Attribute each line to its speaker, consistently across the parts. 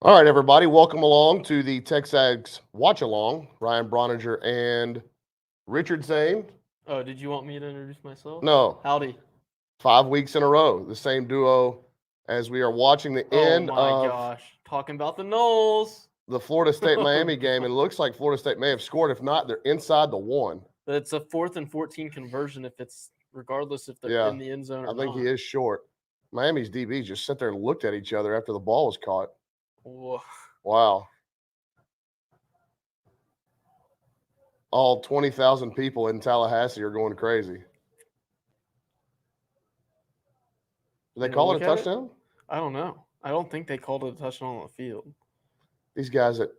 Speaker 1: All right, everybody, welcome along to the TexAgs Watch Along. Ryan Brauninger and Richard Zane.
Speaker 2: Oh, did you want me to introduce myself?
Speaker 1: No,
Speaker 2: Howdy.
Speaker 1: 5 weeks in a row, the same duo as we are watching the
Speaker 2: Oh
Speaker 1: end
Speaker 2: my
Speaker 1: of
Speaker 2: gosh. Talking about the Knowles.
Speaker 1: the Florida State
Speaker 2: Oh,
Speaker 1: Miami game, and it
Speaker 2: God.
Speaker 1: looks like Florida State may have scored. If not, they're inside the one.
Speaker 2: It's a 4th and 14 conversion regardless if they're
Speaker 1: Yeah,
Speaker 2: in the end zone or
Speaker 1: I think
Speaker 2: not.
Speaker 1: he is short. Miami's DBs just sat there and looked at each other after the ball was caught.
Speaker 2: Whoa.
Speaker 1: Wow. All 20,000 people in Tallahassee are going crazy. Did they call it a touchdown?
Speaker 2: I don't know. I don't think they called it a touchdown on the field.
Speaker 1: These guys that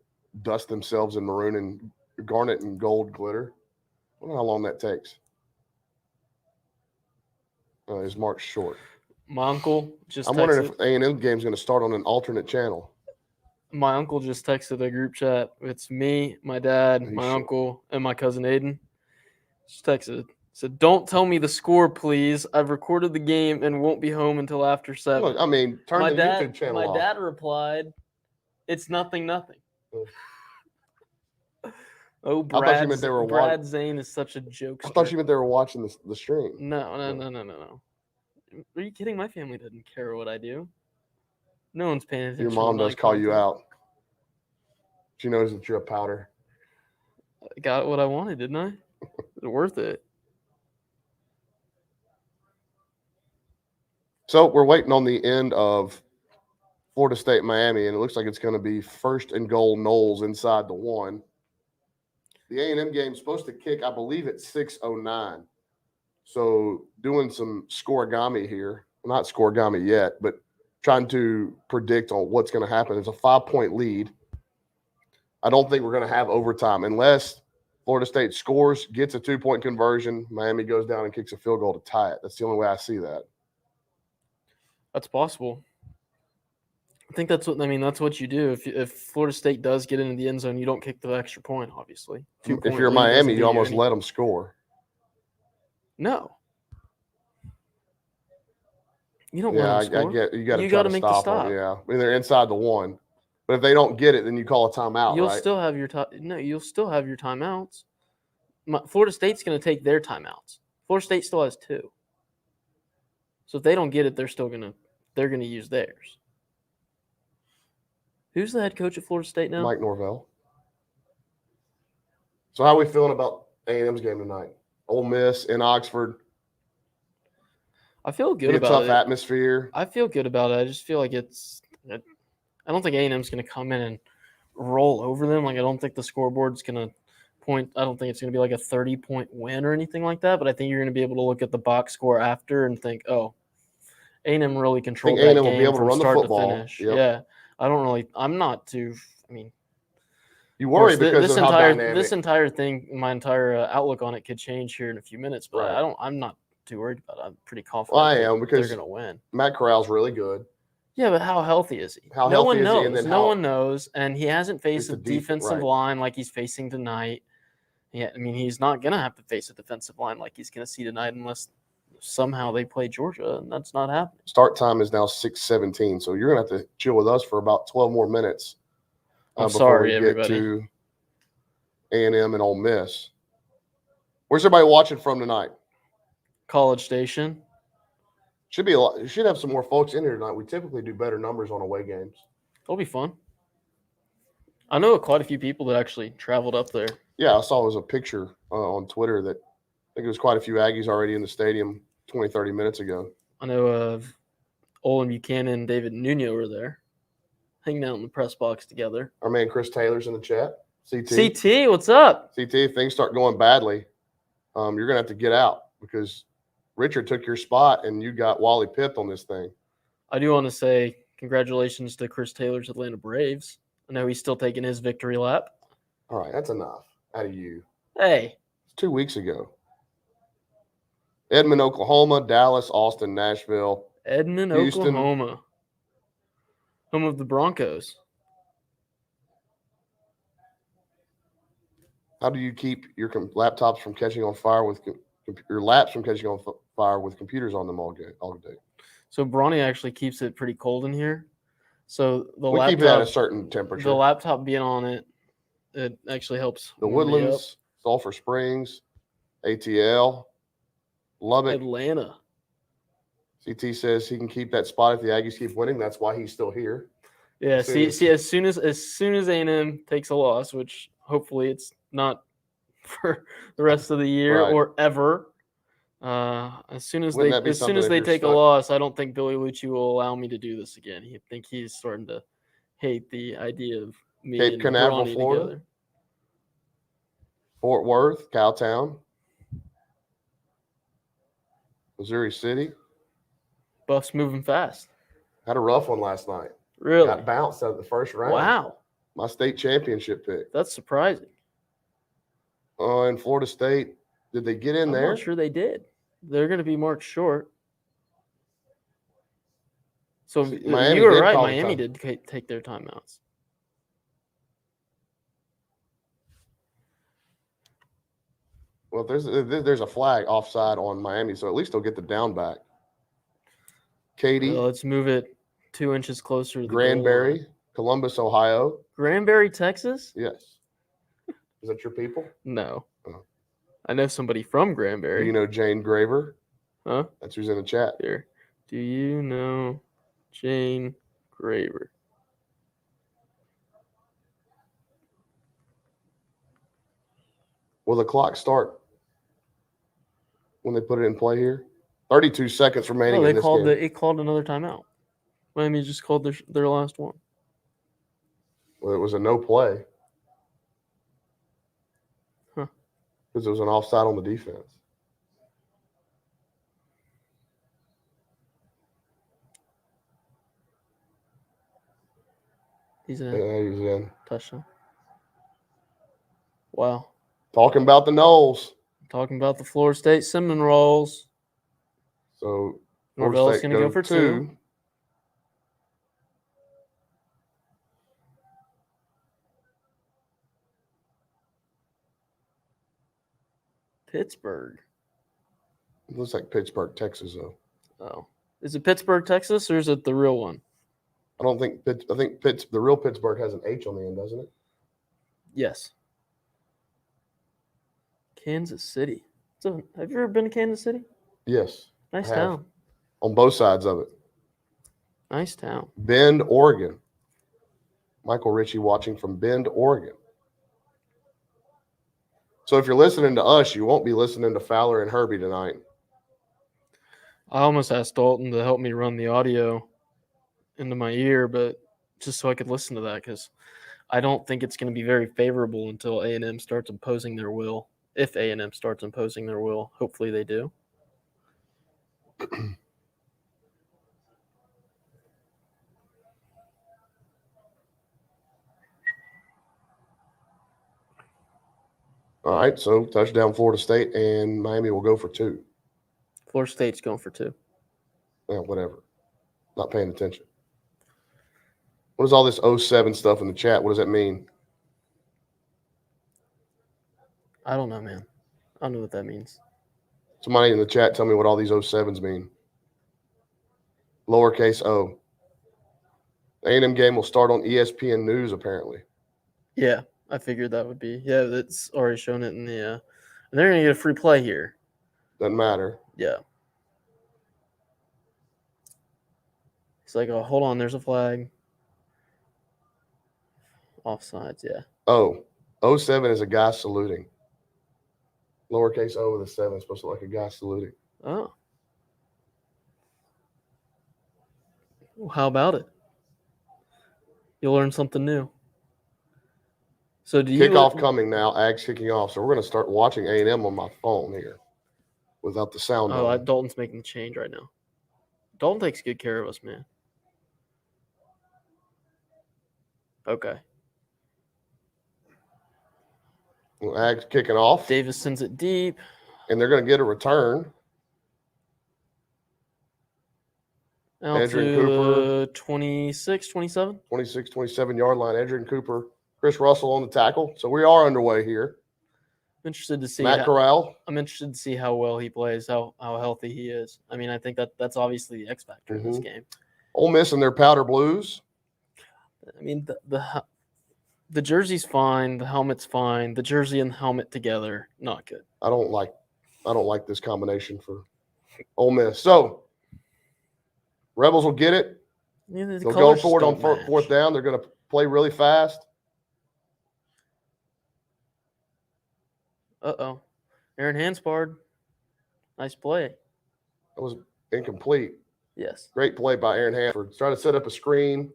Speaker 1: dust themselves in maroon and garnet and gold glitter. I wonder how long that takes. His mark's short.
Speaker 2: My uncle just
Speaker 1: I'm wondering if A&M game's going to start on an alternate channel.
Speaker 2: My uncle just texted a group chat. It's me, my dad, my uncle, and my cousin Aiden. Just texted. Said, "Don't tell me the score, please. I've recorded the game and won't be home until after 7."
Speaker 1: Look, I mean, turn the YouTube channel off.
Speaker 2: My dad replied, "It's nothing. Oh,
Speaker 1: I thought you meant they were
Speaker 2: Brad Zane is such a jokester.
Speaker 1: I thought you meant they were watching the stream.
Speaker 2: No. Are you kidding? My family doesn't care what I do. No one's paying attention.
Speaker 1: Your mom does call you out. She knows that you're a powder.
Speaker 2: I got what I wanted, didn't I? It's worth it.
Speaker 1: So we're waiting on the end of Florida State Miami, and it looks like it's going to be 1st and goal Knowles inside the one. The A&M game is supposed to kick, I believe, at 6:09. So doing some scoregami here. Not scoregami yet, but trying to predict on what's going to happen. It's a 5-point lead. I don't think we're going to have overtime unless Florida State scores, gets a 2-point conversion, Miami goes down and kicks a field goal to tie it. That's the only way I see that.
Speaker 2: That's possible. I think that's what you do. If Florida State does get into the end zone, you don't kick the extra point, obviously.
Speaker 1: If you're Miami, you almost let them score.
Speaker 2: No. You don't let them score.
Speaker 1: I get you got to try to make stop the stop. Them. Yeah. I mean, they're inside the one. But if they don't get it, then you call a timeout,
Speaker 2: you'll
Speaker 1: right?
Speaker 2: Still have your you'll still have your timeouts. Florida State's going to take their timeouts. Florida State still has 2. So if they don't get it, they're going to use theirs. Who's the head coach at Florida State now?
Speaker 1: Mike Norvell. So how are we feeling about A&M's game tonight? Ole Miss in Oxford.
Speaker 2: I feel good about it.
Speaker 1: Tough atmosphere.
Speaker 2: I feel good about it. I just feel like I don't think A&M's going to come in and roll over them. Like, I don't think the scoreboard's going to point. I don't think it's going to be like a 30-point win or anything like that. But I think you're going to be able to look at the box score after and think, oh, A&M really controlled that game. A&M will be able to run the football. To finish. Yep. Yeah. I'm not too. I mean,
Speaker 1: you worry because of how dynamic.
Speaker 2: This entire thing, my entire outlook on it could change here in a few minutes. But right. I'm not too worried about it. I'm pretty confident.
Speaker 1: Well, I am because
Speaker 2: they're going to win.
Speaker 1: Matt Corral's really good.
Speaker 2: Yeah, but how healthy is he? No one knows, and he hasn't faced a defensive line like he's facing tonight. Yeah, I mean, he's not going to have to face a defensive line like he's going to see tonight unless somehow they play Georgia, and that's not happening.
Speaker 1: Start time is now 6:17, so you're going to have to chill with us for about 12 more minutes.
Speaker 2: Before we
Speaker 1: get to A&M and Ole Miss. Where's everybody watching from tonight?
Speaker 2: College Station.
Speaker 1: Should be a lot. You should have some more folks in here tonight. We typically do better numbers on away games.
Speaker 2: It'll be fun. I know quite a few people that actually traveled up there.
Speaker 1: Yeah, I saw it was a picture on Twitter that I think it was quite a few Aggies already in the stadium 20, 30 minutes ago.
Speaker 2: I know Ole Buchanan and David Nuno were there, hanging out in the press box together.
Speaker 1: Our man Chris Taylor's in the chat.
Speaker 2: CT, what's up?
Speaker 1: CT, if things start going badly, you're going to have to get out because Richard took your spot and you got Wally pipped on this thing.
Speaker 2: I do want to say congratulations to Chris Taylor's Atlanta Braves. I know he's still taking his victory lap.
Speaker 1: All right, that's enough out of you.
Speaker 2: Hey.
Speaker 1: It's 2 weeks ago. Edmond, Oklahoma, Dallas, Austin, Nashville.
Speaker 2: Edmond, Houston. Oklahoma. Home of the Broncos.
Speaker 1: How do you keep your laptops from catching on fire with your laps from catching on fire with computers on them all day?
Speaker 2: So Bronny actually keeps it pretty cold in here. So the
Speaker 1: We keep that at a
Speaker 2: laptop,
Speaker 1: certain temperature.
Speaker 2: the laptop being on it, it actually helps.
Speaker 1: The
Speaker 2: warm me up.
Speaker 1: Woodlands, Sulphur Springs, ATL, Lubbock.
Speaker 2: Atlanta.
Speaker 1: CT says he can keep that spot if the Aggies keep winning. That's why he's still here.
Speaker 2: Yeah.
Speaker 1: As soon
Speaker 2: See, as soon as A&M takes a loss, which hopefully it's not for the rest of the year
Speaker 1: Right.
Speaker 2: or ever. As soon as
Speaker 1: Wouldn't that be
Speaker 2: they
Speaker 1: something if you're
Speaker 2: take a
Speaker 1: stuck?
Speaker 2: loss, I don't think Billy Lucci will allow me to do this again. I think he's starting to hate the idea of me
Speaker 1: Cape
Speaker 2: and
Speaker 1: Canaveral,
Speaker 2: Brauninger
Speaker 1: Florida.
Speaker 2: together.
Speaker 1: Fort Worth, Cowtown, Missouri City.
Speaker 2: Buff's moving fast.
Speaker 1: Had a rough one last night.
Speaker 2: Really?
Speaker 1: Got bounced out of the first round.
Speaker 2: Wow.
Speaker 1: My state championship pick.
Speaker 2: That's surprising.
Speaker 1: In Florida State, did they get in
Speaker 2: I'm
Speaker 1: there?
Speaker 2: not sure they did. They're going to be marked short. So
Speaker 1: See, Miami
Speaker 2: you were
Speaker 1: did
Speaker 2: right.
Speaker 1: call the
Speaker 2: Miami
Speaker 1: time.
Speaker 2: did take their timeouts.
Speaker 1: Well, there's a flag offside on Miami, so at least they'll get the down back. Katy,
Speaker 2: Well, let's move it 2 inches closer to the goal line.
Speaker 1: Granbury, Columbus, Ohio.
Speaker 2: Granbury, Texas?
Speaker 1: Yes. Is that your people?
Speaker 2: No.
Speaker 1: Oh.
Speaker 2: I know somebody from
Speaker 1: Do
Speaker 2: Granbury.
Speaker 1: you know Jane Graver?
Speaker 2: Huh?
Speaker 1: That's who's in the chat.
Speaker 2: Here. Do you know Jane Graver?
Speaker 1: Will the clock start when they put it in play here? 32 seconds remaining
Speaker 2: No,
Speaker 1: in this game.
Speaker 2: it called another timeout. Miami just called their last one.
Speaker 1: Well, it was a no play.
Speaker 2: Huh.
Speaker 1: Because it was an offside on the defense.
Speaker 2: He's in.
Speaker 1: Yeah, he's in.
Speaker 2: Touchdown. Wow.
Speaker 1: Talking about the Knowles.
Speaker 2: Talking about the Florida State cinnamon rolls.
Speaker 1: So
Speaker 2: Norvell's
Speaker 1: State
Speaker 2: going to go for two. Pittsburgh.
Speaker 1: It looks like Pittsburgh, Texas, though.
Speaker 2: Oh. Is it Pittsburgh, Texas, or is it the real one?
Speaker 1: I don't think the real Pittsburgh has an H on the end, doesn't it?
Speaker 2: Yes. Kansas City. Have you ever been to Kansas City?
Speaker 1: Yes.
Speaker 2: Nice
Speaker 1: I have.
Speaker 2: town.
Speaker 1: On both sides of it.
Speaker 2: Nice town.
Speaker 1: Bend, Oregon. Michael Ritchie watching from Bend, Oregon. So if you're listening to us, you won't be listening to Fowler and Herbie tonight.
Speaker 2: I almost asked Dalton to help me run the audio into my ear, but just so I could listen to that, because I don't think it's going to be very favorable until A&M starts imposing their will. If A&M starts imposing their will, hopefully they do.
Speaker 1: All right, so touchdown Florida State, and Miami will go for two.
Speaker 2: Florida State's going for two.
Speaker 1: Yeah, whatever. Not paying attention. What is all this 07 stuff in the chat? What does that mean?
Speaker 2: I don't know, man. I don't know what that means.
Speaker 1: Somebody in the chat tell me what all these 07s mean. Lowercase o. The A&M game will start on ESPN News, apparently.
Speaker 2: Yeah, I figured that would be. Yeah, that's already shown it in the. And they're going to get a free play here.
Speaker 1: Doesn't matter.
Speaker 2: Yeah. It's like, oh, hold on, there's a flag. Offsides, yeah.
Speaker 1: Oh, 07 is a guy saluting. Lowercase o with a 7 is supposed to look like a guy saluting.
Speaker 2: Oh. Well, how about it? You'll learn something new. So do you
Speaker 1: Kickoff coming now. Ag's kicking off. So we're going to start watching A&M on my phone here without the sound
Speaker 2: Oh,
Speaker 1: on.
Speaker 2: Dalton's making the change right now. Dalton takes good care of us, man. Okay.
Speaker 1: Well, Ag's kicking off.
Speaker 2: Davis sends it deep.
Speaker 1: And they're going to get a return.
Speaker 2: Out
Speaker 1: Adrian
Speaker 2: to
Speaker 1: Cooper.
Speaker 2: the 26, 27.
Speaker 1: 26, 27-yard line. Adrian Cooper. Chris Russell on the tackle. So we are underway here.
Speaker 2: I'm interested to see
Speaker 1: Matt Corral.
Speaker 2: I'm interested to see how well he plays, how healthy he is. I mean, I think that's obviously the X factor in this game.
Speaker 1: Ole Miss and their powder blues.
Speaker 2: I mean, the jersey's fine, the helmet's fine. The jersey and the helmet together, not good.
Speaker 1: I don't like this combination for Ole Miss. So Rebels will get it.
Speaker 2: Yeah, the
Speaker 1: They'll go
Speaker 2: colors
Speaker 1: for it on
Speaker 2: just don't
Speaker 1: fourth
Speaker 2: match.
Speaker 1: down. They're going to play really fast.
Speaker 2: Uh-oh. Aaron Hanspard. Nice play.
Speaker 1: It was incomplete.
Speaker 2: Yes.
Speaker 1: Great play by Aaron Hanford. Trying to set up a screen.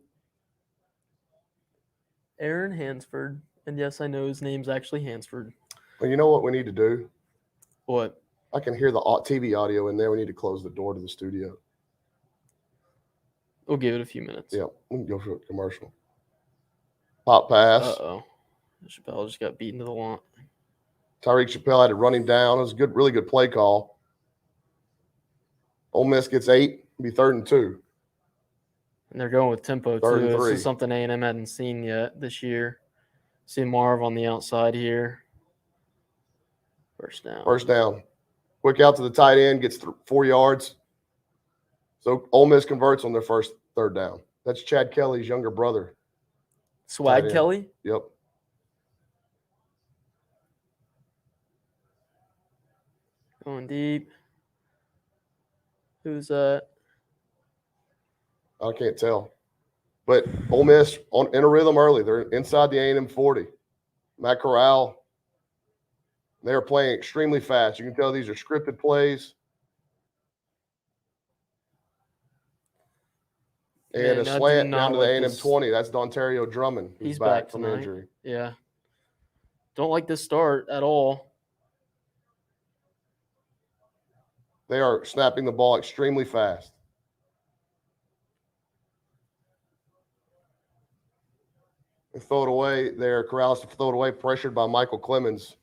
Speaker 2: Aaron Hansford. And yes, I know his name's actually Hansford.
Speaker 1: Well, you know what we need to do?
Speaker 2: What?
Speaker 1: I can hear the TV audio in there. We need to close the door to the studio.
Speaker 2: We'll give it a few minutes.
Speaker 1: Yeah, we can go for a commercial. Pop pass.
Speaker 2: Uh-oh. Chappelle just got beaten to the lawn.
Speaker 1: Tyreek Chappelle had to run him down. It was a good, really good play call. Ole Miss gets 8. It'll be 3rd and 2.
Speaker 2: And they're going with tempo,
Speaker 1: Third
Speaker 2: too.
Speaker 1: and
Speaker 2: This
Speaker 1: 3.
Speaker 2: is something A&M hadn't seen yet this year. See Marv on the outside here. First down.
Speaker 1: First down. Quick out to the tight end, gets 4 yards. So Ole Miss converts on their first 3rd down. That's Chad Kelly's younger brother.
Speaker 2: Swag
Speaker 1: tight end.
Speaker 2: Kelly?
Speaker 1: Yep.
Speaker 2: Going deep. Who's that?
Speaker 1: I can't tell. But Ole Miss in a rhythm early. They're inside the A&M 40. Matt Corral, they're playing extremely fast. You can tell these are scripted plays. And
Speaker 2: Man,
Speaker 1: a
Speaker 2: I do
Speaker 1: slant
Speaker 2: not
Speaker 1: down to the
Speaker 2: like
Speaker 1: A&M
Speaker 2: this.
Speaker 1: 20. That's Dontario Drummond, who's
Speaker 2: He's
Speaker 1: back
Speaker 2: back
Speaker 1: from
Speaker 2: tonight.
Speaker 1: injury.
Speaker 2: Yeah. Don't like this start at all.
Speaker 1: They are snapping the ball extremely fast. They throw it away there. Corrales to throw it away, pressured by Michael Clemens.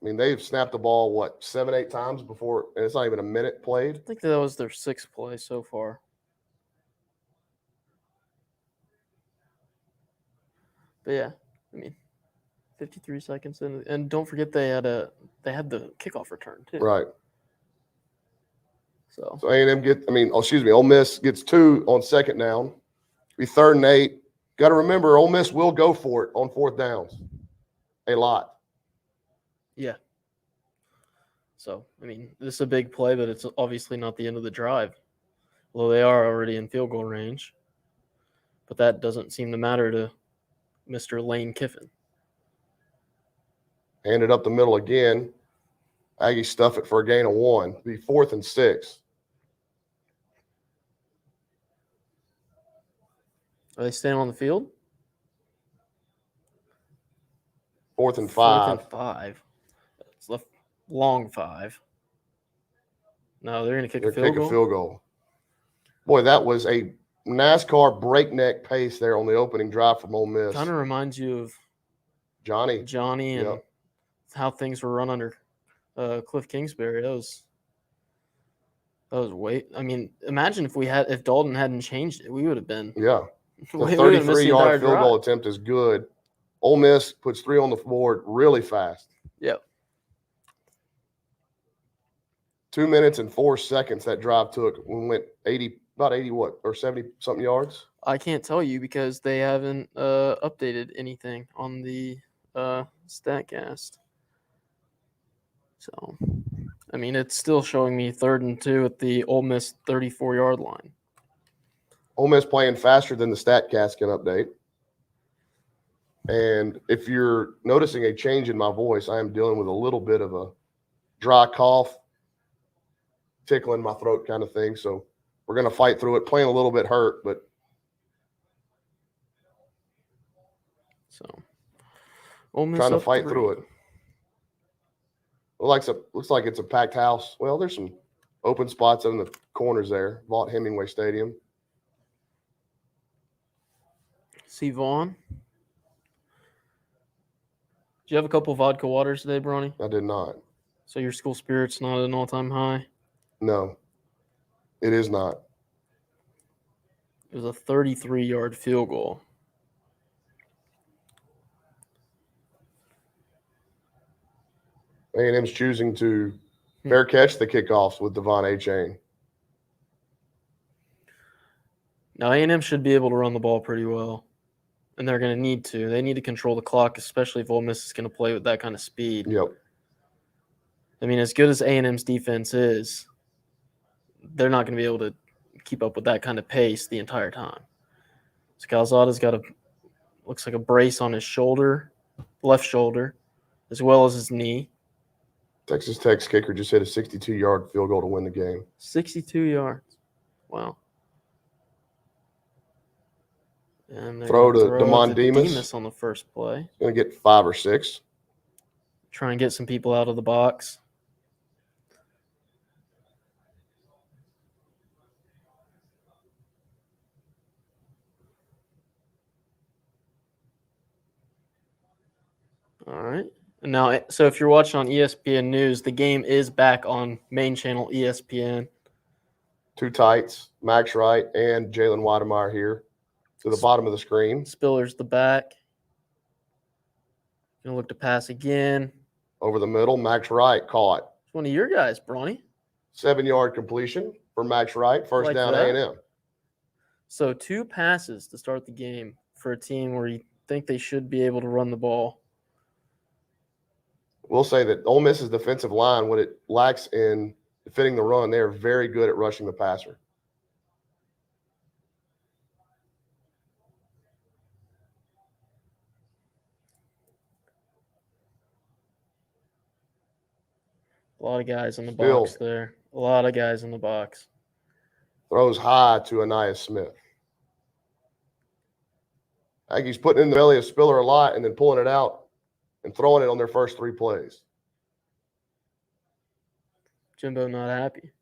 Speaker 1: I mean, they've snapped the ball, 7, 8 times before, and it's not even a minute played.
Speaker 2: I think that was their 6th play so far. But yeah, I mean, 53 seconds in, and don't forget they had the kickoff return too.
Speaker 1: Right.
Speaker 2: So
Speaker 1: A&M Ole Miss gets 2 on 2nd down. Be 3rd and 8. Got to remember, Ole Miss will go for it on 4th downs. A lot.
Speaker 2: Yeah. So, I mean, this is a big play, but it's obviously not the end of the drive. Although they are already in field goal range. But that doesn't seem to matter to Mr. Lane Kiffin.
Speaker 1: Hand it up the middle again. Aggies stuff it for a gain of 1. Be 4th and 6.
Speaker 2: Are they staying on the field?
Speaker 1: 4th and 5.
Speaker 2: 4th and 5. It's left long 5. No, they're going to kick a field goal.
Speaker 1: Boy, that was a NASCAR breakneck pace there on the opening drive from Ole Miss.
Speaker 2: Kind of reminds you of
Speaker 1: Johnny
Speaker 2: and how things were run under Cliff Kingsbury. That was way. I mean, imagine if Dalton hadn't changed it, we would have been.
Speaker 1: Yeah. The 33-yard field goal attempt is good. Ole Miss puts 3 on the board really fast.
Speaker 2: Yep.
Speaker 1: 2 minutes and 4 seconds that drive took. We went about 80 or 70 something yards.
Speaker 2: I can't tell you because they haven't updated anything on the StatCast. So, I mean, it's still showing me 3rd and 2 at the Ole Miss 34-yard line.
Speaker 1: Ole Miss playing faster than the StatCast can update. And if you're noticing a change in my voice, I am dealing with a little bit of a dry cough, tickling my throat kind of thing. So we're going to fight through it, playing a little bit hurt, but.
Speaker 2: So Ole Miss
Speaker 1: trying to fight
Speaker 2: 3.
Speaker 1: through it. Looks like it's a packed house. Well, there's some open spots in the corners there. Vaught Hemingway Stadium.
Speaker 2: See Vaughn. Did you have a couple vodka waters today, Bronny?
Speaker 1: I did not. So
Speaker 2: your school spirit's not at an all-time high?
Speaker 1: No, it is not.
Speaker 2: It was a 33-yard field goal.
Speaker 1: A&M's choosing to fair catch the kickoffs with Devon Achane.
Speaker 2: Now, A&M should be able to run the ball pretty well, and they're going to need to. They need to control the clock, especially if Ole Miss is going to play with that kind of speed.
Speaker 1: Yep.
Speaker 2: I mean, as good as A&M's defense is, they're not going to be able to keep up with that kind of pace the entire time. So Calzada's got looks like a brace on his shoulder, left shoulder, as well as his knee.
Speaker 1: Texas Tech's kicker just hit a 62-yard field goal to win the game.
Speaker 2: 62 yards. Wow. And
Speaker 1: Throw to Damon Demas.
Speaker 2: On the first play.
Speaker 1: He's going to get 5 or 6.
Speaker 2: Try and get some people out of the box. All right. And now, so if you're watching on ESPN News, the game is back on main channel ESPN.
Speaker 1: 2 tights, Max Wright and Jalen Weidemeyer here to the bottom of the screen.
Speaker 2: Spiller's the back. Gonna look to pass again.
Speaker 1: Over the middle, Max Wright caught.
Speaker 2: It's one of your guys, Braunie.
Speaker 1: 7-yard completion for Max Wright. First down,
Speaker 2: that.
Speaker 1: A&M.
Speaker 2: So 2 passes to start the game for a team where you think they should be able to run the ball.
Speaker 1: We'll say that Ole Miss's defensive line, what it lacks in defending the run, they are very good at rushing the passer.
Speaker 2: A lot of guys in the box there. A lot of guys in the box.
Speaker 1: Throws high to Aniyah Smith. Aggies putting in the belly of Spiller a lot and then pulling it out and throwing it on their first 3 plays.
Speaker 2: Jimbo not happy.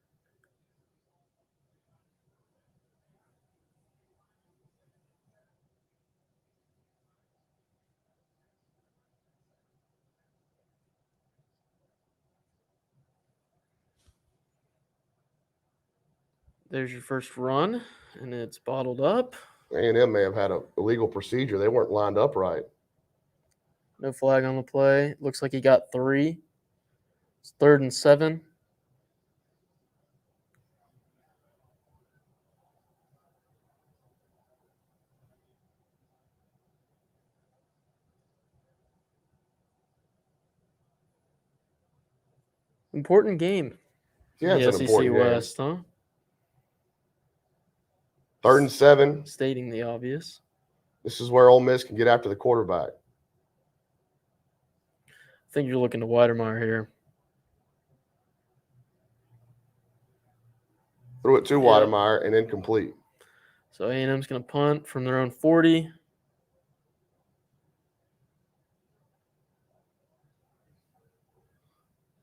Speaker 2: There's your first run, and it's bottled up.
Speaker 1: A&M may have had an illegal procedure. They weren't lined up right.
Speaker 2: No flag on the play. Looks like he got 3. It's 3rd and 7. Important game.
Speaker 1: Yeah, it's
Speaker 2: the
Speaker 1: an
Speaker 2: SEC
Speaker 1: important game.
Speaker 2: West, huh?
Speaker 1: 3rd and 7.
Speaker 2: Stating the obvious.
Speaker 1: This is where Ole Miss can get after the quarterback.
Speaker 2: I think you're looking to Weidemeyer here.
Speaker 1: Threw it to Weidemeyer and incomplete.
Speaker 2: So A&M's going to punt from their own 40.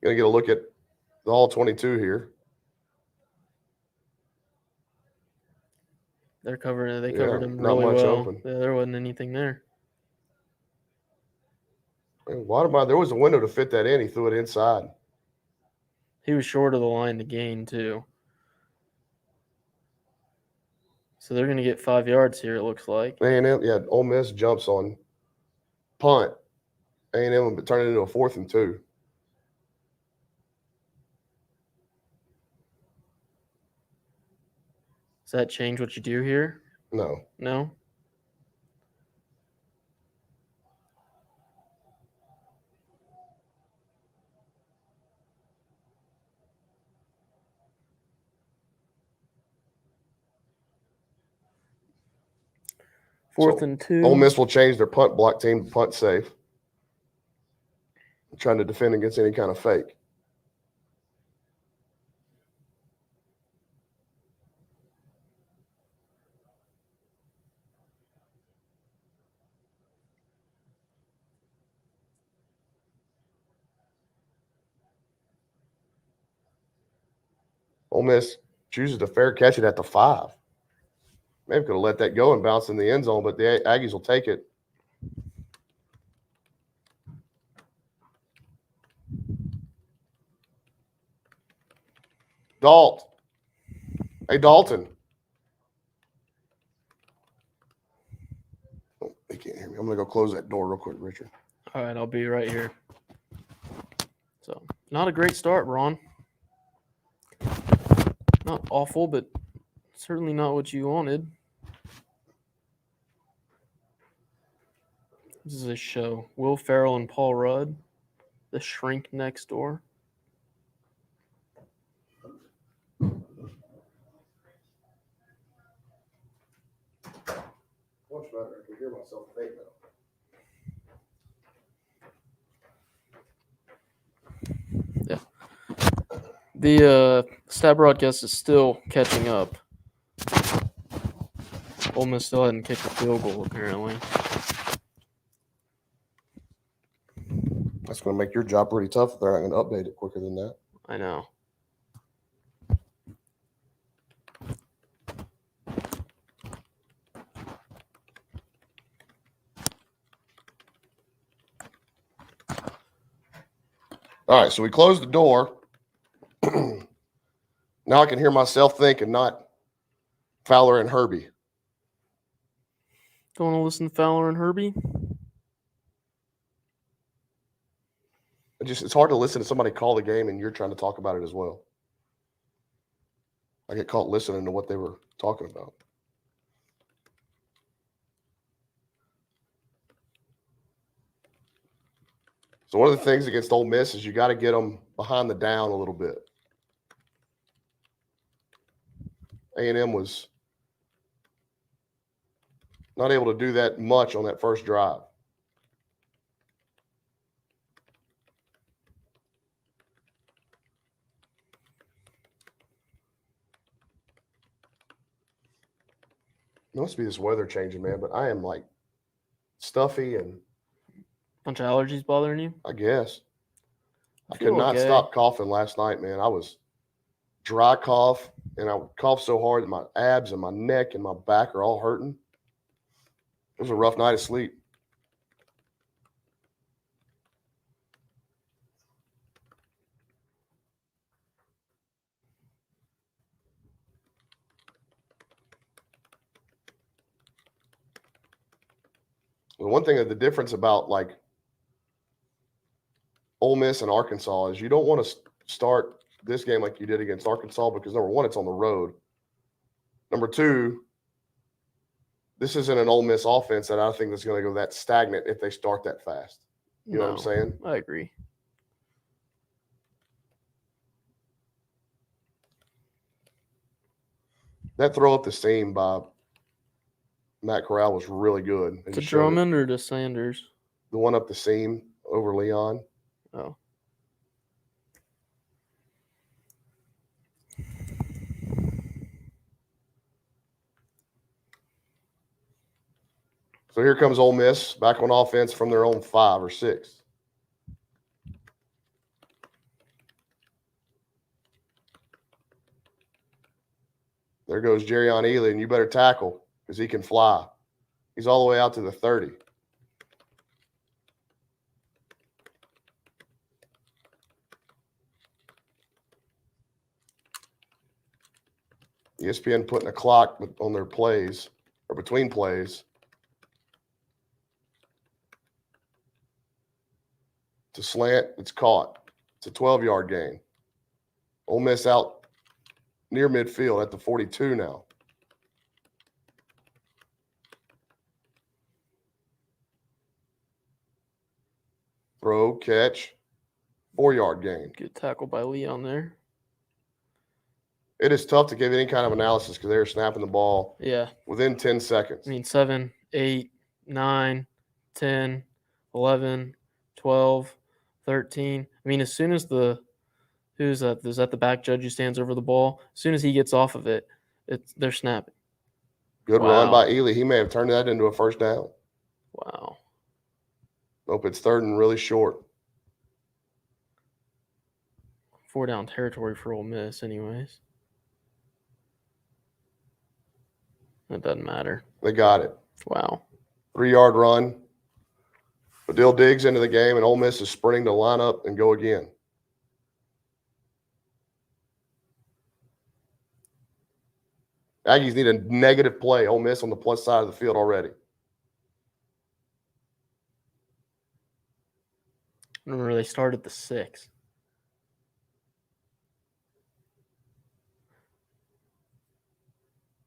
Speaker 1: Going to get a look at the all-22 here.
Speaker 2: They covered him
Speaker 1: not
Speaker 2: really
Speaker 1: much
Speaker 2: well.
Speaker 1: open.
Speaker 2: Yeah, there wasn't anything there.
Speaker 1: Weidemeyer, there was a window to fit that in. He threw it inside.
Speaker 2: He was short of the line to gain, too. So they're going to get 5 yards here, it looks like.
Speaker 1: A&M, Ole Miss jumps on punt. A&M will turn it into a 4th and 2.
Speaker 2: Does that change what you do here?
Speaker 1: No.
Speaker 2: No? Fourth and 2.
Speaker 1: Ole Miss will change their punt block team to punt safe. Trying to defend against any kind of fake. Ole Miss chooses to fair catch it at the 5. Maybe could have let that go and bounce in the end zone, but the Aggies will take it. Hey, Dalton. Oh, they can't hear me. I'm going to go close that door real quick, Richard.
Speaker 2: All right, I'll be right here. So, not a great start, Ron. Not awful, but certainly not what you wanted. This is a show. Will Ferrell and Paul Rudd, The Shrink Next Door.
Speaker 1: Much better. I can hear myself think now.
Speaker 2: Yeah. The stat broadcast is still catching up. Ole Miss still hadn't kicked a field goal, apparently.
Speaker 1: That's going to make your job pretty tough if they're not going to update it quicker than that.
Speaker 2: I know.
Speaker 1: All right, so we closed the door. Now I can hear myself think and not Fowler and Herbie.
Speaker 2: Don't want to listen to Fowler and Herbie?
Speaker 1: It's hard to listen to somebody call the game and you're trying to talk about it as well. I get caught listening to what they were talking about. So one of the things against Ole Miss is you got to get them behind the down a little bit. A&M was not able to do that much on that first drive. It must be this weather changing, man, but I am like stuffy and
Speaker 2: Bunch of allergies bothering you?
Speaker 1: I guess. I
Speaker 2: feel
Speaker 1: could not
Speaker 2: okay.
Speaker 1: stop coughing last night, man. I was dry cough, and I coughed so hard that my abs and my neck and my back are all hurting. It was a rough night of sleep. The one thing that the difference about like Ole Miss and Arkansas is you don't want to start this game like you did against Arkansas because number one, it's on the road. Number two, this isn't an Ole Miss offense that I think that's going to go that stagnant if they start that fast. You know what I'm saying?
Speaker 2: I agree.
Speaker 1: That throw up the seam by Matt Corral was really good.
Speaker 2: To Drummond or to Sanders?
Speaker 1: The one up the seam over Leon.
Speaker 2: Oh.
Speaker 1: So here comes Ole Miss back on offense from their own 5 or 6. There goes Jerrion Ely, and you better tackle because he can fly. He's all the way out to the 30. ESPN putting a clock on their plays or between plays to slant. It's caught. It's a 12-yard gain. Ole Miss out near midfield at the 42 now. Throw, catch, 4-yard gain.
Speaker 2: Good tackle by Leon there.
Speaker 1: It is tough to give any kind of analysis because they were snapping the ball within 10 seconds.
Speaker 2: I mean, 7, 8, 9, 10, 11, 12, 13. I mean, as soon as who's that? Is that the back judge who stands over the ball? As soon as he gets off of it, they're snapping.
Speaker 1: Good run by Ely. He may have turned that into a first down.
Speaker 2: Wow.
Speaker 1: Nope, it's 3rd and really short.
Speaker 2: 4 down territory for Ole Miss anyways. It doesn't matter.
Speaker 1: They got it.
Speaker 2: Wow.
Speaker 1: 3-yard run. Fadil Diggs into the game, and Ole Miss is sprinting to line up and go again. Aggies need a negative play. Ole Miss on the plus side of the field already.
Speaker 2: Remember, they started the 6.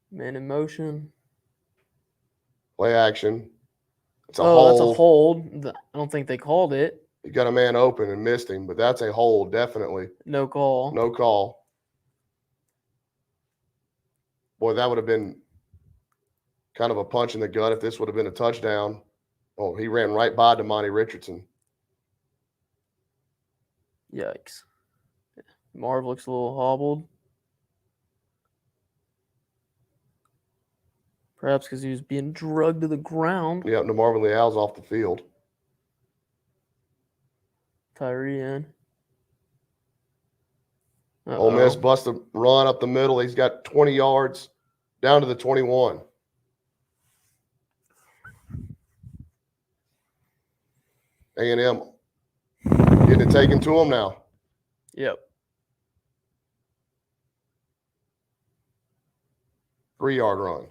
Speaker 2: Man in motion.
Speaker 1: Play action. It's a
Speaker 2: That's a
Speaker 1: hold.
Speaker 2: hold. I don't think they called it.
Speaker 1: He got a man open and missed him, but that's a hold, definitely.
Speaker 2: No call.
Speaker 1: No call. Boy, that would have been kind of a punch in the gut if this would have been a touchdown. Oh, he ran right by Damani Richardson.
Speaker 2: Yikes. Marv looks a little hobbled. Perhaps because he was being drugged to the ground.
Speaker 1: Yep, DeMarvin Leal's off the field.
Speaker 2: Tyree in.
Speaker 1: Ole Miss busts a run up the middle. He's got 20 yards down to the 21. A&M getting it taken to him now.
Speaker 2: Yep.
Speaker 1: 3-yard run.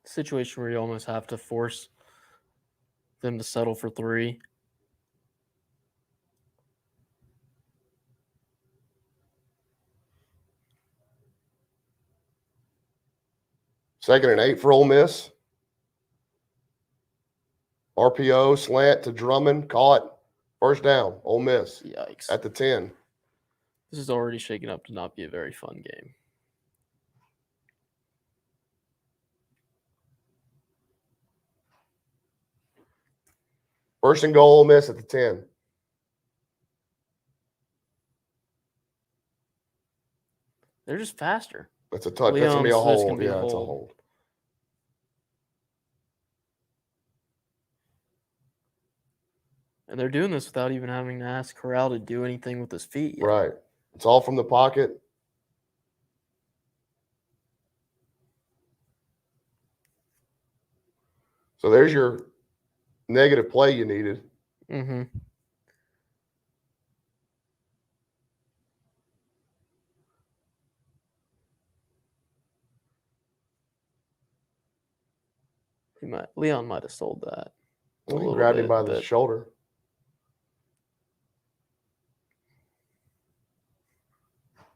Speaker 2: Situation where you almost have to force them to settle for 3.
Speaker 1: Second and 8 for Ole Miss. RPO, slant to Drummond, caught. First down, Ole Miss.
Speaker 2: Yikes.
Speaker 1: At the 10.
Speaker 2: This is already shaking up to not be a very fun game.
Speaker 1: First and goal, Ole Miss at the 10.
Speaker 2: They're just faster.
Speaker 1: That's a touch. That's going to be a hold.
Speaker 2: It's a
Speaker 1: hold.
Speaker 2: And they're doing this without even having to ask Corral to do anything with his feet yet.
Speaker 1: Right. It's all from the pocket. So there's your negative play you needed.
Speaker 2: Mm-hmm. Leon might have sold that.
Speaker 1: Well, he grabbed him by the shoulder.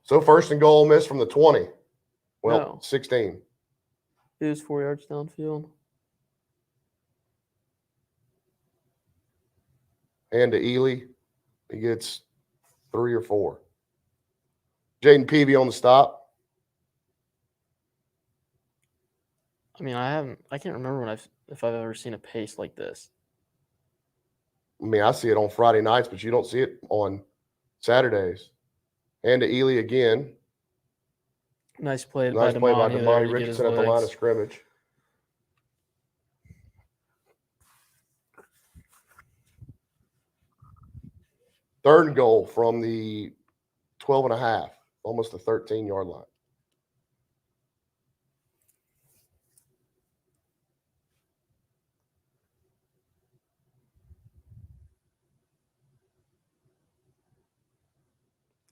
Speaker 1: So first and goal, Ole Miss from the 20. Well,
Speaker 2: No.
Speaker 1: 16.
Speaker 2: It was 4 yards downfield.
Speaker 1: And to Ely, he gets 3 or 4. Jaden Peavy on the stop.
Speaker 2: I mean, I can't remember if I've ever seen a pace like this.
Speaker 1: I mean, I see it on Friday nights, but you don't see it on Saturdays. And to Ely again.
Speaker 2: Nice play
Speaker 1: by Damani Richardson at the line of scrimmage. Third and goal from the 12 and a half, almost the 13-yard line.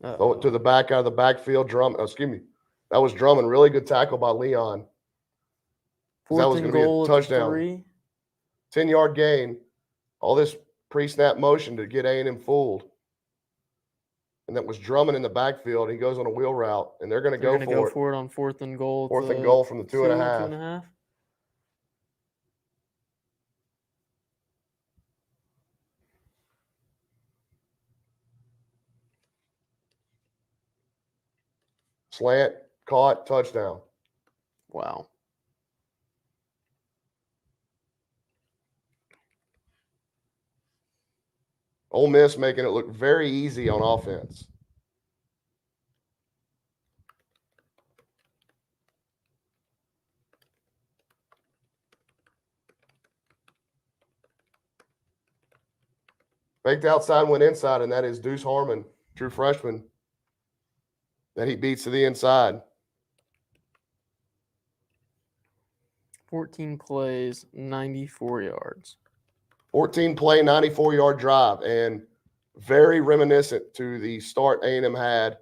Speaker 1: Throw it to the back out of the backfield. That was Drummond. Really good tackle by Leon. That was going to be a touchdown. 10-yard gain. All this pre-snap motion to get A&M fooled. And that was Drummond in the backfield. He goes on a wheel route, and they're going to go for it
Speaker 2: on 4th and goal.
Speaker 1: 4th and goal from the 2.5.
Speaker 2: 2.5.
Speaker 1: Slant, caught, touchdown.
Speaker 2: Wow.
Speaker 1: Ole Miss making it look very easy on offense. Faked outside, went inside, and that is Deuce Harmon, true freshman, that he beats to the inside.
Speaker 2: 14 plays, 94 yards.
Speaker 1: 14-play, 94-yard drive, and very reminiscent to the start A&M had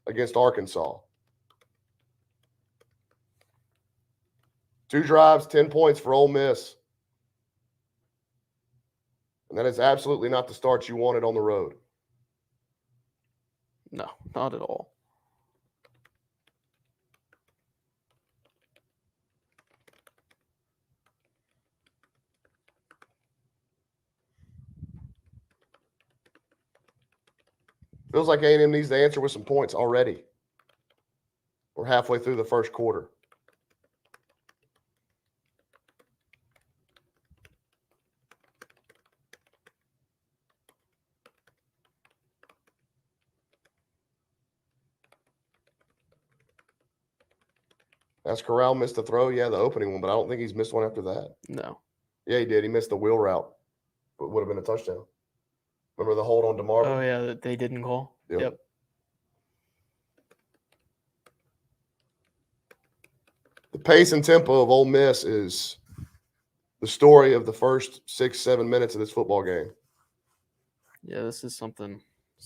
Speaker 1: against Arkansas. 2 drives, 10 points for Ole Miss. And that is absolutely not the start you wanted on the road.
Speaker 2: No, not at all.
Speaker 1: Feels like A&M needs to answer with some points already. We're halfway through the first quarter. As Corral missed the throw, yeah, the opening one, but I don't think he's missed one after that.
Speaker 2: No.
Speaker 1: Yeah, he did. He missed the wheel route, but would have been a touchdown. Remember the hold on to Marvin?
Speaker 2: Oh, yeah, that they didn't call. Yep.
Speaker 1: The pace and tempo of Ole Miss is the story of the first 6-7 minutes of this football game.
Speaker 2: Yeah, this is something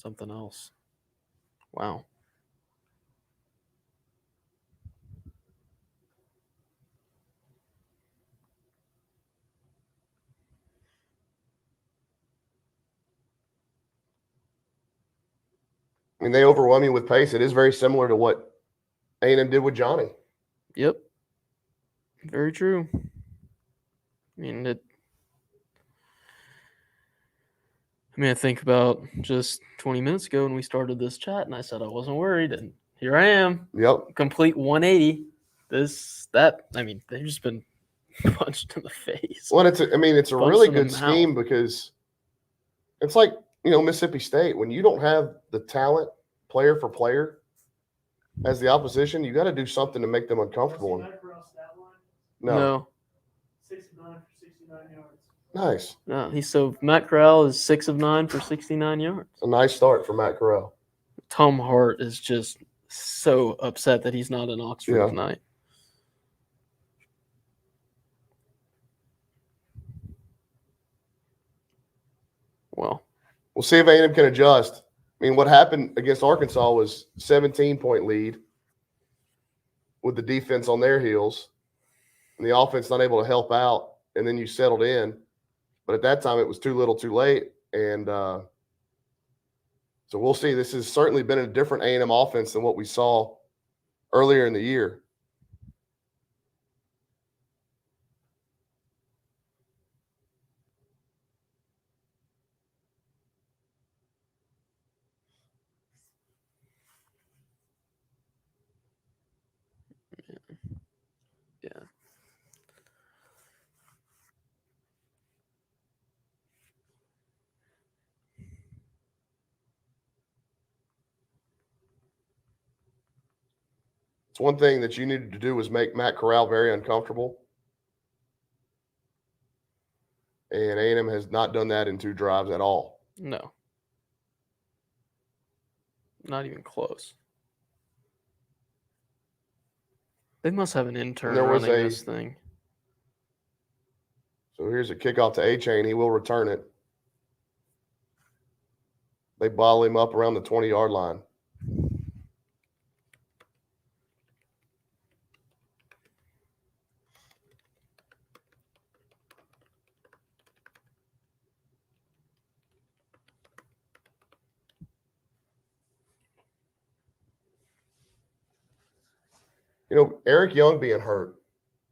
Speaker 2: else. Wow.
Speaker 1: I mean, they overwhelm you with pace. It is very similar to what A&M did with Johnny.
Speaker 2: Yep. Very true. I I think about just 20 minutes ago when we started this chat, and I said I wasn't worried, and here I am.
Speaker 1: Yep.
Speaker 2: Complete 180. They've just been punched in the face.
Speaker 1: Well, it's a
Speaker 2: Punched
Speaker 1: really
Speaker 2: in the
Speaker 1: good scheme
Speaker 2: mouth.
Speaker 1: because it's like, Mississippi State. When you don't have the talent, player for player, as the opposition, you got to do something to make them uncomfortable.
Speaker 2: No.
Speaker 3: 69 for 69 yards.
Speaker 1: Nice.
Speaker 2: No, Matt Corral is 6 of 9 for 69 yards.
Speaker 1: A nice start for Matt Corral.
Speaker 2: Tom Hart is just so upset that he's not in Oxford tonight. Well,
Speaker 1: we'll see if A&M can adjust. I mean, what happened against Arkansas was 17-point lead with the defense on their heels, and the offense not able to help out, and then you settled in. But at that time, it was too little, too late, and so we'll see. This has certainly been a different A&M offense than what we saw earlier in the year.
Speaker 2: yeah.
Speaker 1: It's one thing that you needed to do was make Matt Corral very uncomfortable. And A&M has not done that in 2 drives at all.
Speaker 2: No. Not even close. They must have an intern running this thing.
Speaker 1: So here's a kickoff to A-Chain. He will return it. They bottle him up around the 20-yard line. Eric Young being hurt.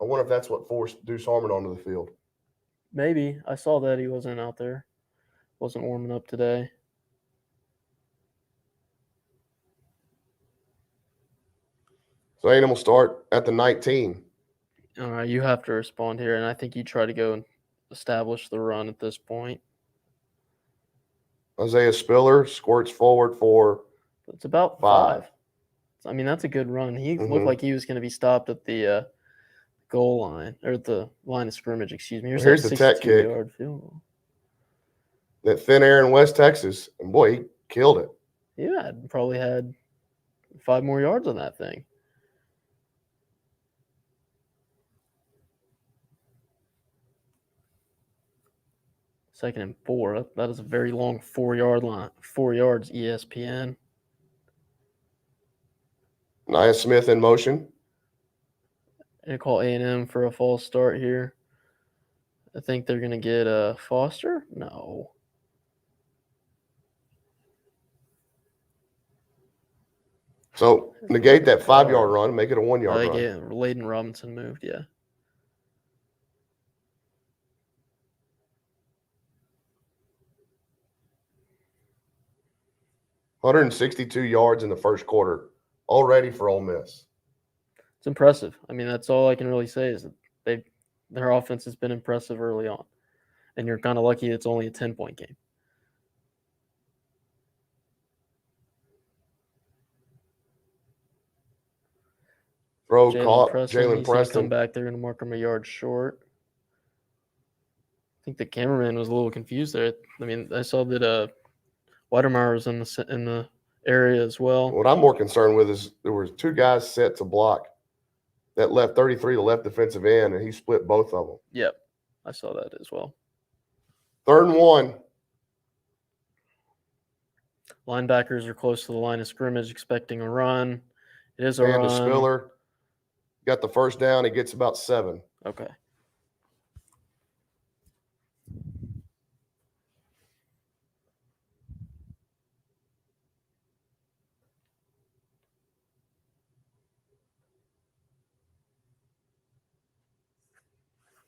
Speaker 1: I wonder if that's what forced Deuce Harmon onto the field.
Speaker 2: Maybe. I saw that he wasn't out there. Wasn't warming up today.
Speaker 1: So A&M will start at the 19.
Speaker 2: All right, you have to respond here, and I think you try to go and establish the run at this point.
Speaker 1: Isaiah Spiller squirts forward for
Speaker 2: It's about 5. I mean, that's a good run. He looked like he was going to be stopped at the goal line, or the line of scrimmage, excuse me.
Speaker 1: Here's the Tech kick.
Speaker 2: 62-yard field goal.
Speaker 1: That thin air in West Texas. And boy, he killed it.
Speaker 2: Yeah, probably had 5 more yards on that thing. Second and 4. That is a very long 4-yard line. 4 yards, ESPN.
Speaker 1: Nia Smith in motion.
Speaker 2: They call A&M for a false start here. I think they're going to get Foster? No.
Speaker 1: So negate that 5-yard run, make it a 1-yard run.
Speaker 2: Yeah, Layden Robinson moved, yeah.
Speaker 1: 162 yards in the first quarter already for Ole Miss.
Speaker 2: It's impressive. I mean, that's all I can really say is that their offense has been impressive early on. And you're kind of lucky it's only a 10-point game.
Speaker 1: Throw
Speaker 2: Jalen
Speaker 1: caught.
Speaker 2: Preston,
Speaker 1: Jalen
Speaker 2: he's going to come
Speaker 1: Preston.
Speaker 2: back. They're going to mark him a yard short. I think the cameraman was a little confused there. I mean, I saw that Weidemeyer was in the area as well.
Speaker 1: What I'm more concerned with is there were two guys set to block that left 33, the left defensive end, and he split both of them.
Speaker 2: Yep, I saw that as well.
Speaker 1: 3rd and 1.
Speaker 2: Linebackers are close to the line of scrimmage, expecting a run. It is a
Speaker 1: And
Speaker 2: run.
Speaker 1: to Spiller. Got the first down. He gets about 7.
Speaker 2: Okay.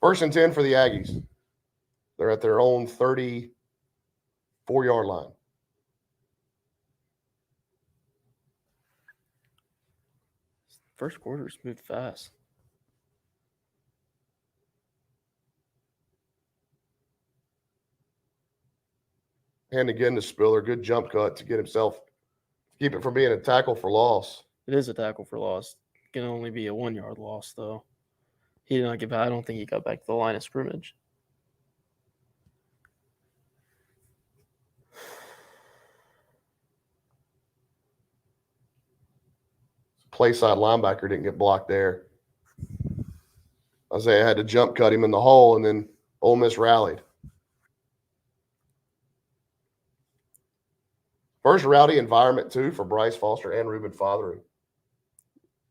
Speaker 1: First and 10 for the Aggies. They're at their own 34-yard line.
Speaker 2: First quarter's moved fast.
Speaker 1: And again to Spiller. Good jump cut to get himself, keep it from being a tackle for loss.
Speaker 2: It is a tackle for loss. It can only be a 1-yard loss, though. He did not get back. I don't think he got back to the line of scrimmage.
Speaker 1: Play side linebacker didn't get blocked there. Isaiah had to jump cut him in the hole, and then Ole Miss rallied. First rowdy environment, too, for Bryce Foster and Ruben Fothery.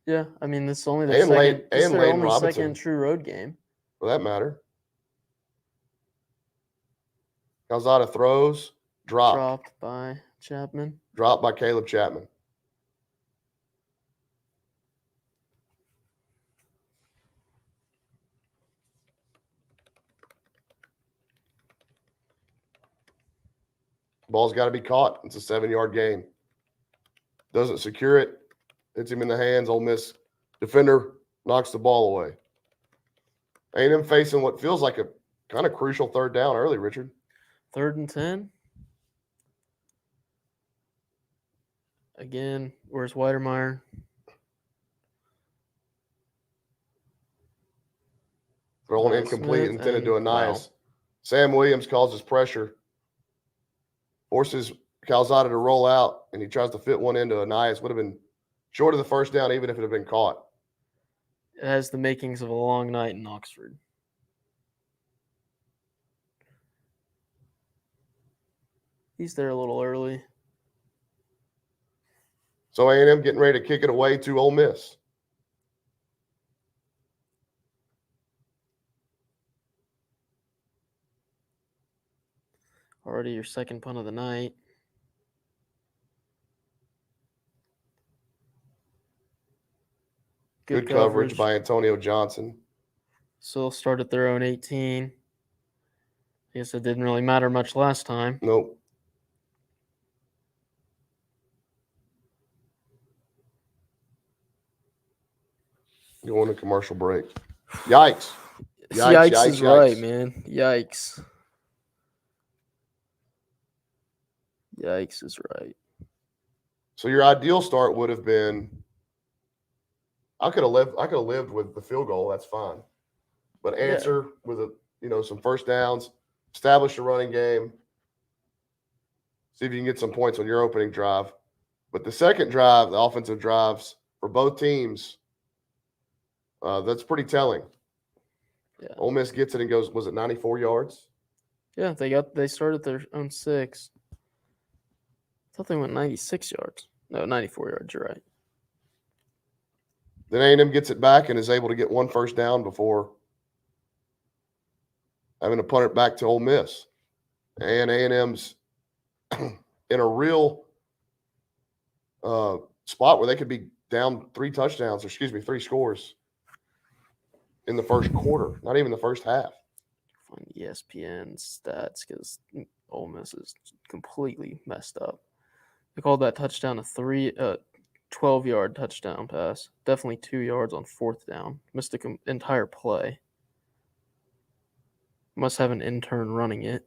Speaker 2: Yeah, I mean, this is only their
Speaker 1: And
Speaker 2: second,
Speaker 1: Lane-
Speaker 2: this is
Speaker 1: and
Speaker 2: their
Speaker 1: Lane
Speaker 2: only
Speaker 1: Robinson.
Speaker 2: second true road game.
Speaker 1: For that matter. Calzada throws, dropped
Speaker 2: by Chapman.
Speaker 1: Dropped by Caleb Chapman. Ball's got to be caught. It's a 7-yard gain. Doesn't secure it. Hits him in the hands. Ole Miss defender knocks the ball away. A&M facing what feels like a kind of crucial 3rd down early, Richard.
Speaker 2: 3rd and 10. Again, where's Weidemeyer?
Speaker 1: Throwing
Speaker 2: Miles
Speaker 1: incomplete,
Speaker 2: Smith
Speaker 1: intended to
Speaker 2: and-
Speaker 1: Anias. Sam Williams causes pressure. Forces Calzada to roll out, and he tries to fit one into Anias. Would have been short of the first down, even if it had been caught.
Speaker 2: It has the makings of a long night in Oxford. He's there a little early.
Speaker 1: So A&M getting ready to kick it away to Ole Miss.
Speaker 2: Already your second punt of the night.
Speaker 1: Good coverage by Antonio Johnson.
Speaker 2: Still started their own 18. I guess it didn't really matter much last time.
Speaker 1: Nope. Going to commercial break. Yikes.
Speaker 2: Yikes is right, man. Yikes. Yikes is right.
Speaker 1: So your ideal start would have been I could have lived with the field goal, that's fine. But answer with some first downs, establish a running game, see if you can get some points on your opening drive. But the second drive, the offensive drives for both teams, that's pretty telling.
Speaker 2: Yeah.
Speaker 1: Ole Miss gets it and goes, was it 94 yards?
Speaker 2: Yeah, they started their own 6. I thought they went 96 yards. No, 94 yards, you're right.
Speaker 1: Then A&M gets it back and is able to get one first down before having to punt it back to Ole Miss. And A&M's in a real spot where they could be down 3 scores in the first quarter, not even the first half.
Speaker 2: Find ESPN stats because Ole Miss is completely messed up. They called that touchdown a 12-yard touchdown pass. Definitely 2 yards on 4th down. Missed the entire play. Must have an intern running it.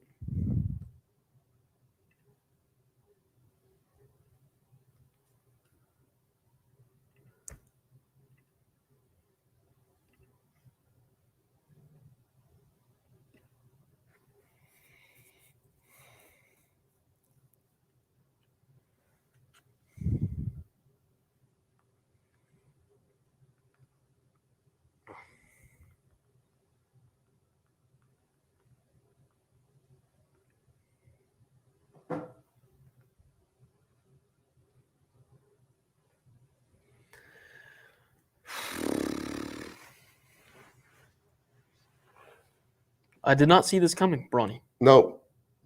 Speaker 2: I did not see this coming, Bronny.
Speaker 1: No.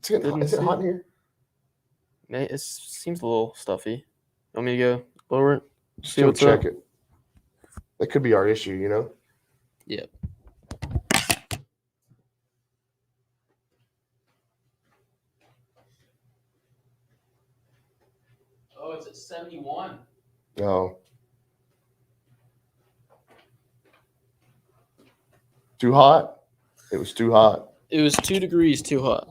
Speaker 1: Is it
Speaker 2: Didn't
Speaker 1: hot in
Speaker 2: see
Speaker 1: here?
Speaker 2: It seems a little stuffy. Want me to go lower it?
Speaker 1: Just
Speaker 2: See
Speaker 1: go
Speaker 2: what's
Speaker 1: check
Speaker 2: up?
Speaker 1: it. That could be our issue, you know?
Speaker 2: Yep. Oh, it's at 71.
Speaker 1: No. Too hot? It was too hot.
Speaker 2: It was 2 degrees too hot.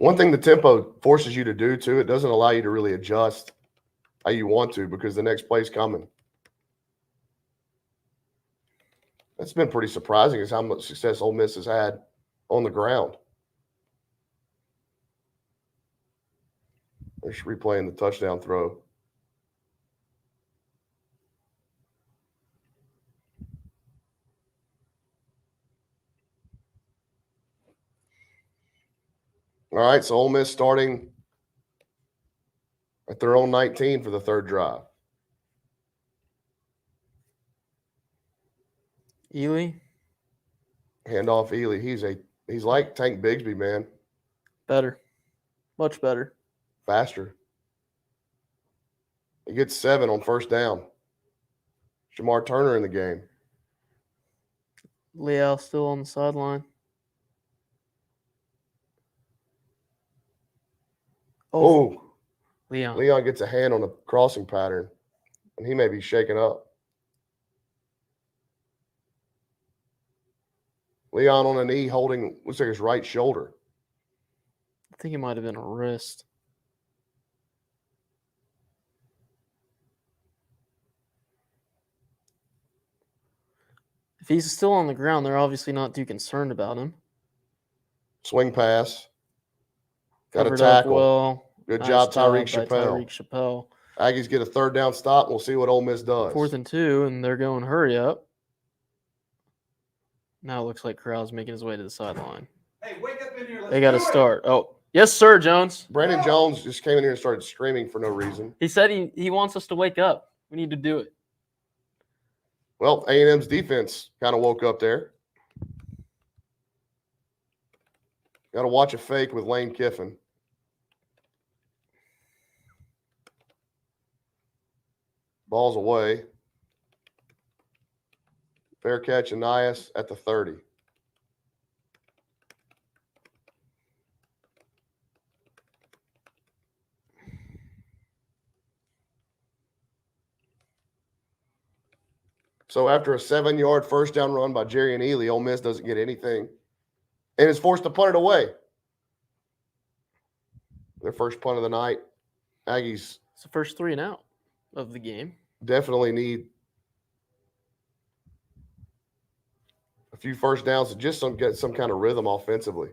Speaker 1: One thing the tempo forces you to do, too, it doesn't allow you to really adjust how you want to because the next play's coming. That's been pretty surprising is how much success Ole Miss has had on the ground. They're just replaying the touchdown throw. All right, so Ole Miss starting at their own 19 for the third drive.
Speaker 2: Ely,
Speaker 1: Handoff Ely. He's like Tank Bigsby, man.
Speaker 2: better. Much better.
Speaker 1: Faster. He gets 7 on first down. Jamar Turner in the game.
Speaker 2: Leal still on the sideline.
Speaker 1: Oh,
Speaker 2: Leon.
Speaker 1: Leon gets a hand on the crossing pattern, and he may be shaken up. Leon on a knee holding, looks like his right shoulder.
Speaker 2: I think it might have been a wrist. If he's still on the ground, they're obviously not too concerned about him.
Speaker 1: Swing pass. Got a
Speaker 2: Covered up
Speaker 1: tackle.
Speaker 2: well.
Speaker 1: Good
Speaker 2: Nice
Speaker 1: job, Tyreek
Speaker 2: by
Speaker 1: Chappelle.
Speaker 2: Tyreek Chappelle.
Speaker 1: Aggies get a third down stop. We'll see what Ole Miss does.
Speaker 2: 4th and 2, and they're going hurry up. Now it looks like Corral's making his way to the sideline.
Speaker 3: Hey, wake up in here.
Speaker 2: They got to start. Oh, yes, sir, Jones.
Speaker 1: Brandon Jones just came in here and started screaming for no reason.
Speaker 2: He said he wants us to wake up. We need to do it.
Speaker 1: Well, A&M's defense kind of woke up there. Got to watch a fake with Lane Kiffin. Ball's away. Fair catch, Anias at the 30. So after a 7-yard first down run by Jerry and Ely, Ole Miss doesn't get anything and is forced to punt it away. Their first punt of the night. Aggies
Speaker 2: It's the first 3 and out of the game.
Speaker 1: definitely need a few first downs to just get some kind of rhythm offensively.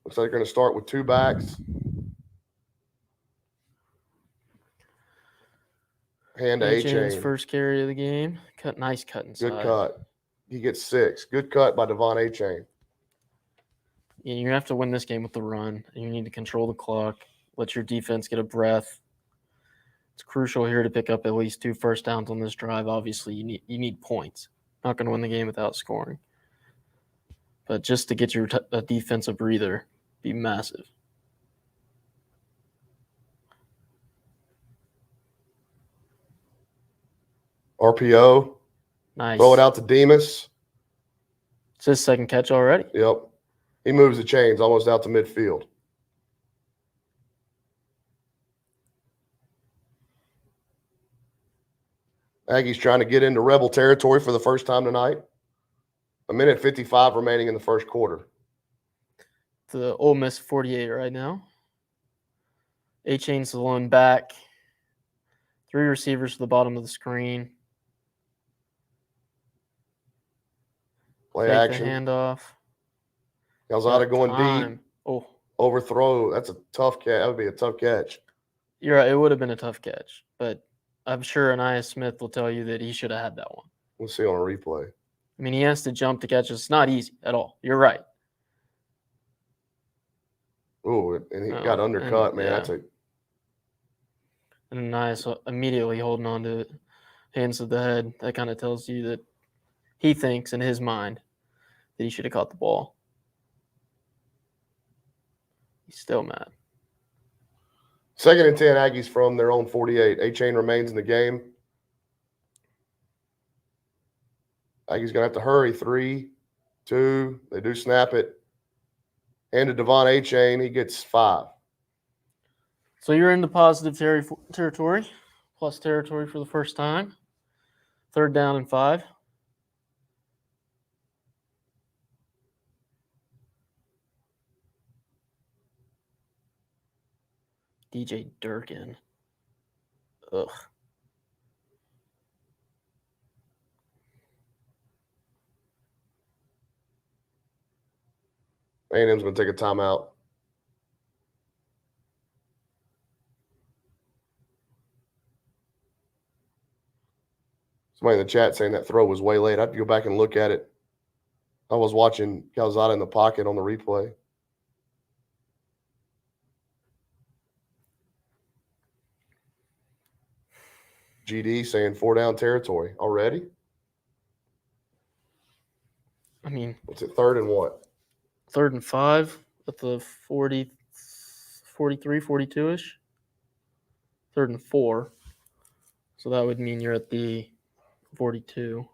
Speaker 1: Looks like they're going to start with 2 backs. Hand to
Speaker 2: A-Chain's
Speaker 1: A-Chain.
Speaker 2: first carry of the game. Nice cut inside.
Speaker 1: Good cut. He gets 6. Good cut by Devon A-Chain.
Speaker 2: Yeah, you're going to have to win this game with the run. And you need to control the clock. Let your defense get a breath. It's crucial here to pick up at least 2 first downs on this drive. Obviously, you need points. Not going to win the game without scoring. But just to get your a defensive breather, be massive.
Speaker 1: RPO.
Speaker 2: Nice.
Speaker 1: Throw it out to Demas.
Speaker 2: It's his second catch already.
Speaker 1: Yep. He moves the chains almost out to midfield. Aggies trying to get into Rebel territory for the first time tonight. 1:55 remaining in the first quarter.
Speaker 2: The Ole Miss 48 right now. A-Chain's the lone back. 3 receivers to the bottom of the screen.
Speaker 1: Play
Speaker 2: Fake
Speaker 1: action.
Speaker 2: the handoff.
Speaker 1: Calzada
Speaker 2: Got
Speaker 1: going
Speaker 2: time.
Speaker 1: deep.
Speaker 2: Oh,
Speaker 1: Overthrow. That's a tough catch. That would be a tough catch.
Speaker 2: you're right. It would have been a tough catch, but I'm sure Anaya Smith will tell you that he should have had that one.
Speaker 1: We'll see on a replay.
Speaker 2: I mean, he has to jump to catch it. It's not easy at all. You're right.
Speaker 1: Ooh, and he
Speaker 2: Oh,
Speaker 1: got undercut,
Speaker 2: and,
Speaker 1: man.
Speaker 2: yeah.
Speaker 1: That's a
Speaker 2: And Anaya immediately holding on to it, hands to the head. That kind of tells you that he thinks in his mind that he should have caught the ball. He's still mad.
Speaker 1: 2nd and 10 Aggies from their own 48. A-Chain remains in the game. Aggies going to have to hurry. 3, 2. They do snap it. Hand to Devon A-Chain. He gets 5.
Speaker 2: So you're in the positive territory, plus territory for the first time. 3rd down and 5. DJ Durkin. Ugh.
Speaker 1: A&M's going to take a timeout. Somebody in the chat saying that throw was way late. I have to go back and look at it. I was watching Calzada in the pocket on the replay. GD saying 4 down territory already.
Speaker 2: I mean,
Speaker 1: What's it, 3rd and what?
Speaker 2: 3rd and 5 at the 40, 43, 42-ish. 3rd and 4. So that would mean you're at the 42.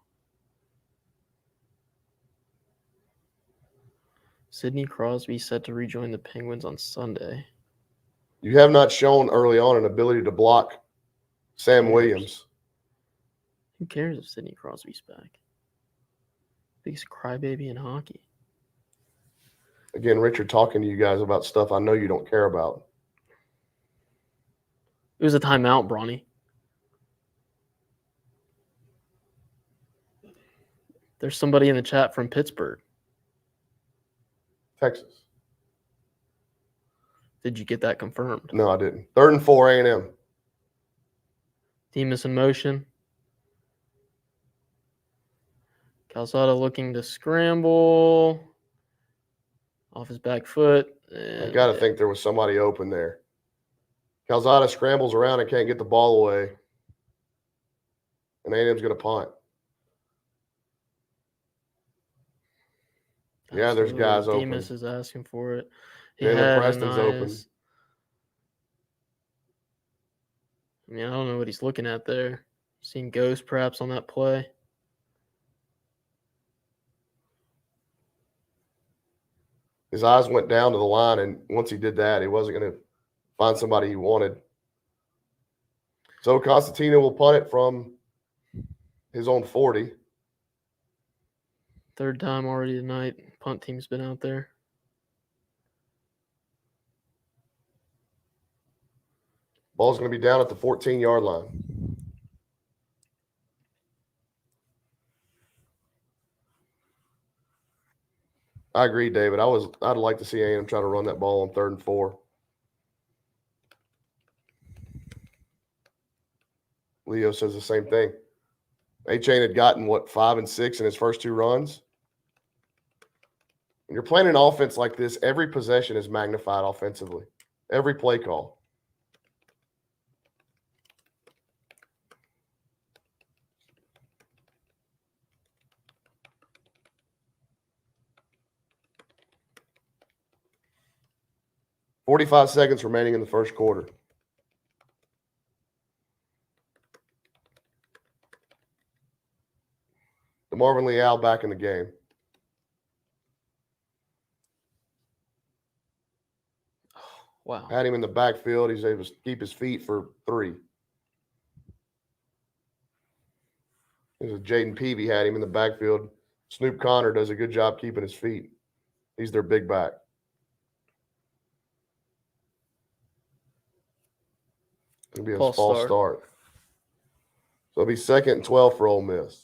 Speaker 2: Sidney Crosby set to rejoin the Penguins on Sunday.
Speaker 1: You have not shown early on an ability to block Sam Williams.
Speaker 2: Who cares if Sidney Crosby's back? Biggest crybaby in hockey.
Speaker 1: Again, Richard talking to you guys about stuff I know you don't care about.
Speaker 2: It was a timeout, Bronny. There's somebody in the chat from Pittsburgh.
Speaker 1: Texas.
Speaker 2: Did you get that confirmed?
Speaker 1: No, I didn't. 3rd and 4 A&M.
Speaker 2: Demas in motion. Calzada looking to scramble. Off his back foot.
Speaker 1: I got to think there was somebody open there. Calzada scrambles around and can't get the ball away. And A&M's going to punt. Yeah, there's guys open.
Speaker 2: Demas is asking for it.
Speaker 1: Jalen Preston's open.
Speaker 2: I mean, I don't know what he's looking at there. Seen ghost perhaps on that play.
Speaker 1: His eyes went down to the line, and once he did that, he wasn't going to find somebody he wanted. So Constantino will punt it from his own 40.
Speaker 2: 3rd time already tonight. Punt team's been out there.
Speaker 1: Ball's going to be down at the 14-yard line. I agree, David. I'd like to see A&M try to run that ball on 3rd and 4. Leo says the same thing. A-Chain had gotten, 5 and 6 in his first 2 runs? When you're playing an offense like this, every possession is magnified offensively. Every play call. 45 seconds remaining in the first quarter. DeMarvin Leal back in the game.
Speaker 2: Wow.
Speaker 1: Had him in the backfield. He's able to keep his feet for 3. This is Jaden Peavy had him in the backfield. Snoop Connor does a good job keeping his feet. He's their big back. It'll be a false start. So it'll be 2nd and 12 for Ole Miss.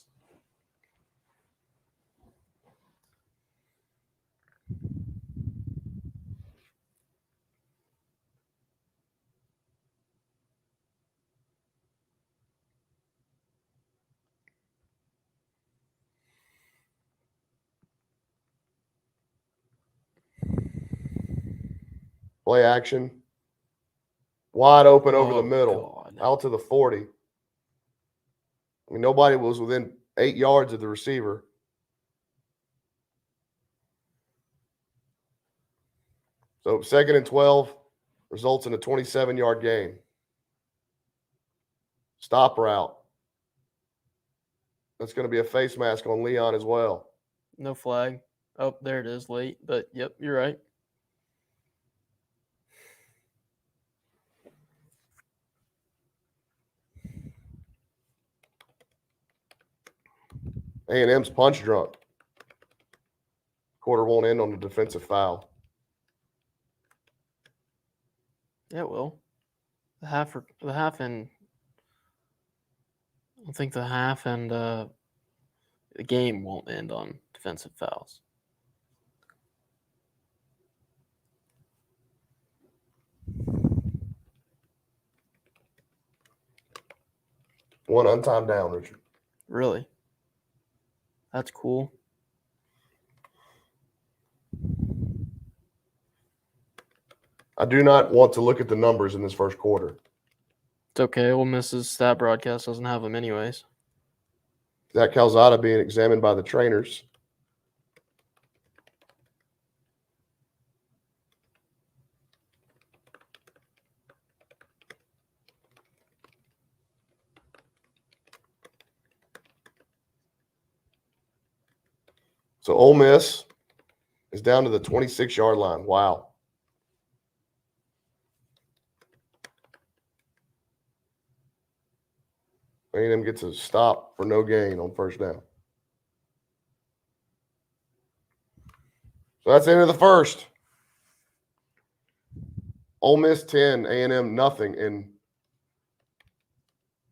Speaker 1: Play action. Wide open over the middle.
Speaker 2: God.
Speaker 1: Out to the 40. I mean, nobody was within 8 yards of the receiver. So 2nd and 12 results in a 27-yard gain. Stop route. That's going to be a face mask on Leon as well.
Speaker 2: No flag. Oh, there it is late. But, yep, you're right.
Speaker 1: A&M's punch drunk. Quarter won't end on a defensive foul.
Speaker 2: Yeah, it will. I don't think the half and the game won't end on defensive fouls.
Speaker 1: One untimed down, Richard.
Speaker 2: Really? That's cool.
Speaker 1: I do not want to look at the numbers in this first quarter.
Speaker 2: It's okay. Ole Miss's stat broadcast doesn't have them anyways.
Speaker 1: Zach Calzada being examined by the trainers. So Ole Miss is down to the 26-yard line. Wow. A&M gets a stop for no gain on first down. So that's the end of the first. Ole Miss 10, A&M nothing, and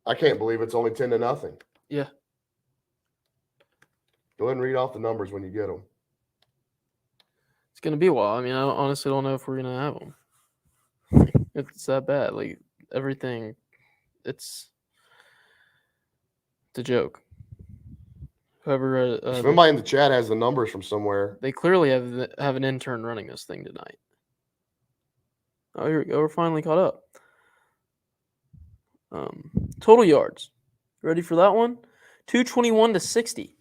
Speaker 1: I can't believe it's only 10-0.
Speaker 2: Yeah.
Speaker 1: Go ahead and read off the numbers when you get them.
Speaker 2: It's going to be a while. I mean, I honestly don't know if we're going to have them. It's that bad. Like, everything, it's a joke. Whoever
Speaker 1: Somebody in the chat has the numbers from somewhere.
Speaker 2: they clearly have an intern running this thing tonight. Oh, here we go. We're finally caught up. Total yards. Ready for that one? 221 to 60.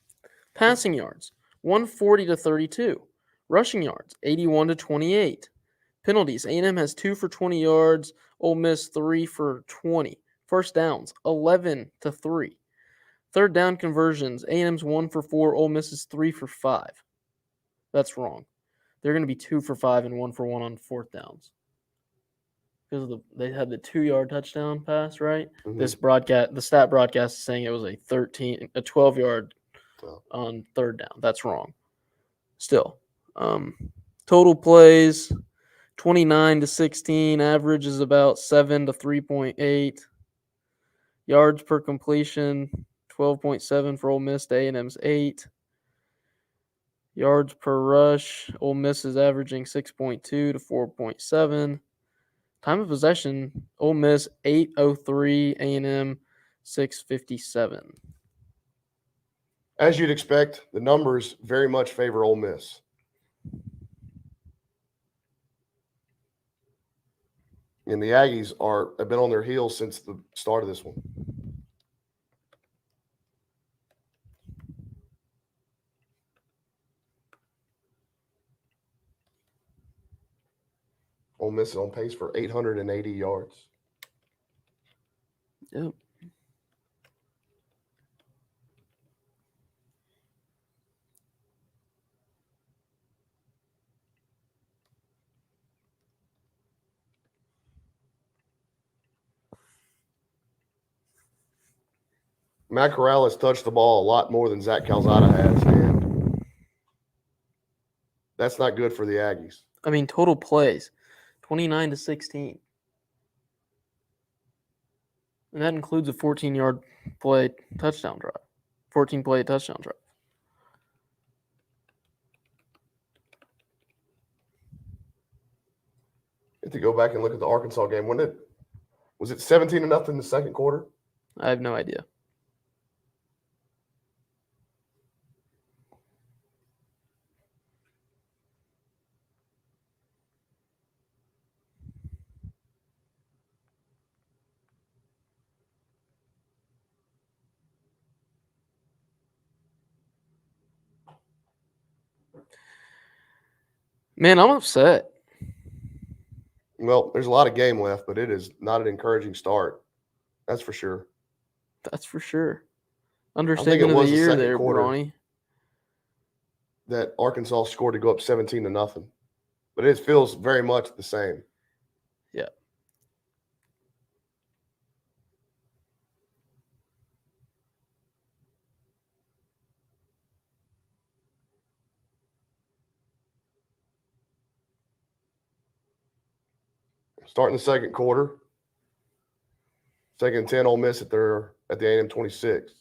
Speaker 2: Passing yards. 140 to 32. Rushing yards. 81 to 28. Penalties. A&M has 2 for 20 yards. Ole Miss 3 for 20. First downs. 11 to 3. Third down conversions. A&M's 1 for 4. Ole Miss is 3 for 5. That's wrong. They're going to be 2 for 5 and 1 for 1 on fourth downs. Because they had the 2-yard touchdown pass, right?
Speaker 1: Mhm.
Speaker 2: The stat broadcast is saying it was a 12-yard on third down. That's wrong. Still, total plays 29 to 16. Average is about 7 to 3.8. Yards per completion 12.7 for Ole Miss to A&M's 8. Yards per rush, Ole Miss is averaging 6.2 to 4.7. Time of possession, Ole Miss 8:03, A&M 6:57.
Speaker 1: As you'd expect, the numbers very much favor Ole Miss. And the Aggies have been on their heels since the start of this one. Ole Miss is on pace for 880 yards.
Speaker 2: Yep.
Speaker 1: Matt Corral has touched the ball a lot more than Zach Calzada has, and that's not good for the Aggies.
Speaker 2: I mean, total plays, 29-16. And that includes a 14-yard play touchdown drive. 14-play touchdown drive.
Speaker 1: If to go back and look at the Arkansas game, was it 17-0 in the second quarter?
Speaker 2: I have no idea. Man, I'm upset.
Speaker 1: Well, there's a lot of game left, but it is not an encouraging start. That's for sure.
Speaker 2: That's for sure. Understatement of
Speaker 1: was
Speaker 2: the
Speaker 1: the
Speaker 2: year
Speaker 1: second
Speaker 2: there,
Speaker 1: quarter.
Speaker 2: Brawny.
Speaker 1: That Arkansas scored to go up 17-0. But it feels very much the same.
Speaker 2: Yeah.
Speaker 1: Starting the second quarter. Second and 10, Ole Miss at the A&M 26.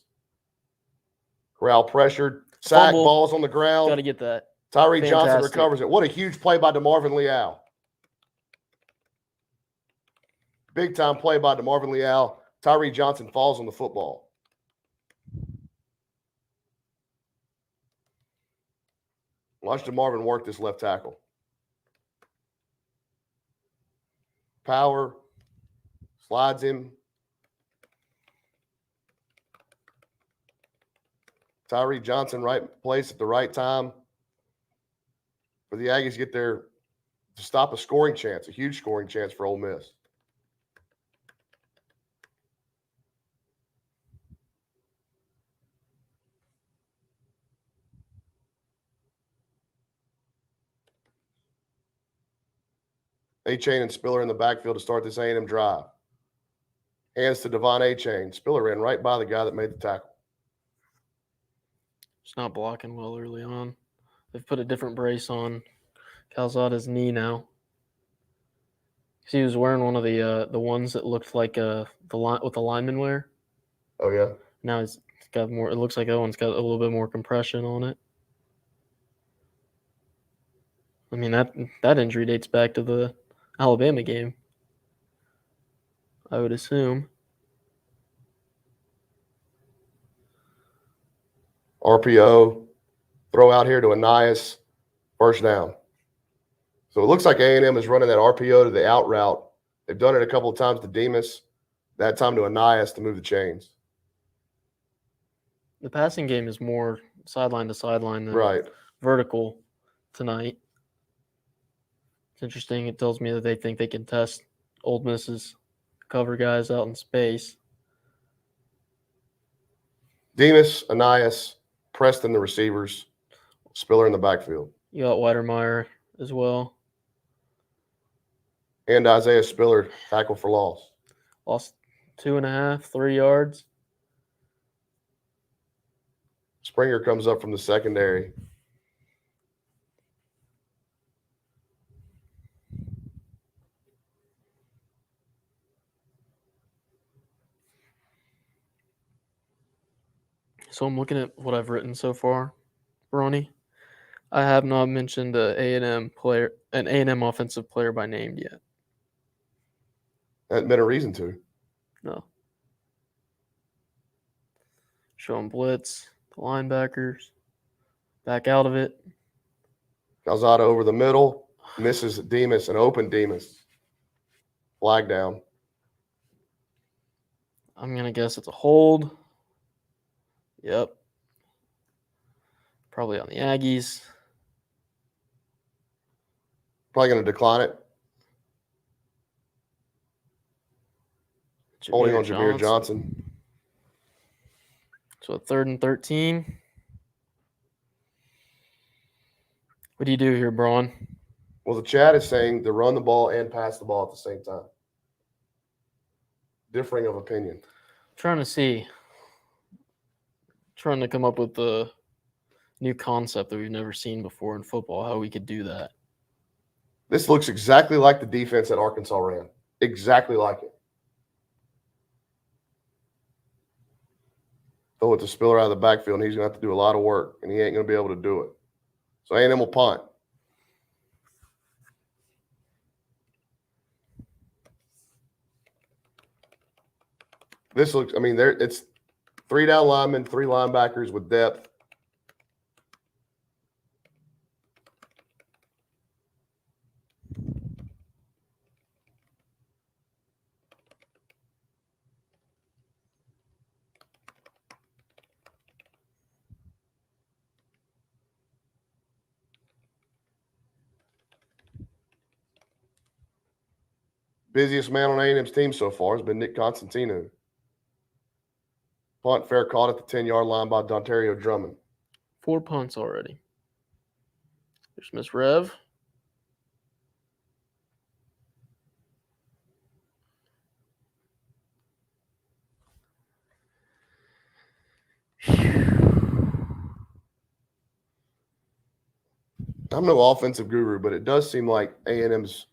Speaker 1: Corral pressured. Sack,
Speaker 2: Fumble.
Speaker 1: balls on the ground.
Speaker 2: Got to get that.
Speaker 1: Tyree Johnson
Speaker 2: Fantastic.
Speaker 1: recovers it. What a huge play by DeMarvin Leal. Big time play by DeMarvin Leal. Tyree Johnson falls on the football. Watch DeMarvin work this left tackle. Power. Slides him. Tyree Johnson, right place at the right time. For the Aggies get there to stop a scoring chance, a huge scoring chance for Ole Miss. A-Chain and Spiller in the backfield to start this A&M drive. Hands to Devon A-Chain. Spiller ran right by the guy that made the tackle.
Speaker 2: Just not blocking well early on. They've put a different brace on Calzada's knee now. He was wearing one of the ones that looked like what the linemen wear.
Speaker 1: Oh, yeah?
Speaker 2: Now it's got more. It looks like that one's got a little bit more compression on it. I mean, that injury dates back to the Alabama game, I would assume.
Speaker 1: RPO. Throw out here to Anias. First down. So it looks like A&M is running that RPO to the out route. They've done it a couple of times to Demas. That time to Anias to move the chains.
Speaker 2: The passing game is more sideline to sideline than vertical tonight. It's interesting. It tells me that they think they can test Ole Miss's cover guys out in space.
Speaker 1: Demas, Anias, Preston the receivers, Spiller in the backfield.
Speaker 2: You got Weidermeyer as well.
Speaker 1: And Isaiah Spiller, tackle for loss.
Speaker 2: Lost 2.5, 3 yards.
Speaker 1: Springer comes up from the secondary.
Speaker 2: So I'm looking at what I've written so far, Ronnie. I have not mentioned an A&M offensive player by name yet.
Speaker 1: Hasn't been a reason to.
Speaker 2: No. Showing blitz, the linebackers, back out of it.
Speaker 1: Calzada over the middle, misses Demas, an open Demas. Flag down.
Speaker 2: I'm going to guess it's a hold. Yep. Probably on the Aggies.
Speaker 1: Probably going to decline it. Holding on Jameer Johnson.
Speaker 2: So 3rd and 13. What do you do here, Braun?
Speaker 1: Well, the chat is saying to run the ball and pass the ball at the same time. Differing of opinion.
Speaker 2: Trying to come up with the new concept that we've never seen before in football, how we could do that.
Speaker 1: This looks exactly like the defense that Arkansas ran. Exactly like it. Throw it to Spiller out of the backfield, and he's going to have to do a lot of work, and he ain't going to be able to do it. So A&M will punt. This looks, I mean, it's 3 down linemen, 3 linebackers with depth. Busiest man on A&M's team so far has been Nick Constantino. Punt fair caught at the 10-yard line by Dontario Drummond.
Speaker 2: 4 punts already. There's Miss Rev.
Speaker 1: I'm no offensive guru, but it does seem like A&M's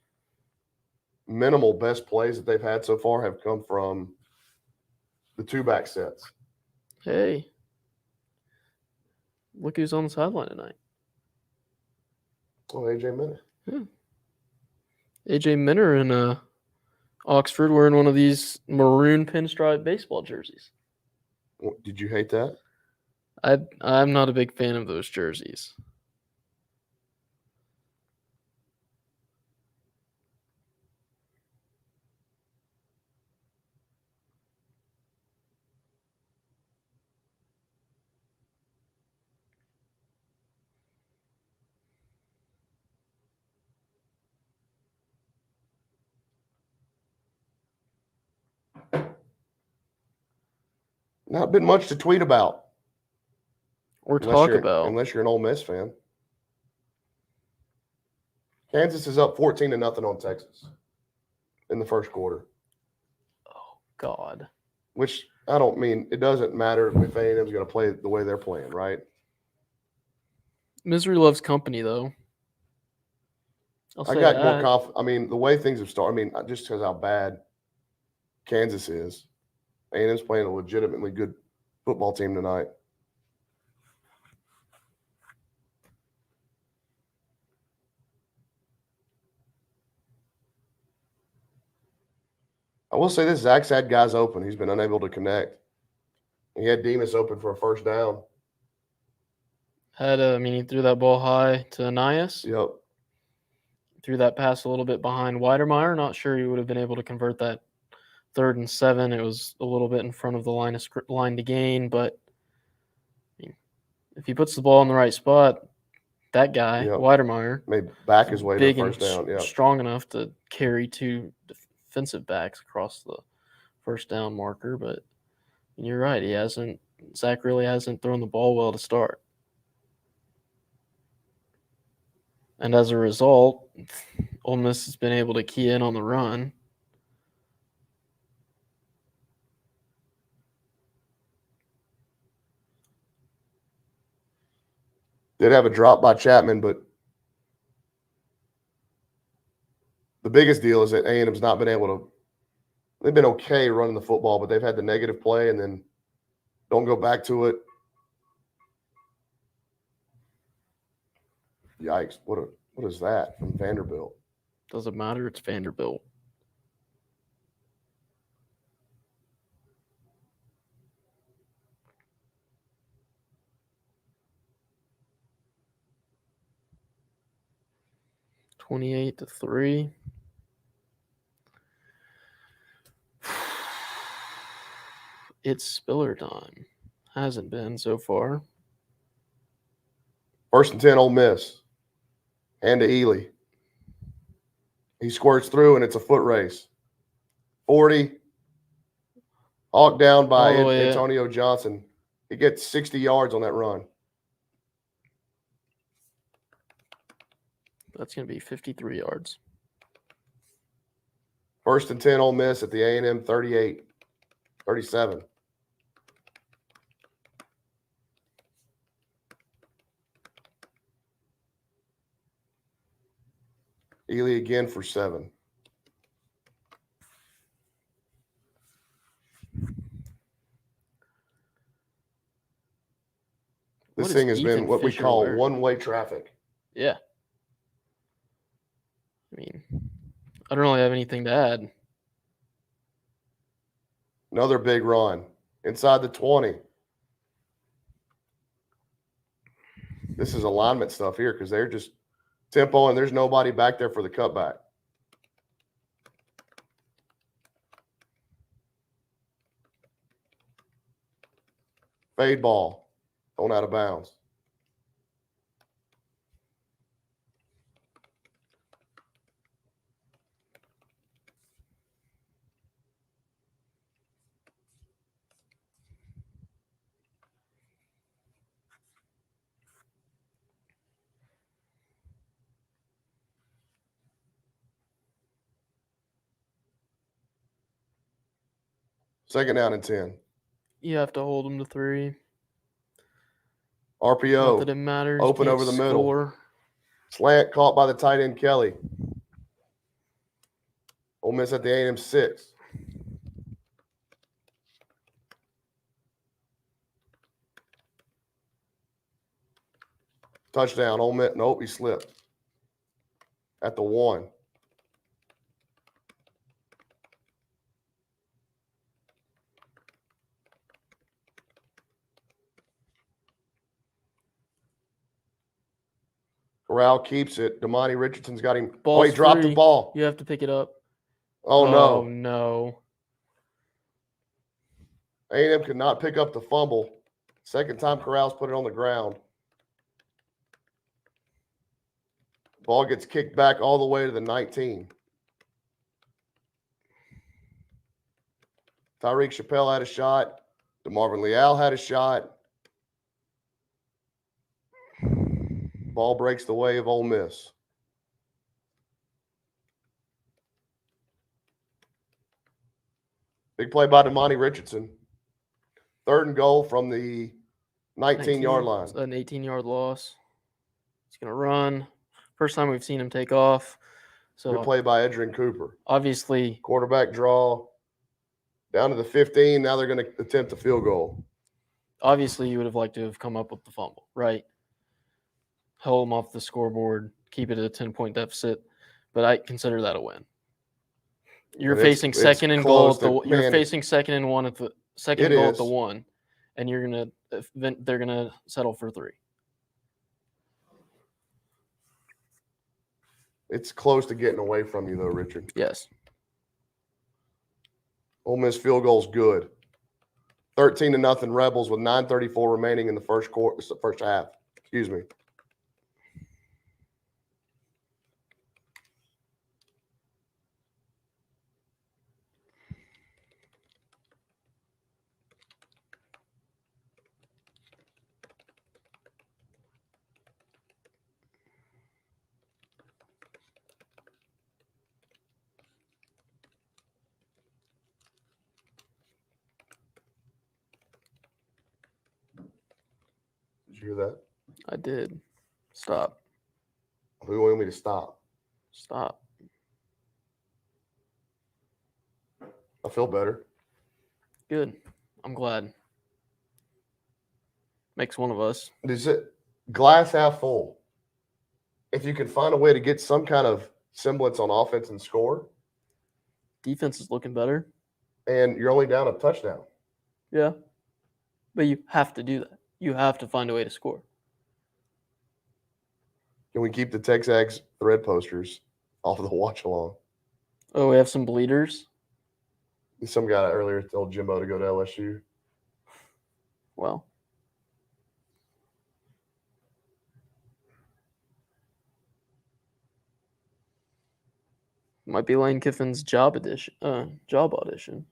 Speaker 1: minimal best plays that they've had so far have come from the 2-back sets.
Speaker 2: Hey. Look who's on the sideline tonight.
Speaker 1: Oh, AJ Minner.
Speaker 2: AJ Minner in Oxford wearing one of these maroon pinstripe baseball jerseys.
Speaker 1: Did you hate that?
Speaker 2: I'm not a big fan of those jerseys.
Speaker 1: Not been much to tweet about.
Speaker 2: Or talk about.
Speaker 1: Unless you're an Ole Miss fan. Kansas is up 14-0 on Texas in the first quarter.
Speaker 2: Oh, God.
Speaker 1: Which, I don't mean, it doesn't matter if A&M's going to play the way they're playing, right?
Speaker 2: Misery loves company, though.
Speaker 1: I got more confidence. I mean, the way things have started, I mean, just because how bad Kansas is, A&M's playing a legitimately good football team tonight. I will say this, Zach's had guys open. He's been unable to connect. He had Demas open for a first down.
Speaker 2: He threw that ball high to Anais.
Speaker 1: Yep.
Speaker 2: Threw that pass a little bit behind Weidermeyer. Not sure he would have been able to convert that 3rd and 7. It was a little bit in front of the line to gain, but if he puts the ball in the right spot, that guy, Weidermeyer,
Speaker 1: may back his way to the first down.
Speaker 2: Yeah, strong enough to carry 2 defensive backs across the first down marker. But you're right, Zach really hasn't thrown the ball well to start. And as a result, Ole Miss has been able to key in on the run.
Speaker 1: Did have a drop by Chapman, but the biggest deal is that A&M's not been able to – they've been okay running the football, but they've had the negative play and then don't go back to it. Yikes. What is that from Vanderbilt?
Speaker 2: Doesn't matter. It's Vanderbilt. (28-3). It's Spiller time. Hasn't been so far.
Speaker 1: 1st and 10, Ole Miss. Hand to Ely. He squirts through, and it's a foot race. 40, Hawk down by
Speaker 2: All the way,
Speaker 1: Antonio Johnson. He gets 60 yards on that run.
Speaker 2: That's going to be 53 yards.
Speaker 1: 1st and 10 Ole Miss at the A&M 38, 37. Ely again for 7. This thing has been what we call one-way traffic.
Speaker 2: Yeah. I mean, I don't really have anything to add.
Speaker 1: Another big run inside the 20. This is alignment stuff here because they're just tempo and there's nobody back there for the cutback. Fade ball, thrown out of bounds. Second down and 10.
Speaker 2: You have to hold them to 3.
Speaker 1: RPO.
Speaker 2: Not that it matters.
Speaker 1: Open
Speaker 2: Can't
Speaker 1: over the middle.
Speaker 2: score.
Speaker 1: Slant caught by the tight end Kelly. Ole Miss at the A&M 6. Touchdown. Ole Miss. Nope, he slipped. At the 1. Corral keeps it. Damani Richardson's got him.
Speaker 2: Ball's
Speaker 1: he dropped
Speaker 2: free.
Speaker 1: the ball.
Speaker 2: You have to pick it up.
Speaker 1: Oh, no.
Speaker 2: No.
Speaker 1: A&M could not pick up the fumble. Second time Corral's put it on the ground. Ball gets kicked back all the way to the 19. Tyreek Chappelle had a shot. DeMarvin Leal had a shot. Ball breaks the way of Ole Miss. Big play by Damani Richardson. 3rd and goal from the 19-yard line.
Speaker 2: An 18-yard loss. He's going to run. First time we've seen him take off. So
Speaker 1: Good play by Edrin Cooper.
Speaker 2: Obviously.
Speaker 1: Quarterback draw. Down to the 15. Now they're going to attempt a field goal.
Speaker 2: Obviously, you would have liked to have come up with the fumble, right? Hold them off the scoreboard, keep it at a 10-point deficit. But I consider that a win. You're facing second and goal at the. You're facing second and 1 at the second goal at the 1, and they're gonna settle for 3.
Speaker 1: It's close to getting away from you, though, Richard.
Speaker 2: Yes.
Speaker 1: Ole Miss field goal's good. 13-0 Rebels with 9:34 remaining in the first half. Excuse me. Did you hear that?
Speaker 2: I did. Stop.
Speaker 1: Who wanted me to stop?
Speaker 2: Stop.
Speaker 1: I feel better.
Speaker 2: Good. I'm glad. Makes one of us.
Speaker 1: Is it glass half full? If you can find a way to get some kind of semblance on offense and score.
Speaker 2: Defense is looking better.
Speaker 1: And you're only down a touchdown.
Speaker 2: Yeah. But you have to do that. You have to find a way to score.
Speaker 1: Can we keep the TexAgs thread posters off of the watch along?
Speaker 2: Oh, we have some bleeders.
Speaker 1: Some guy earlier told Jimbo to go to LSU.
Speaker 2: Well. Might be Lane Kiffin's job audition.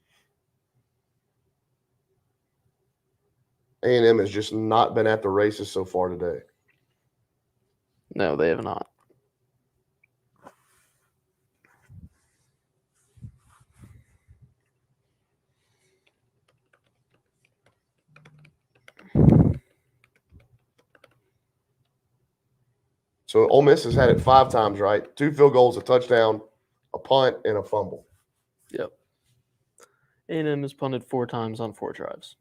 Speaker 1: A&M has just not been at the races so far today.
Speaker 2: No, they have not.
Speaker 1: So Ole Miss has had it 5 times, right? 2 field goals, a touchdown, a punt, and a fumble.
Speaker 2: Yep. A&M has punted 4 times on 4 drives.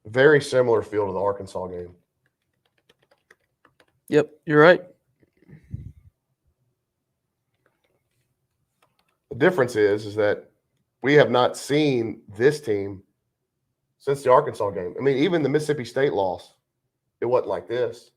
Speaker 1: Very similar feel to the Arkansas game.
Speaker 2: Yep, you're right.
Speaker 1: The difference is that we have not seen this team since the Arkansas game. I mean, even the Mississippi State loss, it wasn't like this.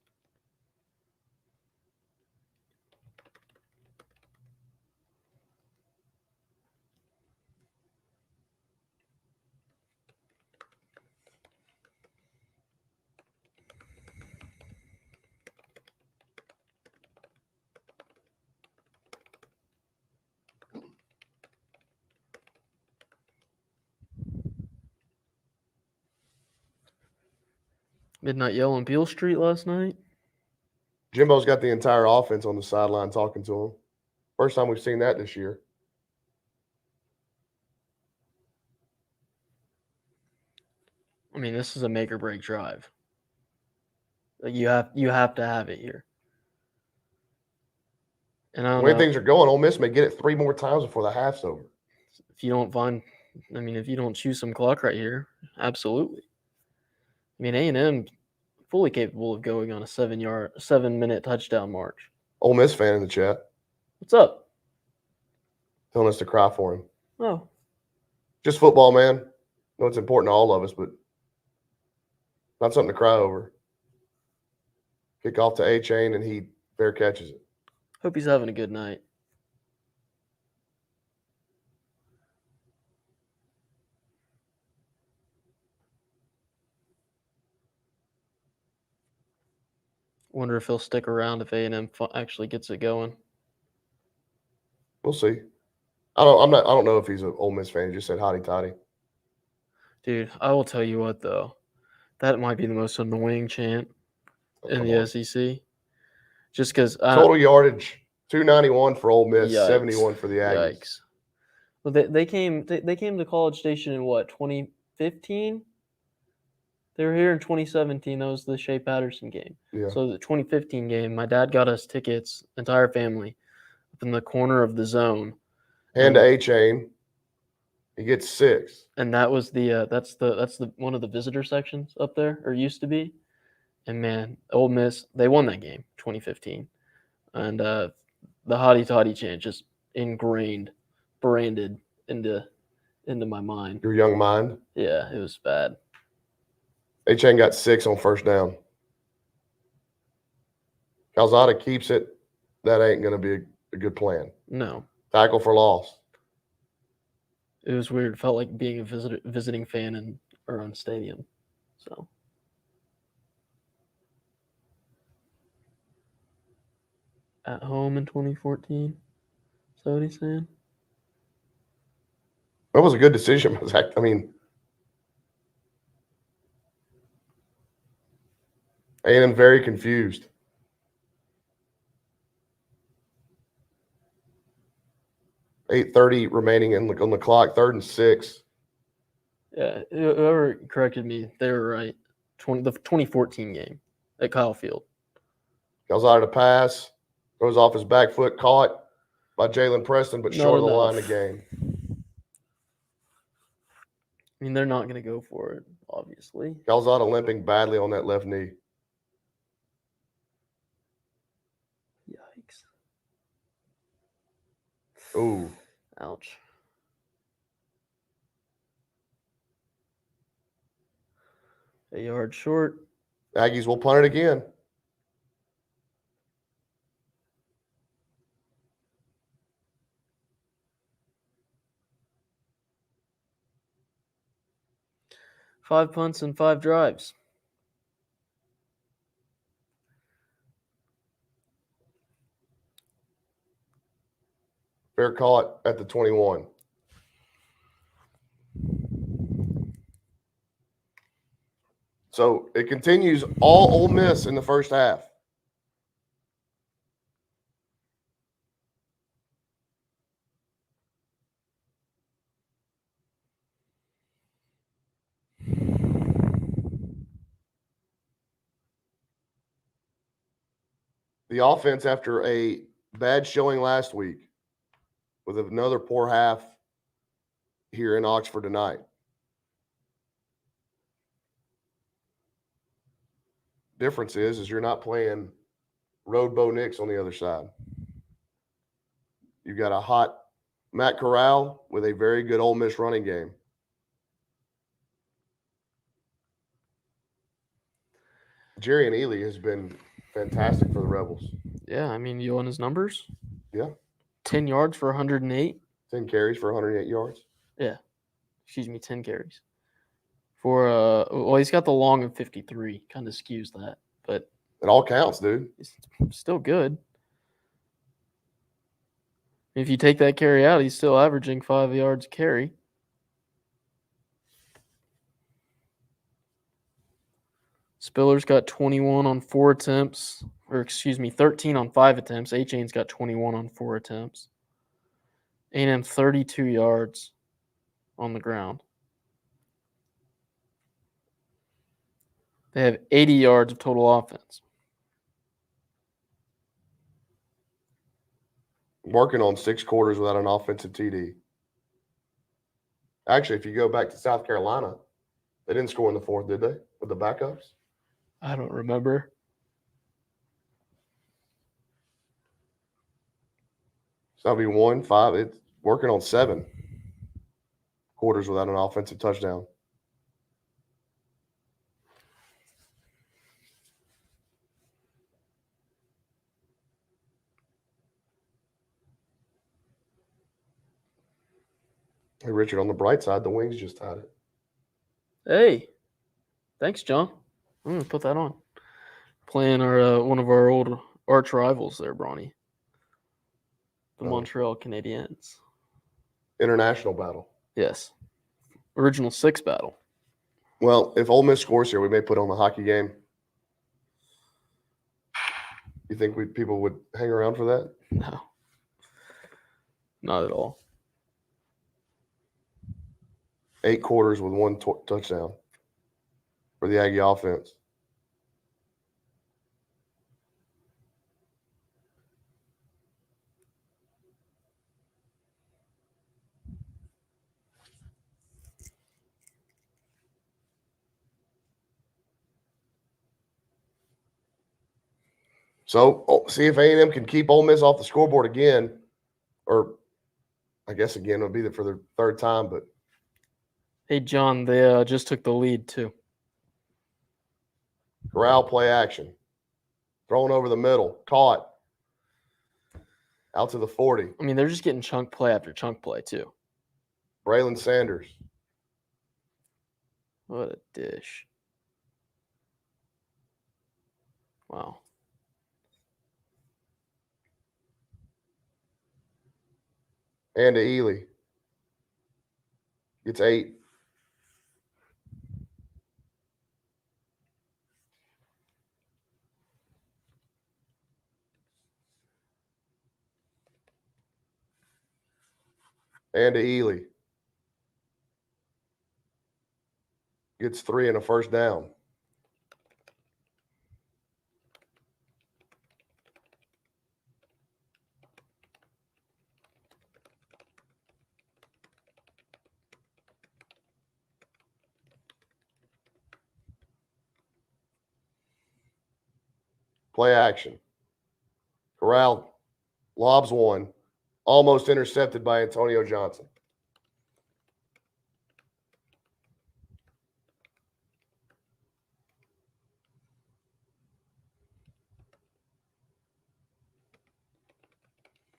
Speaker 2: Midnight Yell on Beale Street last night.
Speaker 1: Jimbo's got the entire offense on the sideline talking to him. First time we've seen that this year.
Speaker 2: I mean, this is a make or break drive. Like, you have to have it here. And I
Speaker 1: The
Speaker 2: don't
Speaker 1: way
Speaker 2: know
Speaker 1: things are going, Ole Miss may get it 3 more times before the half's over.
Speaker 2: if you don't find. I mean, if you don't choose some clock right here, absolutely. I mean, A&M fully capable of going on a 7-minute touchdown march.
Speaker 1: Ole Miss fan in the chat
Speaker 2: What's up?
Speaker 1: telling us to cry for him.
Speaker 2: Oh,
Speaker 1: Just football, man. I know it's important to all of us, but not something to cry over. Kick off to A-Chain, and he fair catches it.
Speaker 2: hope he's having a good night. Wonder if he'll stick around if A&M actually gets it going.
Speaker 1: We'll see. I don't know if he's an Ole Miss fan. He just said hotty toddy.
Speaker 2: Dude, I will tell you what though, that might be the most annoying chant in
Speaker 1: Come
Speaker 2: the
Speaker 1: on.
Speaker 2: SEC. Just because
Speaker 1: Total yardage 291 for Ole Miss,
Speaker 2: Yikes.
Speaker 1: 71 for the Aggies.
Speaker 2: Yikes. Well, they came to College Station in what, 2015? They were here in 2017. That was the Shea Patterson game.
Speaker 1: Yeah.
Speaker 2: So the 2015 game, my dad got us tickets, entire family, up in the corner of the zone.
Speaker 1: Hand to A-Chain. He gets 6.
Speaker 2: And that was that's the one of the visitor sections up there, or used to be. And man, Ole Miss, they won that game, 2015. And the hotty toddy chant just branded into my mind.
Speaker 1: Your young mind.
Speaker 2: Yeah, it was bad.
Speaker 1: A-Chain got 6 on first down. Calzada keeps it. That ain't going to be a good plan.
Speaker 2: No.
Speaker 1: Tackle for loss.
Speaker 2: It was weird. It felt like being a visiting fan in our own stadium. So at home in 2014. Is that what he's saying?
Speaker 1: That was a good decision. I mean, A&M very confused. 8:30 remaining on the clock, 3rd and 6.
Speaker 2: Yeah, whoever corrected me, they were right. The 2014 game at Kyle Field.
Speaker 1: Calzada to pass, goes off his back foot, caught by Jalen Preston, but
Speaker 2: Not
Speaker 1: short of the
Speaker 2: enough.
Speaker 1: line of the game.
Speaker 2: I mean, they're not going to go for it, obviously.
Speaker 1: Calzada limping badly on that left knee.
Speaker 2: Yikes.
Speaker 1: Ooh.
Speaker 2: Ouch. A yard short.
Speaker 1: Aggies will punt it again.
Speaker 2: 5 punts and 5 drives.
Speaker 1: Fair caught at the 21. So it continues all Ole Miss in the first half. The offense, after a bad showing last week, with another poor half here in Oxford tonight. Difference is you're not playing Road Bo Nix on the other side. You've got a hot Matt Corral with a very good Ole Miss running game. Jerry and Ely has been fantastic for the Rebels.
Speaker 2: Yeah, I mean, you want his numbers?
Speaker 1: Yeah.
Speaker 2: 10 yards for 108.
Speaker 1: 10 carries for 108 yards.
Speaker 2: Yeah. Excuse me, 10 carries. For well, he's got the long of 53. Kind of skews that, but
Speaker 1: It all counts, dude.
Speaker 2: it's still good. If you take that carry out, he's still averaging 5 yards a carry. Spiller's got 21 on 4 attempts, or excuse me, 13 on 5 attempts. A-Chain's got 21 on 4 attempts. A&M 32 yards on the ground. They have 80 yards of total offense.
Speaker 1: Working on 6 quarters without an offensive TD. Actually, if you go back to South Carolina, they didn't score in the fourth, did they? With the backups?
Speaker 2: I don't remember.
Speaker 1: So that'll be 1, 5. It's working on 7 quarters without an offensive touchdown. Hey, Richard, on the bright side, the Wings just tied it.
Speaker 2: Hey, thanks, John. I'm going to put that on. Playing our one of our old arch rivals there, Brawny. The
Speaker 1: Oh.
Speaker 2: Montreal Canadiens.
Speaker 1: International battle.
Speaker 2: Yes. Original 6 battle.
Speaker 1: Well, if Ole Miss scores here, we may put on the hockey game. You think people would hang around for that?
Speaker 2: No. Not at all.
Speaker 1: 8 quarters with 1 touchdown for the Aggie offense. So, see if A&M can keep Ole Miss off the scoreboard again, or I guess again it'll be for the 3rd time. But
Speaker 2: Hey, John, they just took the lead, too.
Speaker 1: Corral play action, thrown over the middle, caught out to the 40.
Speaker 2: I mean, they're just getting chunk play after chunk play, too.
Speaker 1: Braylon Sanders.
Speaker 2: What a dish. Wow.
Speaker 1: And to Ely. Gets 8. And to Ely. Gets 3 and a first down. Play action. Corral lobs 1. Almost intercepted by Antonio Johnson.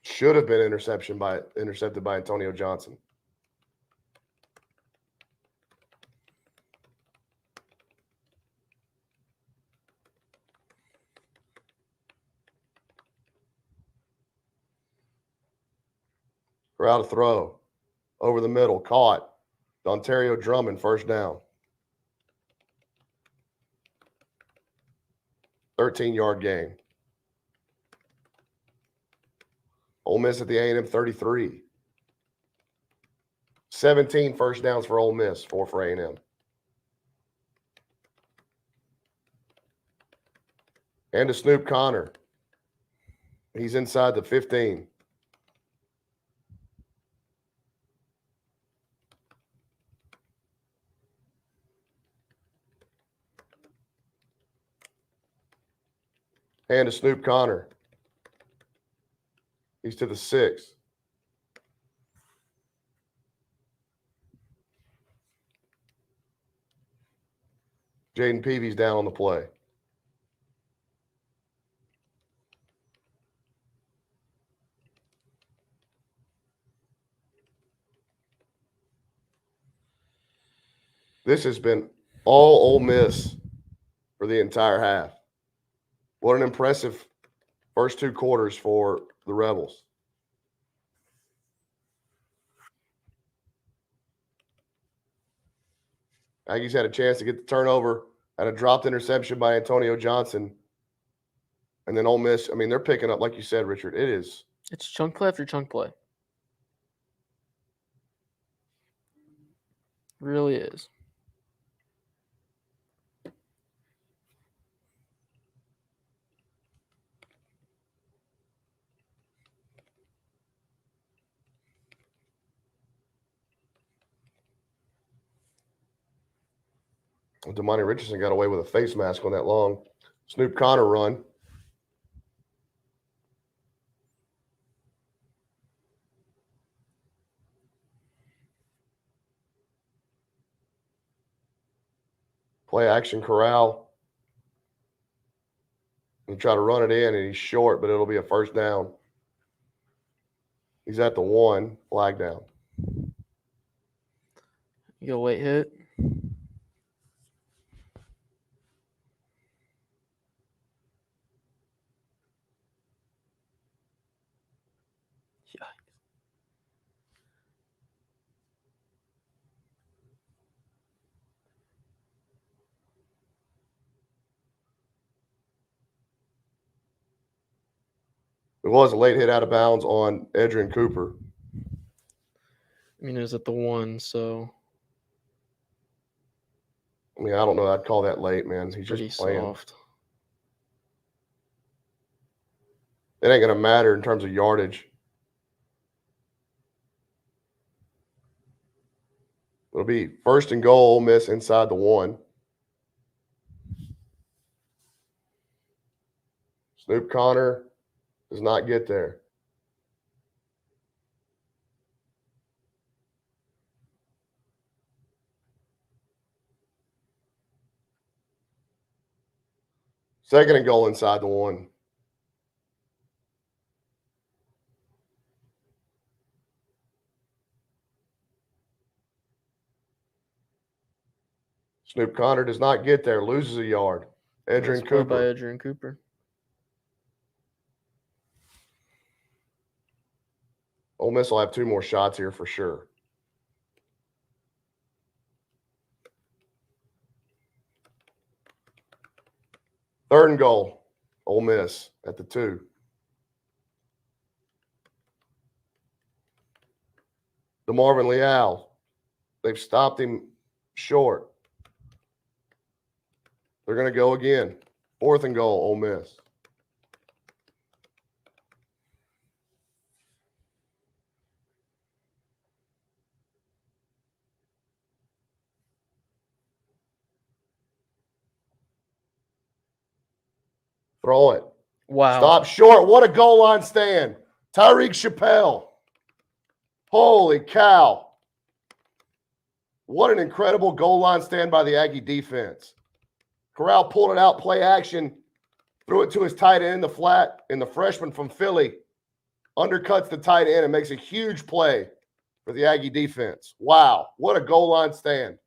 Speaker 1: Should have been intercepted by Antonio Johnson. Corral to throw. Over the middle. Caught. Ontario Drummond, first down. 13-yard gain. Ole Miss at the A&M 33. 17 first downs for Ole Miss, 4 for A&M. And to Snoop Connor. He's inside the 15. And to Snoop Connor. He's to the 6. Jaden Peavy's down on the play. This has been all Ole Miss for the entire half. What an impressive first 2 quarters for the Rebels. Aggies had a chance to get the turnover, had a dropped interception by Antonio Johnson. And then Ole Miss, I mean, they're picking up, like you said, Richard, it's
Speaker 2: chunk play after chunk play. Really is.
Speaker 1: Damani Richardson got away with a face mask on that long Snoop Connor run. Play action Corral. And try to run it in, and he's short, but it'll be a first down. He's at the 1, flag down.
Speaker 2: You go late hit. Yeah.
Speaker 1: It was a late hit out of bounds on Edrin Cooper.
Speaker 2: I mean, it was at the 1, so
Speaker 1: I mean, I don't know. I'd call that late, man. He's
Speaker 2: pretty
Speaker 1: just playing.
Speaker 2: soft.
Speaker 1: It ain't going to matter in terms of yardage. It'll be first and goal, Ole Miss inside the 1. Snoop Connor does not get there. Second and goal inside the 1. Snoop Connor does not get there, loses a yard. Edrin
Speaker 2: Nice play by
Speaker 1: Cooper.
Speaker 2: Adrian Cooper.
Speaker 1: Ole Miss will have 2 more shots here for sure. Third and goal, Ole Miss at the 2. DeMarvin Leal. They've stopped him short. They're going to go again. Fourth and goal, Ole Miss. Throw it.
Speaker 2: Wow.
Speaker 1: Stop short. What a goal line stand. Tyreek Chappelle. Holy cow. What an incredible goal line stand by the Aggie defense. Corral pulled it out, play action, threw it to his tight end in the flat, and the freshman from Philly undercuts the tight end and makes a huge play for the Aggie defense. Wow. What a goal line stand.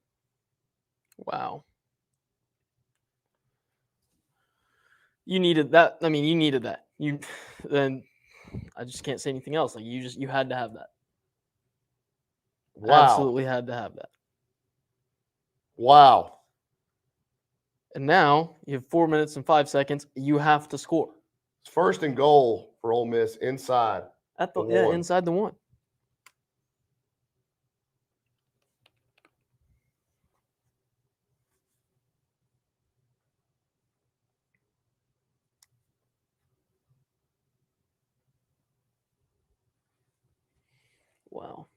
Speaker 2: Wow. You needed that. I mean, you needed that. Then I just can't say anything else. Like you had to have that.
Speaker 1: Wow.
Speaker 2: Absolutely had to have that.
Speaker 1: Wow.
Speaker 2: And now you have 4 minutes and 5 seconds. You have to score
Speaker 1: It's first and goal for Ole Miss inside.
Speaker 2: at
Speaker 1: The one.
Speaker 2: inside the one. Wow.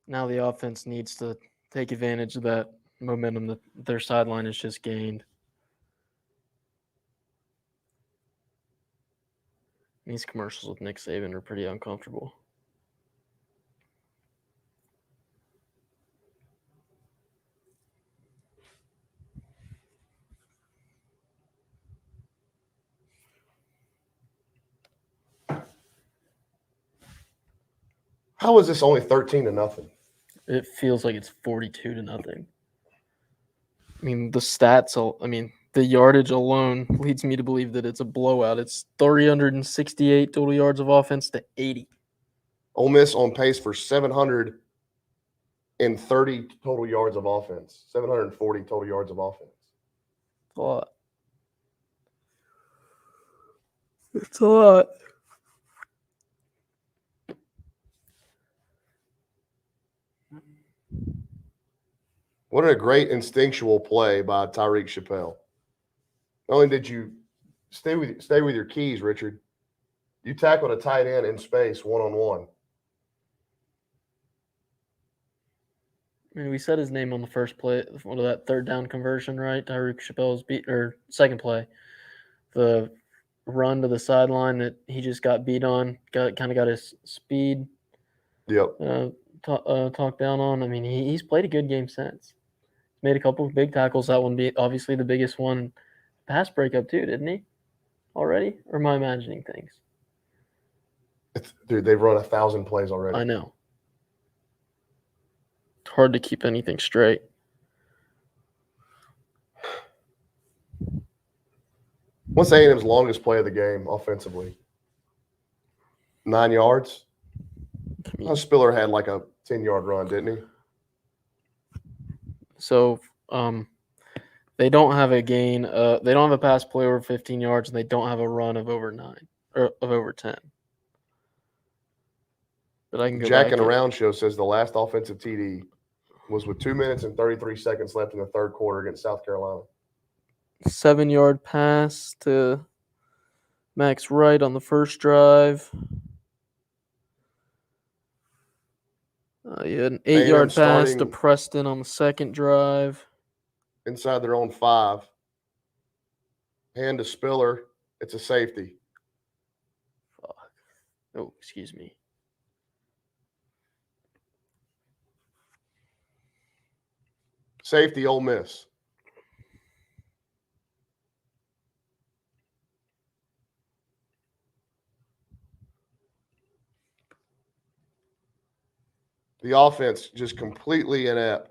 Speaker 2: Now the offense needs to take advantage of that momentum that their sideline has just gained. These commercials with Nick Saban are pretty uncomfortable.
Speaker 1: How is this only 13-0?
Speaker 2: It feels like it's 42-0. I mean, the stats, the yardage alone leads me to believe that it's a blowout. It's 368 total yards of offense to 80.
Speaker 1: Ole Miss on pace for 730 total yards of offense. 740 total yards of offense.
Speaker 2: It's a lot. It's a lot.
Speaker 1: What a great instinctual play by Tyreek Chappelle. Not only did you stay with your keys, Richard, you tackled a tight end in space one-on-one.
Speaker 2: I mean, we said his name on the first play, one of that third down conversion, right? Tyreek Chappelle's second play. The run to the sideline that he just got beat on, kind of got his speed
Speaker 1: Yep.
Speaker 2: talked down on. I mean, he's played a good game since. Made a couple of big tackles. That one be obviously the biggest one. Pass breakup too, didn't he? Already? Or am I imagining things?
Speaker 1: Dude, they've run 1,000 plays already.
Speaker 2: I know. It's hard to keep anything straight.
Speaker 1: What's A&M's longest play of the game offensively? 9 yards?
Speaker 2: I mean,
Speaker 1: Spiller had like a 10-yard run, didn't he?
Speaker 2: so they don't have a gain. They don't have a pass play over 15 yards, and they don't have a run of over 9 or of over 10. But I can go
Speaker 1: Jack
Speaker 2: back
Speaker 1: and Around Show says the last offensive TD was with 2 minutes and 33 seconds left in the third quarter against South Carolina.
Speaker 2: 7-yard pass to Max Wright on the first drive. You had an 8-yard pass to Preston on the second drive.
Speaker 1: Inside their own 5. Hand to Spiller. It's a safety.
Speaker 2: Fuck. Oh, excuse me.
Speaker 1: Safety, Ole Miss. The offense just completely inept.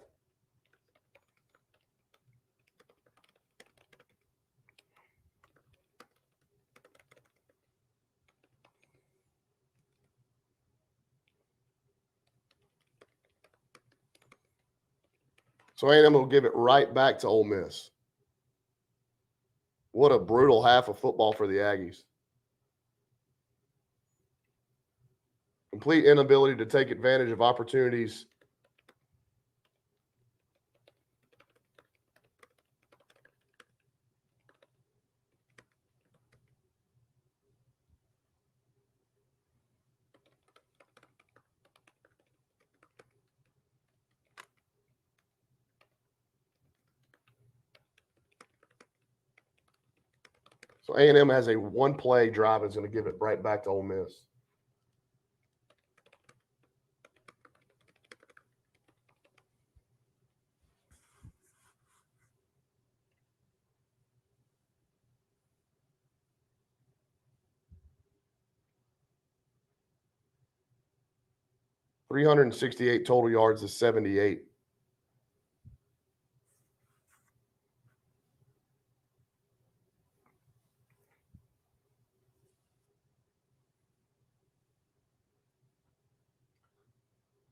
Speaker 1: So A&M will give it right back to Ole Miss. What a brutal half of football for the Aggies. Complete inability to take advantage of opportunities. So A&M has a one-play drive that's going to give it right back to Ole Miss. .368 total yards to 78.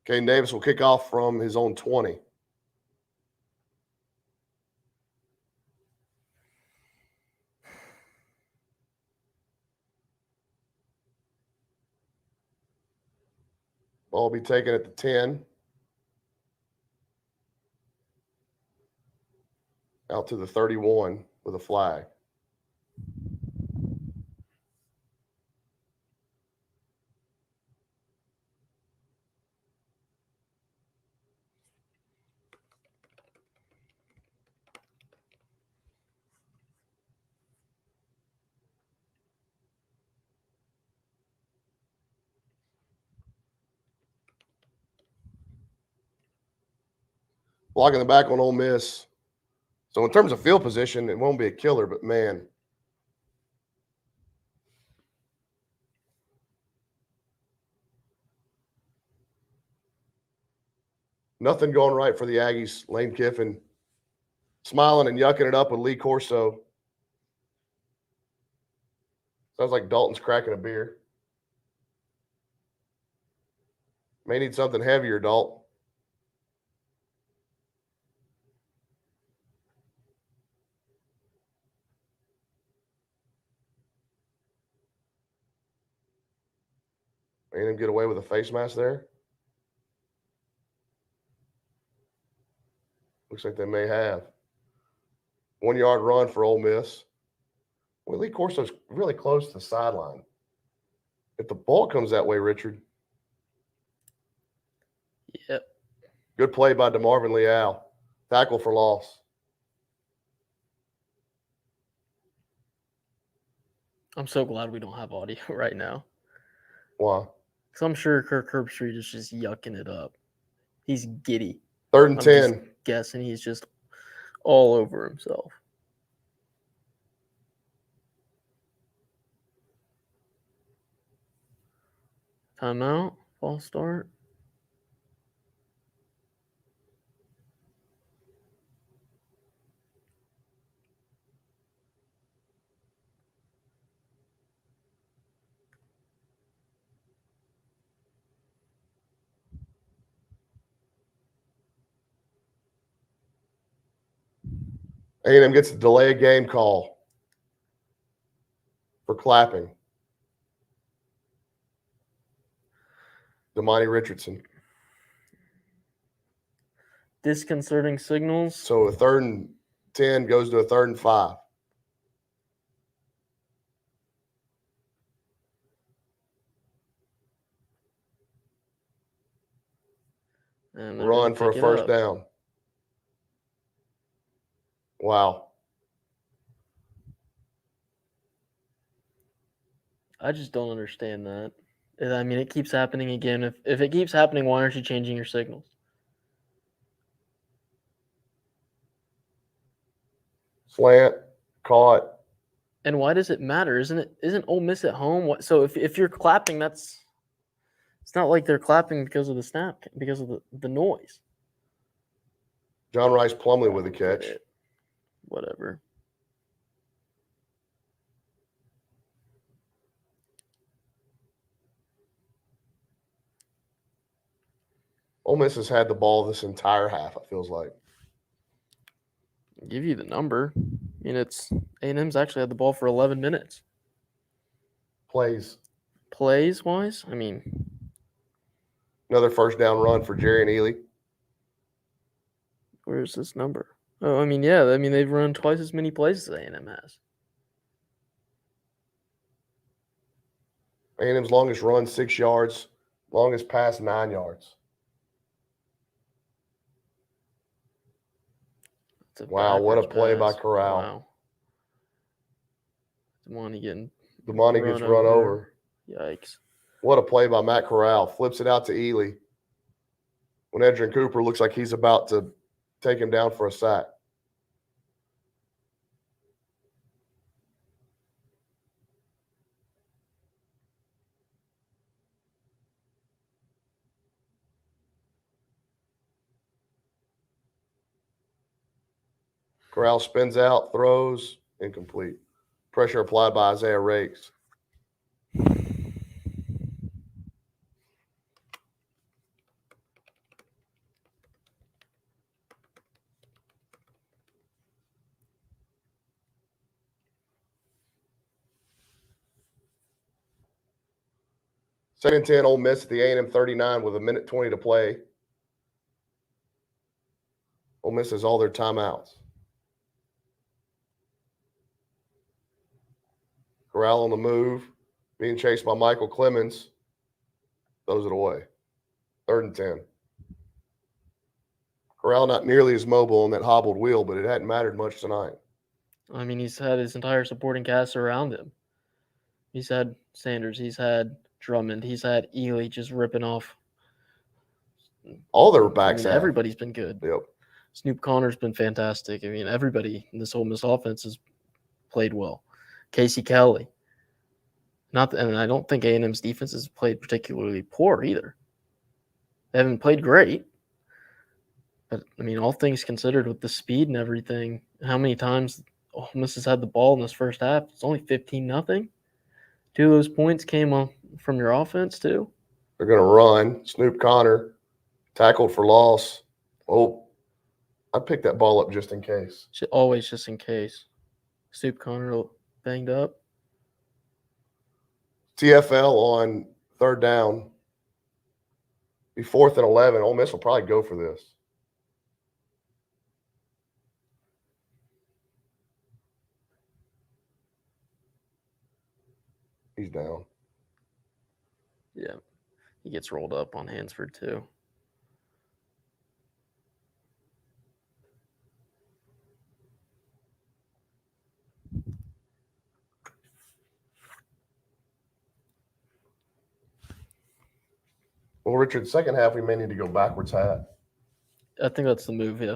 Speaker 1: Caden Davis will kick off from his own 20. Ball will be taken at the 10. Out to the 31 with a flag. Blocking the back on Ole Miss. So in terms of field position, it won't be a killer, but man. Nothing going right for the Aggies. Lane Kiffin smiling and yucking it up with Lee Corso. Sounds like Dalton's cracking a beer. May need something heavier, Dalton. A&M get away with a face mask there. Looks like they may have. 1 yard run for Ole Miss. Well, Lee Corso's really close to the sideline. If the ball comes that way, Richard.
Speaker 2: Yep.
Speaker 1: Good play by DeMarvin Leal. Tackle for loss.
Speaker 2: I'm so glad we don't have audio right now.
Speaker 1: Why?
Speaker 2: Because I'm sure Kirk Herbstreit is just yucking it up. He's giddy.
Speaker 1: 3rd and
Speaker 2: I'm
Speaker 1: 10.
Speaker 2: just guessing he's just all over himself. Timeout. False start.
Speaker 1: A&M gets a delay game call for clapping. Damani Richardson.
Speaker 2: Disconcerting signals.
Speaker 1: So a 3rd and 10 goes to a 3rd and 5.
Speaker 2: And they're
Speaker 1: Run
Speaker 2: gonna
Speaker 1: for a
Speaker 2: pick it
Speaker 1: first
Speaker 2: up.
Speaker 1: down. Wow.
Speaker 2: I just don't understand that. I mean, it keeps happening again. If it keeps happening, why aren't you changing your signals?
Speaker 1: Slant, caught.
Speaker 2: And why does it matter? Isn't Ole Miss at home? So if you're clapping, it's not like they're clapping because of the snap, because of the noise.
Speaker 1: John Rice Plumley with a
Speaker 2: I don't get
Speaker 1: catch.
Speaker 2: it. Whatever.
Speaker 1: Ole Miss has had the ball this entire half, it feels like.
Speaker 2: I'll give you the number. I mean, it's A&M's actually had the ball for 11 minutes.
Speaker 1: Plays.
Speaker 2: Plays wise, I mean,
Speaker 1: Another first down run for Jerry and Ely.
Speaker 2: where's this number? Oh, I mean, yeah. I mean, they've run twice as many plays as A&M has.
Speaker 1: A&M's longest run, 6 yards. Longest pass, 9 yards.
Speaker 2: It's a
Speaker 1: Wow, what a
Speaker 2: backwards
Speaker 1: play by
Speaker 2: pass.
Speaker 1: Corral.
Speaker 2: Wow. Damani getting
Speaker 1: Damani gets run over.
Speaker 2: Yikes.
Speaker 1: What a play by Matt Corral. Flips it out to Ely. When Edrin Cooper looks like he's about to take him down for a sack. Corral spins out, throws, incomplete. Pressure applied by Isaiah Rakes. Second and 10, Ole Miss at the A&M 39 with 1:20 to play. Ole Miss has all their timeouts. Corral on the move, being chased by Michael Clemens. Throws it away. 3rd and 10. Corral not nearly as mobile on that hobbled wheel, but it hadn't mattered much tonight.
Speaker 2: I mean, he's had his entire supporting cast around him. He's had Sanders. He's had Drummond. He's had Ely just ripping off.
Speaker 1: All their
Speaker 2: I
Speaker 1: backs
Speaker 2: mean,
Speaker 1: have.
Speaker 2: everybody's been good.
Speaker 1: Yep.
Speaker 2: Snoop Connor's been fantastic. I mean, everybody in this Ole Miss offense has played well. Casey Kelly. And I don't think A&M's defense has played particularly poor either. They haven't played great. But, I mean, all things considered with the speed and everything, how many times Ole Miss has had the ball in this first half? It's only 15-0. 2 of those points came from your offense, too.
Speaker 1: They're going to run. Snoop Connor tackled for loss. Oh, I picked that ball up just in case.
Speaker 2: Always just in case. Snoop Connor banged up.
Speaker 1: TFL on 3rd down. Be 4th and 11. Ole Miss will probably go for this. He's down.
Speaker 2: Yeah. He gets rolled up on Hansford, too.
Speaker 1: Well, Richard, second half, we may need to go backwards half.
Speaker 2: I think that's the move, yeah.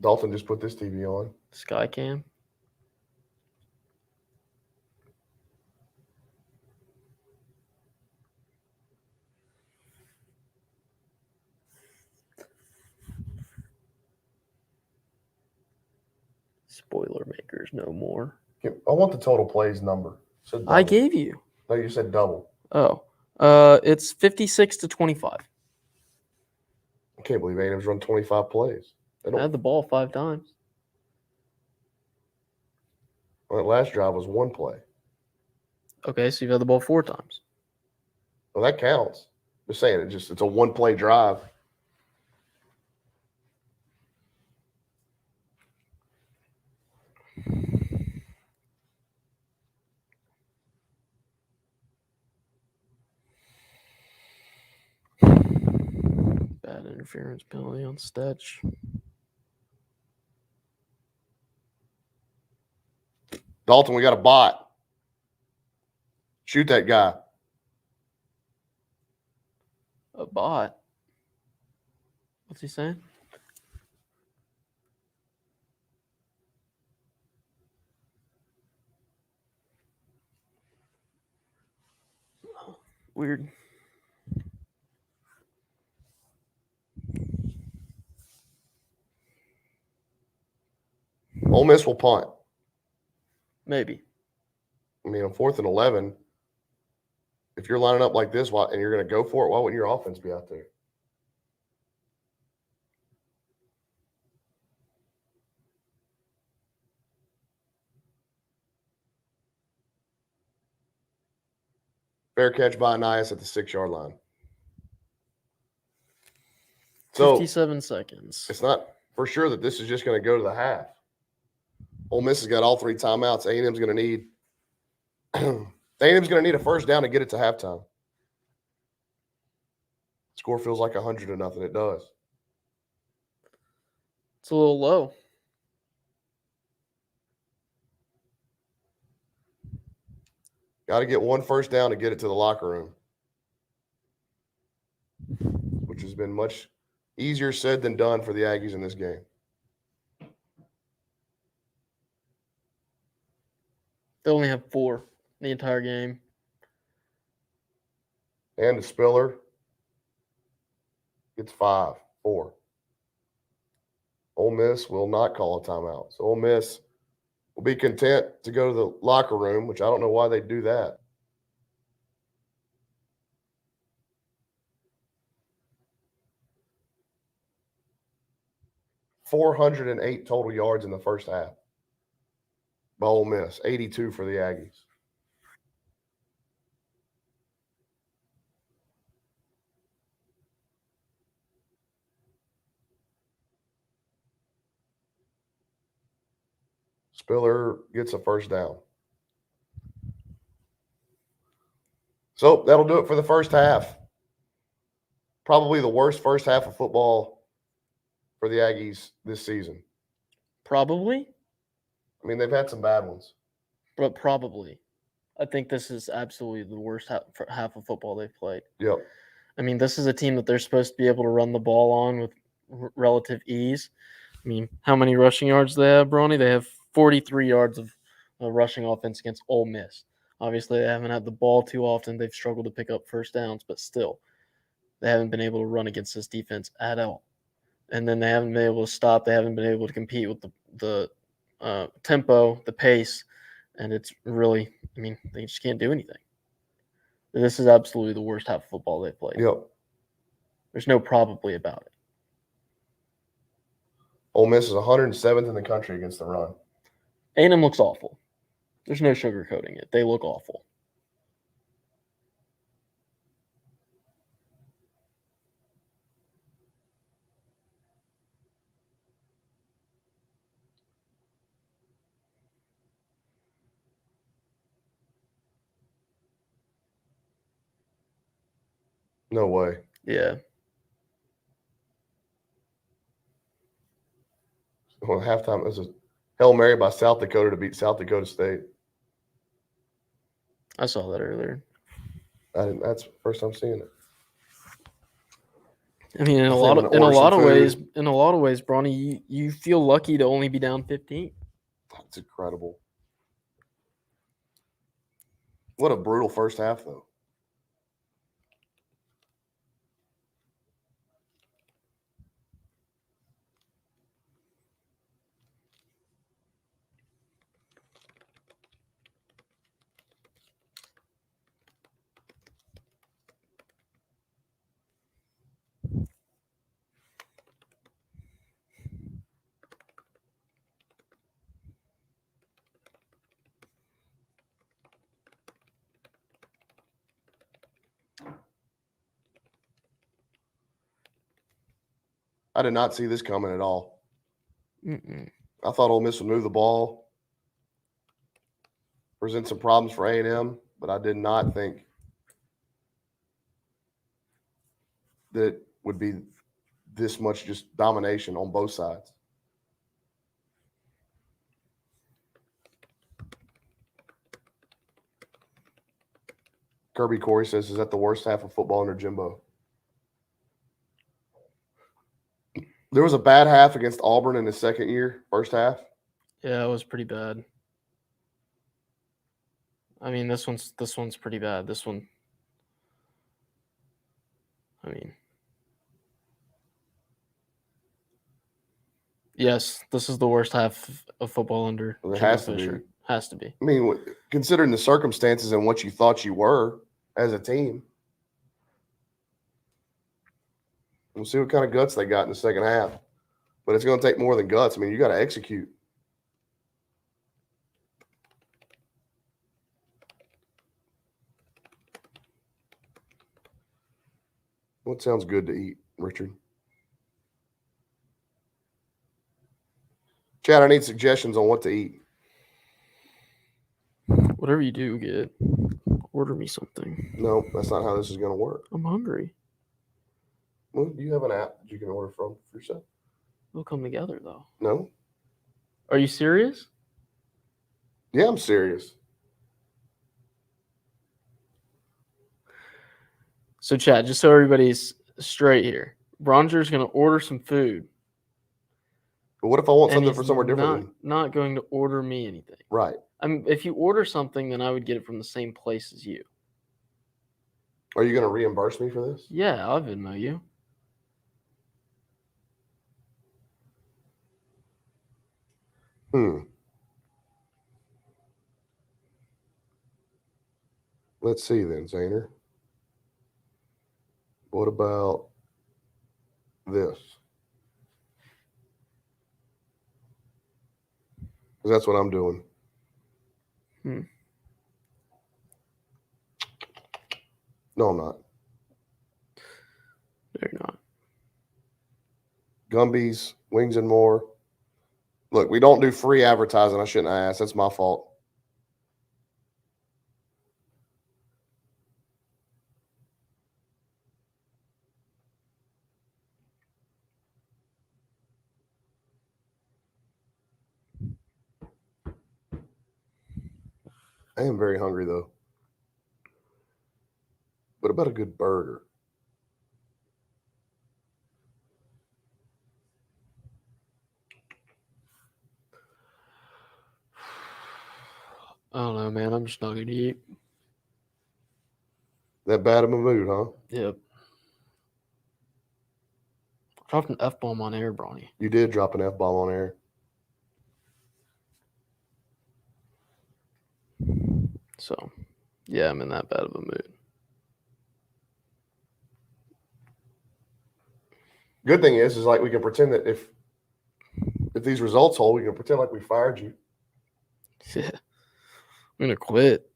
Speaker 1: Dalton just put this TV on.
Speaker 2: Skycam. Spoiler makers no more.
Speaker 1: I want the total plays number. Said
Speaker 2: I
Speaker 1: double.
Speaker 2: gave you.
Speaker 1: No, you said double.
Speaker 2: Oh. It's 56-25.
Speaker 1: I can't believe A&M's run 25 plays. They
Speaker 2: I
Speaker 1: don't.
Speaker 2: had the ball 5 times.
Speaker 1: Well, that last drive was 1 play.
Speaker 2: Okay, so you've had the ball 4 times.
Speaker 1: Well, that counts. Just saying, it's a 1-play drive.
Speaker 2: Bad interference penalty on Stetch.
Speaker 1: Dalton, we got a bot. Shoot that guy.
Speaker 2: A bot. What's he saying? Weird.
Speaker 1: Ole Miss will punt.
Speaker 2: Maybe.
Speaker 1: I mean, on 4th and 11, if you're lining up like this and you're going to go for it, why wouldn't your offense be out there? Fair catch by Anias at the 6-yard line. So
Speaker 2: 57 seconds.
Speaker 1: it's not for sure that this is just going to go to the half. Ole Miss has got all 3 timeouts. A&M's going to need A&M's going to need a first down to get it to halftime. Score feels like 100-0. It does.
Speaker 2: It's a little low.
Speaker 1: Got to get 1 first down to get it to the locker room, which has been much easier said than done for the Aggies in this game.
Speaker 2: They only have 4 the entire game.
Speaker 1: And the Spiller gets 5, 4. Ole Miss will not call a timeout. So Ole Miss will be content to go to the locker room, which I don't know why they do that. $408 total yards in the first half by Ole Miss, 82 for the Aggies. Spiller gets a first down. So that'll do it for the first half. Probably the worst first half of football for the Aggies this season.
Speaker 2: Probably,
Speaker 1: I mean, they've had some bad ones.
Speaker 2: but probably. I think this is absolutely the worst half of football they've played.
Speaker 1: Yep.
Speaker 2: I mean, this is a team that they're supposed to be able to run the ball on with relative ease. I mean, how many rushing yards do they have, Bronny? They have 43 yards of rushing offense against Ole Miss. Obviously, they haven't had the ball too often. They've struggled to pick up first downs, but still, they haven't been able to run against this defense at all. And then they haven't been able to stop. They haven't been able to compete with the tempo, the pace, and it's really, I mean, they just can't do anything. This is absolutely the worst half of football they've played.
Speaker 1: Yep.
Speaker 2: There's no probably about it.
Speaker 1: Ole Miss is 107th in the country against the run.
Speaker 2: A&M looks awful. There's no sugarcoating it. They look awful.
Speaker 1: No way.
Speaker 2: Yeah.
Speaker 1: Well, halftime, it was a Hail Mary by South Dakota to beat South Dakota State.
Speaker 2: I saw that earlier.
Speaker 1: That's the first time seeing it.
Speaker 2: I mean, in a lot of ways, Bronny, you feel lucky to only be down 15.
Speaker 1: That's incredible. What a brutal first half, though. I did not see this coming at all.
Speaker 2: Mm-mm.
Speaker 1: I thought Ole Miss would move the ball, present some problems for A&M, but I did not think that it would be this much just domination on both sides. Kirby Corey says, is that the worst half of football under Jimbo? There was a bad half against Auburn in his second year, first half.
Speaker 2: Yeah, it was pretty bad. I mean, this one's pretty bad. This one, I mean, yes, this is the worst half of football under
Speaker 1: Well, it
Speaker 2: Jimbo
Speaker 1: has to
Speaker 2: Fisher.
Speaker 1: be.
Speaker 2: Has to be.
Speaker 1: I mean, considering the circumstances and what you thought you were as a team. We'll see what kind of guts they got in the second half. But it's going to take more than guts. I mean, you got to execute. What sounds good to eat, Richard? Chad, I need suggestions on what to eat.
Speaker 2: Whatever you do, get order me something.
Speaker 1: No, that's not how this is going to work.
Speaker 2: I'm hungry.
Speaker 1: Well, you have an app that you can order from for yourself.
Speaker 2: We'll come together though.
Speaker 1: No?
Speaker 2: Are you serious?
Speaker 1: Yeah, I'm serious.
Speaker 2: So, Chad, just so everybody's straight here, Brauninger's going to order some food.
Speaker 1: But what if I want
Speaker 2: and
Speaker 1: something
Speaker 2: he's
Speaker 1: for somewhere different?
Speaker 2: Not going to order me anything.
Speaker 1: Right.
Speaker 2: I mean, if you order something, then I would get it from the same place as you.
Speaker 1: Are you going to reimburse me for this?
Speaker 2: Yeah, I'll Venmo you.
Speaker 1: Let's see then, Zaner. What about this? Because that's what I'm doing. No, I'm not.
Speaker 2: No, you're not.
Speaker 1: Gumby's, Wings and More, Look, we don't do free advertising. I shouldn't have asked. That's my fault. I am very hungry, though. What about a good burger?
Speaker 2: I don't know, man. I'm just not going to eat.
Speaker 1: That bad of a mood, huh?
Speaker 2: Yep. Dropped an F-bomb on air, Bronny.
Speaker 1: You did drop an F-bomb on air.
Speaker 2: So, yeah, I'm in that bad of a mood.
Speaker 1: Good thing is like we can pretend that if these results hold, we can pretend like we fired you.
Speaker 2: Yeah. I'm going to quit.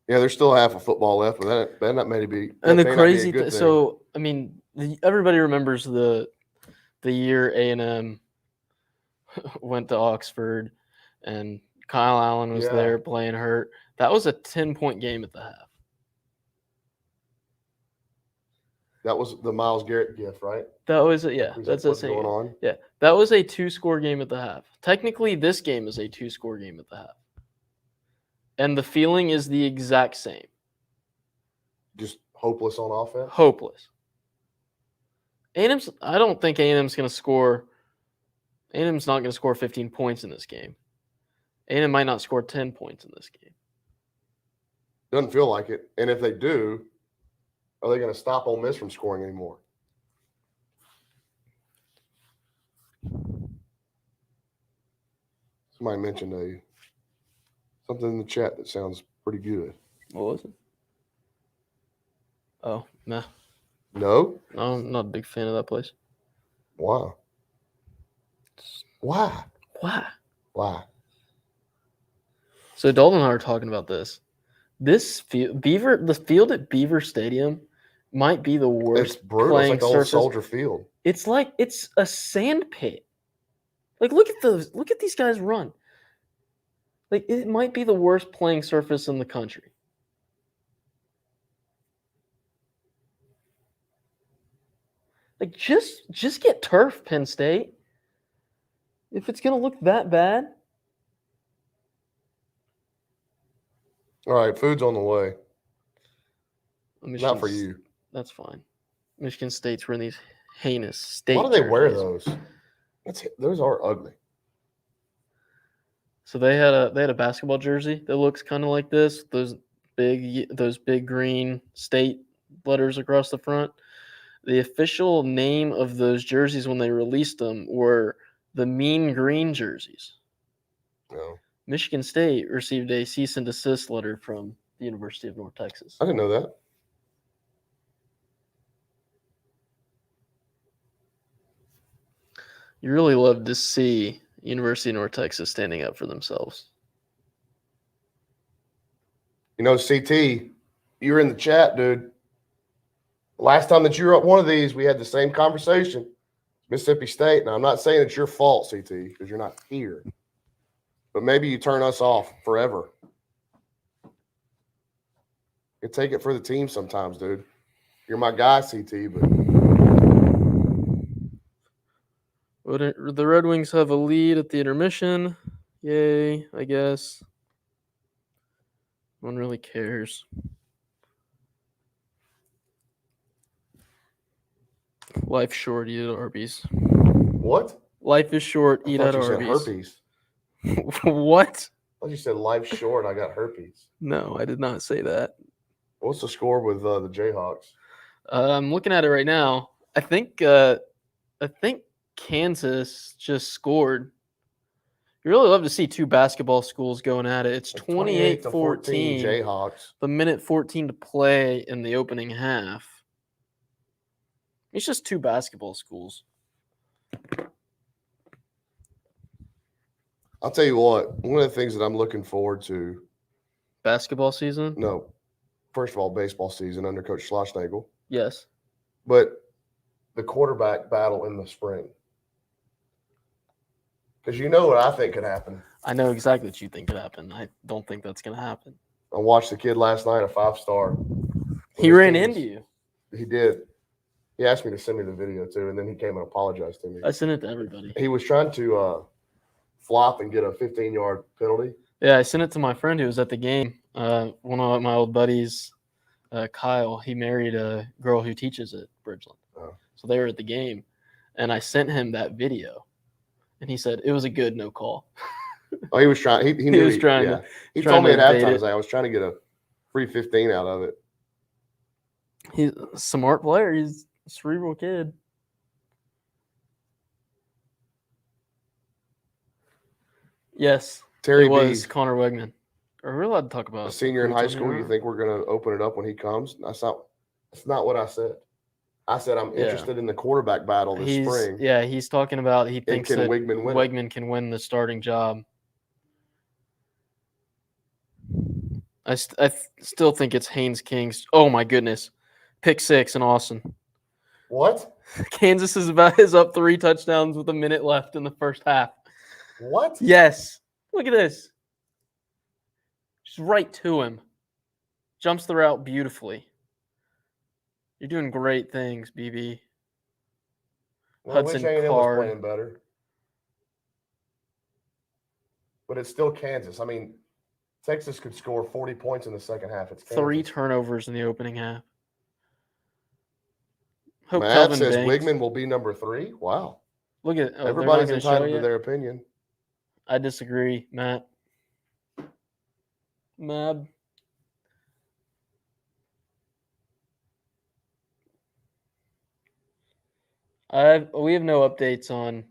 Speaker 1: Yeah, there's still half a football left, but that may be.
Speaker 2: And
Speaker 1: that
Speaker 2: the
Speaker 1: may not be a
Speaker 2: crazy
Speaker 1: good thing.
Speaker 2: so, I mean, everybody remembers the year A&M went to Oxford and Kyle Allen was
Speaker 1: Yeah.
Speaker 2: there playing hurt. That was a 10-point game at the half.
Speaker 1: That was the Myles Garrett gift, right?
Speaker 2: That was yeah.
Speaker 1: Is
Speaker 2: That's
Speaker 1: that
Speaker 2: the
Speaker 1: what's
Speaker 2: same.
Speaker 1: going on.
Speaker 2: Yeah, that was a 2-score game at the half. Technically, this game is a 2-score game at the half, and the feeling is the exact same.
Speaker 1: Just hopeless on offense.
Speaker 2: Hopeless. A&M's. I don't think A&M's going to score. A&M's not going to score 15 points in this game. A&M might not score 10 points in this game.
Speaker 1: Doesn't feel like it. And if they do, are they going to stop Ole Miss from scoring anymore? Somebody mentioned something in the chat that sounds pretty good.
Speaker 2: What was it? Oh, nah.
Speaker 1: No?
Speaker 2: I'm not a big fan of that place.
Speaker 1: Why? Why?
Speaker 2: Why?
Speaker 1: Why?
Speaker 2: So Dalton and I were talking about this. This the field at Beaver Stadium might be the worst
Speaker 1: It's brutal. It's
Speaker 2: playing
Speaker 1: like old
Speaker 2: surface.
Speaker 1: Soldier Field.
Speaker 2: It's like it's a sand pit. Like look at these guys run. Like it might be the worst playing surface in the country. Like just get turf, Penn State. If it's gonna look that bad.
Speaker 1: All right, food's on the way. Not for
Speaker 2: Michigan's-
Speaker 1: you.
Speaker 2: That's fine. Michigan State's wearing these heinous state.
Speaker 1: Why do they wear
Speaker 2: jerseys.
Speaker 1: those? Those are ugly.
Speaker 2: So they had a basketball jersey that looks kind of like this. Those big green state letters across the front. The official name of those jerseys when they released them were the Mean Green jerseys.
Speaker 1: No.
Speaker 2: Michigan State received a cease and desist letter from the University of North Texas.
Speaker 1: I didn't know that.
Speaker 2: You really love to see University of North Texas standing up for themselves.
Speaker 1: You know, CT, you were in the chat, dude. Last time that you were at one of these, we had the same conversation. Mississippi State. Now, I'm not saying it's your fault, CT, because you're not here. But maybe you turn us off forever. You take it for the team sometimes, dude. You're my guy, CT, but
Speaker 2: The Red Wings have a lead at the intermission. Yay, I guess. No one really cares. Life's short, eat at Arby's.
Speaker 1: what?
Speaker 2: Life is short,
Speaker 1: I
Speaker 2: eat
Speaker 1: thought
Speaker 2: at
Speaker 1: you said
Speaker 2: Arby's.
Speaker 1: herpes.
Speaker 2: What?
Speaker 1: I thought you said life's short. I got herpes.
Speaker 2: No, I did not say that.
Speaker 1: What's the score with the Jayhawks?
Speaker 2: I'm looking at it right now. I think Kansas just scored. You really love to see two basketball schools going at it. It's
Speaker 1: Like 28-14
Speaker 2: 28-14.
Speaker 1: Jayhawks.
Speaker 2: The minute 14 to play in the opening half. It's just two basketball schools.
Speaker 1: I'll tell you what, one of the things that I'm looking forward to,
Speaker 2: Basketball season?
Speaker 1: no, first of all, baseball season under Coach Schlossnagel,
Speaker 2: Yes.
Speaker 1: but the quarterback battle in the spring. Because you know what I think could happen.
Speaker 2: I know exactly what you think could happen. I don't think that's going to happen.
Speaker 1: I watched the kid last night, a 5-star.
Speaker 2: He ran into you.
Speaker 1: He did. He asked me to send me the video too, and then he came and apologized to me.
Speaker 2: I sent it to everybody.
Speaker 1: He was trying to flop and get a 15-yard penalty.
Speaker 2: Yeah, I sent it to my friend who was at the game. One of my old buddies, Kyle, he married a girl who teaches at Bridgeland.
Speaker 1: Oh.
Speaker 2: So they were at the game, and I sent him that video, and he said it was a good no call.
Speaker 1: Oh, he was trying. He knew
Speaker 2: was trying to-
Speaker 1: He
Speaker 2: trying
Speaker 1: told me
Speaker 2: to
Speaker 1: at
Speaker 2: evade
Speaker 1: halftime,
Speaker 2: it.
Speaker 1: he's like, I was trying to get a free 15 out of it.
Speaker 2: He's a smart player. He's a cerebral kid. Yes,
Speaker 1: Terry
Speaker 2: it was
Speaker 1: B,
Speaker 2: Connor Wegman. Are we allowed to talk about
Speaker 1: a senior in high
Speaker 2: recruits on
Speaker 1: school.
Speaker 2: here?
Speaker 1: You think we're going to open it up when he comes? That's not what I said. I said I'm
Speaker 2: Yeah.
Speaker 1: interested in the quarterback battle this spring.
Speaker 2: Yeah, he's talking about he thinks
Speaker 1: can
Speaker 2: that
Speaker 1: Wegman win it?
Speaker 2: Wegman can win the starting job. I still think it's Haynes King's. Oh my goodness, pick six in Austin.
Speaker 1: What?
Speaker 2: Kansas is up 3 touchdowns with a minute left in the first half.
Speaker 1: What?
Speaker 2: Yes, look at this. Just right to him. Jumps the route beautifully. You're doing great things, BB.
Speaker 1: Well, I wish
Speaker 2: Hudson
Speaker 1: A&M was
Speaker 2: Card.
Speaker 1: playing better. But it's still Kansas. I mean, Texas could score 40 points in the second half. It's Kansas.
Speaker 2: 3 turnovers in the opening half. Hope
Speaker 1: Matt
Speaker 2: Kelvin
Speaker 1: says
Speaker 2: Banks.
Speaker 1: Wigman will be number 3. Wow.
Speaker 2: Look at
Speaker 1: Everybody's
Speaker 2: they're not gonna show
Speaker 1: entitled to
Speaker 2: yet?
Speaker 1: their opinion.
Speaker 2: I disagree, Matt. Mab. We have no updates on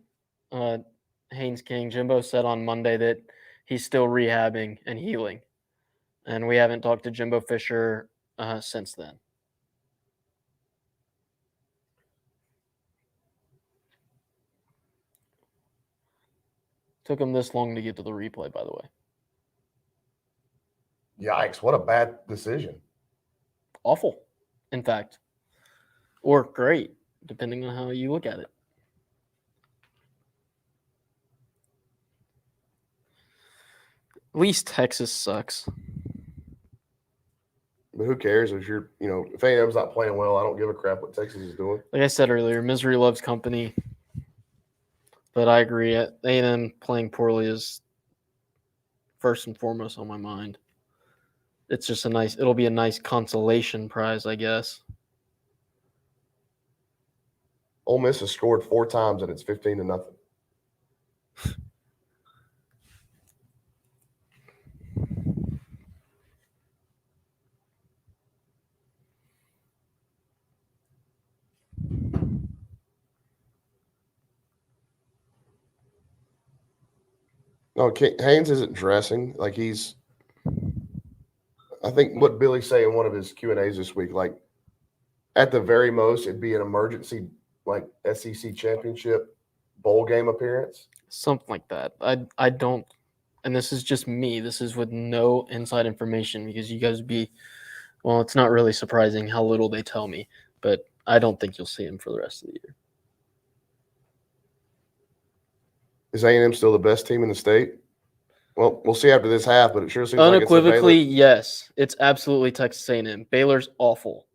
Speaker 2: Haynes King. Jimbo said on Monday that he's still rehabbing and healing, and we haven't talked to Jimbo Fisher since then. Took him this long to get to the replay, by the way.
Speaker 1: Yikes. What a bad decision.
Speaker 2: Awful, in fact, or great, depending on how you look at it. At least Texas sucks.
Speaker 1: But who cares if if A&M's not playing well, I don't give a crap what Texas is doing.
Speaker 2: Like I said earlier, misery loves company. But I agree. A&M playing poorly is first and foremost on my mind. It's just it'll be a nice consolation prize, I guess.
Speaker 1: Ole Miss has scored 4 times and it's 15-0. No, Haynes isn't dressing like he's. I think what Billy's saying in one of his Q&As this week, like at the very most, it'd be an emergency like SEC championship bowl game appearance.
Speaker 2: Something like that. I don't, and this is just me. This is with no inside information because you guys well, it's not really surprising how little they tell me, but I don't think you'll see him for the rest of the year.
Speaker 1: Is A&M still the best team in the state? Well, we'll see after this half, but it sure seems
Speaker 2: Unequivocally,
Speaker 1: like it's
Speaker 2: yes. It's absolutely Texas A&M. Baylor's awful.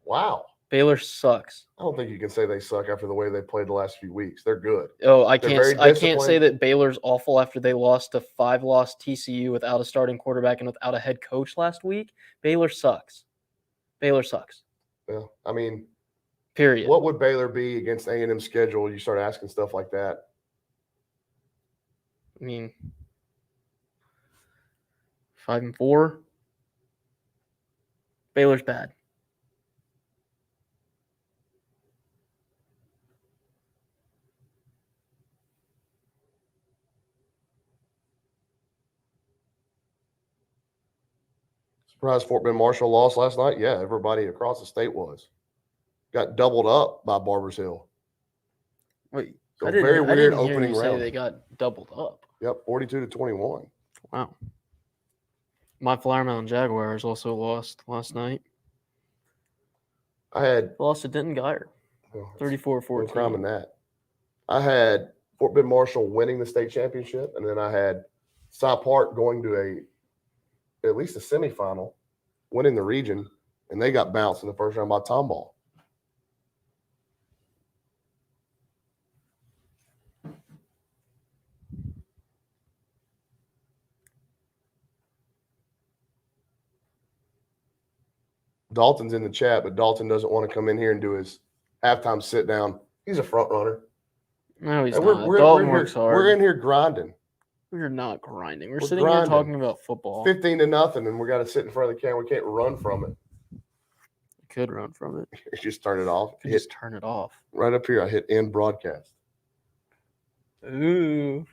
Speaker 1: Wow.
Speaker 2: Baylor sucks.
Speaker 1: I don't think you can say they suck after the way they played the last few weeks. They're good.
Speaker 2: Oh, I
Speaker 1: They're
Speaker 2: can't
Speaker 1: very
Speaker 2: say
Speaker 1: disciplined.
Speaker 2: that Baylor's awful after they lost to 5-loss TCU without a starting quarterback and without a head coach last week. Baylor sucks. Baylor sucks.
Speaker 1: Yeah, I mean,
Speaker 2: Period.
Speaker 1: what would Baylor be against A&M's schedule? You start asking stuff like that.
Speaker 2: I mean, 5-4. Baylor's bad.
Speaker 1: Surprised Fort Bend Marshall lost last night? Yeah, everybody across the state was. Got doubled up by Barbers Hill.
Speaker 2: Wait,
Speaker 1: So
Speaker 2: I didn't
Speaker 1: very weird
Speaker 2: hear
Speaker 1: opening
Speaker 2: you say
Speaker 1: round.
Speaker 2: they got doubled up.
Speaker 1: Yep, 42-21.
Speaker 2: Wow. My Flower Mountain Jaguars also lost last night.
Speaker 1: I had
Speaker 2: Lost to Denton Geyer,
Speaker 1: no
Speaker 2: 34-14.
Speaker 1: crime in that. I had Fort Bend Marshall winning the state championship, and then I had Cy Park going to at least a semifinal, winning the region, and they got bounced in the first round by Tomball. Dalton's in the chat, but Dalton doesn't want to come in here and do his halftime sit down. He's a front runner.
Speaker 2: No, he's
Speaker 1: And
Speaker 2: not. Dalton works
Speaker 1: here,
Speaker 2: hard.
Speaker 1: We're in here grinding.
Speaker 2: We're not grinding. We're
Speaker 1: We're
Speaker 2: sitting
Speaker 1: grinding.
Speaker 2: here talking about football.
Speaker 1: 15-0, and we got to sit in front of the camera. We can't run from it.
Speaker 2: You could run from it.
Speaker 1: Just turn it off.
Speaker 2: You could just turn it off.
Speaker 1: Right up here, I hit end broadcast.
Speaker 2: Ooh.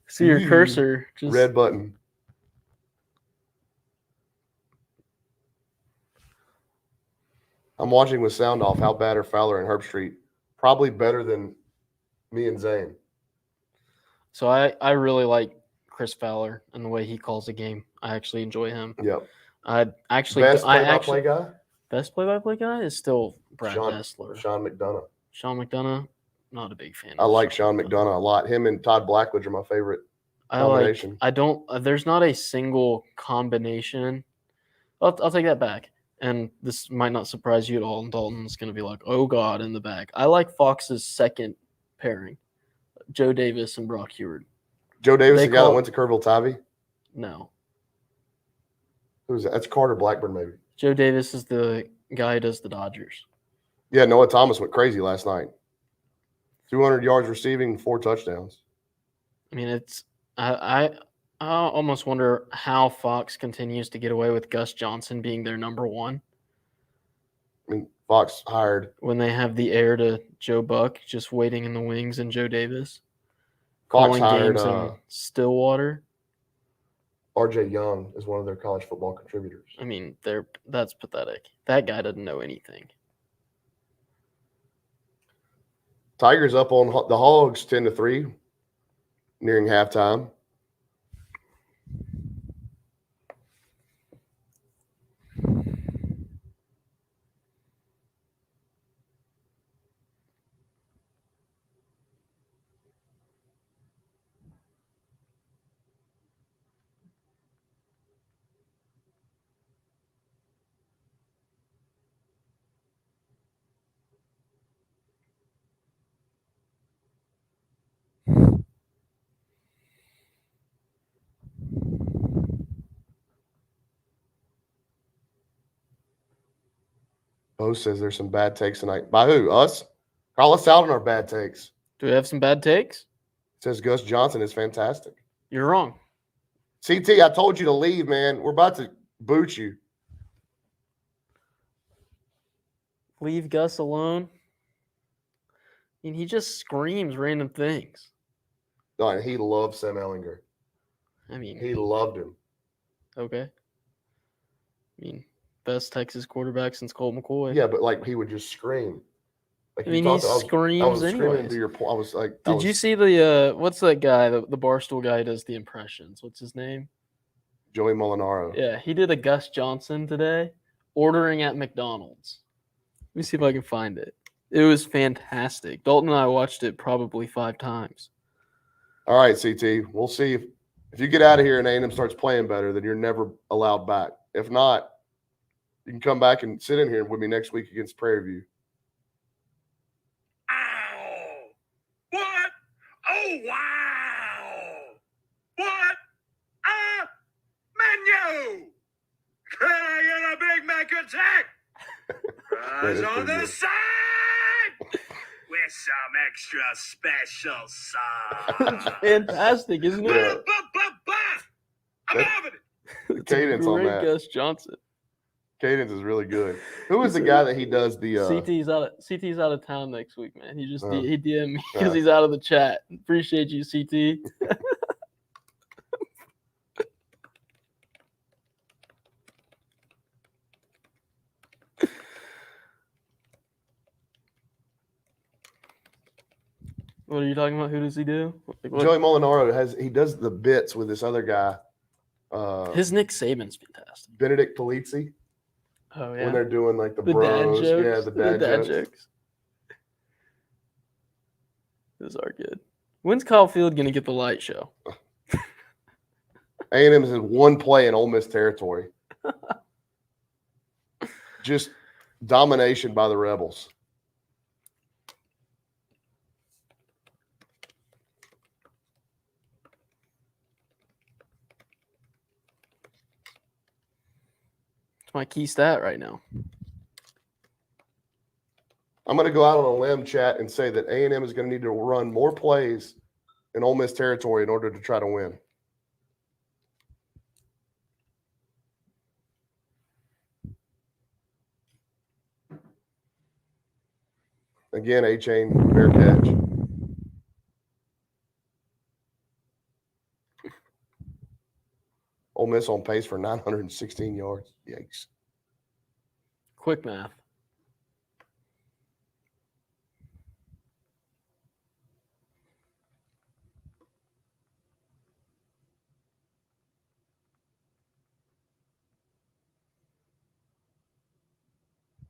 Speaker 2: See your cursor. Just
Speaker 1: Red button. I'm watching with sound off. How bad are Fowler and Herb Street? Probably better than me and Zane.
Speaker 2: So I really like Chris Fowler and the way he calls the game. I actually enjoy him.
Speaker 1: Yep.
Speaker 2: Best
Speaker 1: Best play-by-play guy?
Speaker 2: Best play-by-play guy is still Brad
Speaker 1: Sean
Speaker 2: Nestler.
Speaker 1: McDonough.
Speaker 2: Sean McDonough, not a big fan.
Speaker 1: I like Sean McDonough a lot. Him and Todd Blackledge are my favorite combination.
Speaker 2: There's not a single combination. I'll take that back. And this might not surprise you at all. And Dalton's going to be like, oh, God, in the back. I like Fox's second pairing, Joe Davis and Brock Heward.
Speaker 1: Joe Davis, the guy that went to Kerrville-Tivy?
Speaker 2: No.
Speaker 1: Who's that? That's Carter Blackburn, maybe. Joe
Speaker 2: Davis is the guy who does the Dodgers.
Speaker 1: Yeah, Noah Thomas went crazy last night. 200 yards receiving, 4 touchdowns.
Speaker 2: I mean, I almost wonder how Fox continues to get away with Gus Johnson being their number one.
Speaker 1: I mean, Fox hired.
Speaker 2: When they have the heir to Joe Buck just waiting in the wings and Joe Davis.
Speaker 1: Fox
Speaker 2: calling
Speaker 1: hired
Speaker 2: games in Stillwater.
Speaker 1: RJ Young is one of their college football contributors.
Speaker 2: I mean, that's pathetic. That guy doesn't know anything.
Speaker 1: Tigers up on the Hogs 10-3, nearing halftime. Bo says there's some bad takes tonight. By who? Us? Call us out on our bad takes.
Speaker 2: Do we have some bad takes?
Speaker 1: Says Gus Johnson is fantastic.
Speaker 2: You're wrong.
Speaker 1: CT, I told you to leave, man. We're about to boot you.
Speaker 2: Leave Gus alone. I mean, he just screams random things.
Speaker 1: No, and he loved Sam Ehlinger.
Speaker 2: I mean,
Speaker 1: he loved him.
Speaker 2: Okay. I mean, best Texas quarterback since Colt McCoy.
Speaker 1: Yeah, but like he would just scream. Like
Speaker 2: I mean, he screams
Speaker 1: I was
Speaker 2: anyways.
Speaker 1: screaming to your point. I was like,
Speaker 2: Did you see the what's that guy? The Barstool guy who does the impressions. What's his name?
Speaker 1: Joey Molinaro.
Speaker 2: Yeah, he did a Gus Johnson today, ordering at McDonald's. Let me see if I can find it. It was fantastic. Dalton and I watched it probably 5 times.
Speaker 1: All right, CT. We'll see if you get out of here and A&M starts playing better, then you're never allowed back. If not, you can come back and sit in here with me next week against Prairie View.
Speaker 4: Ow! What? Oh, wow! What? Menu! Can I get a Big Mac attack? Fries on the side! With some extra special sauce.
Speaker 2: Fantastic, isn't it?
Speaker 4: I'm having it.
Speaker 1: The cadence on that.
Speaker 2: Gus Johnson.
Speaker 1: Cadence is really good. Who is the guy that he does the
Speaker 2: CT's out of town next week, man. He just he DM'd me because he's out of the chat. Appreciate you, CT. What are you talking about? Who does he do? Like, what?
Speaker 1: Joey Molinaro he does the bits with this other guy,
Speaker 2: His Nick Saban's fantastic.
Speaker 1: Benedict Polizzi,
Speaker 2: Oh yeah.
Speaker 1: when they're doing like the
Speaker 2: dad
Speaker 1: bros.
Speaker 2: jokes.
Speaker 1: Yeah, the dad jokes.
Speaker 2: Those are good. When's Kyle Field gonna get the light show?
Speaker 1: A&M is in one play in Ole Miss territory. Just domination by the Rebels.
Speaker 2: It's my key stat right now.
Speaker 1: I'm going to go out on a limb, chat, and say that A&M is going to need to run more plays in Ole Miss territory in order to try to win. Again, A-Chain, fair catch. Ole Miss on pace for 916 yards. Yikes.
Speaker 2: Quick math.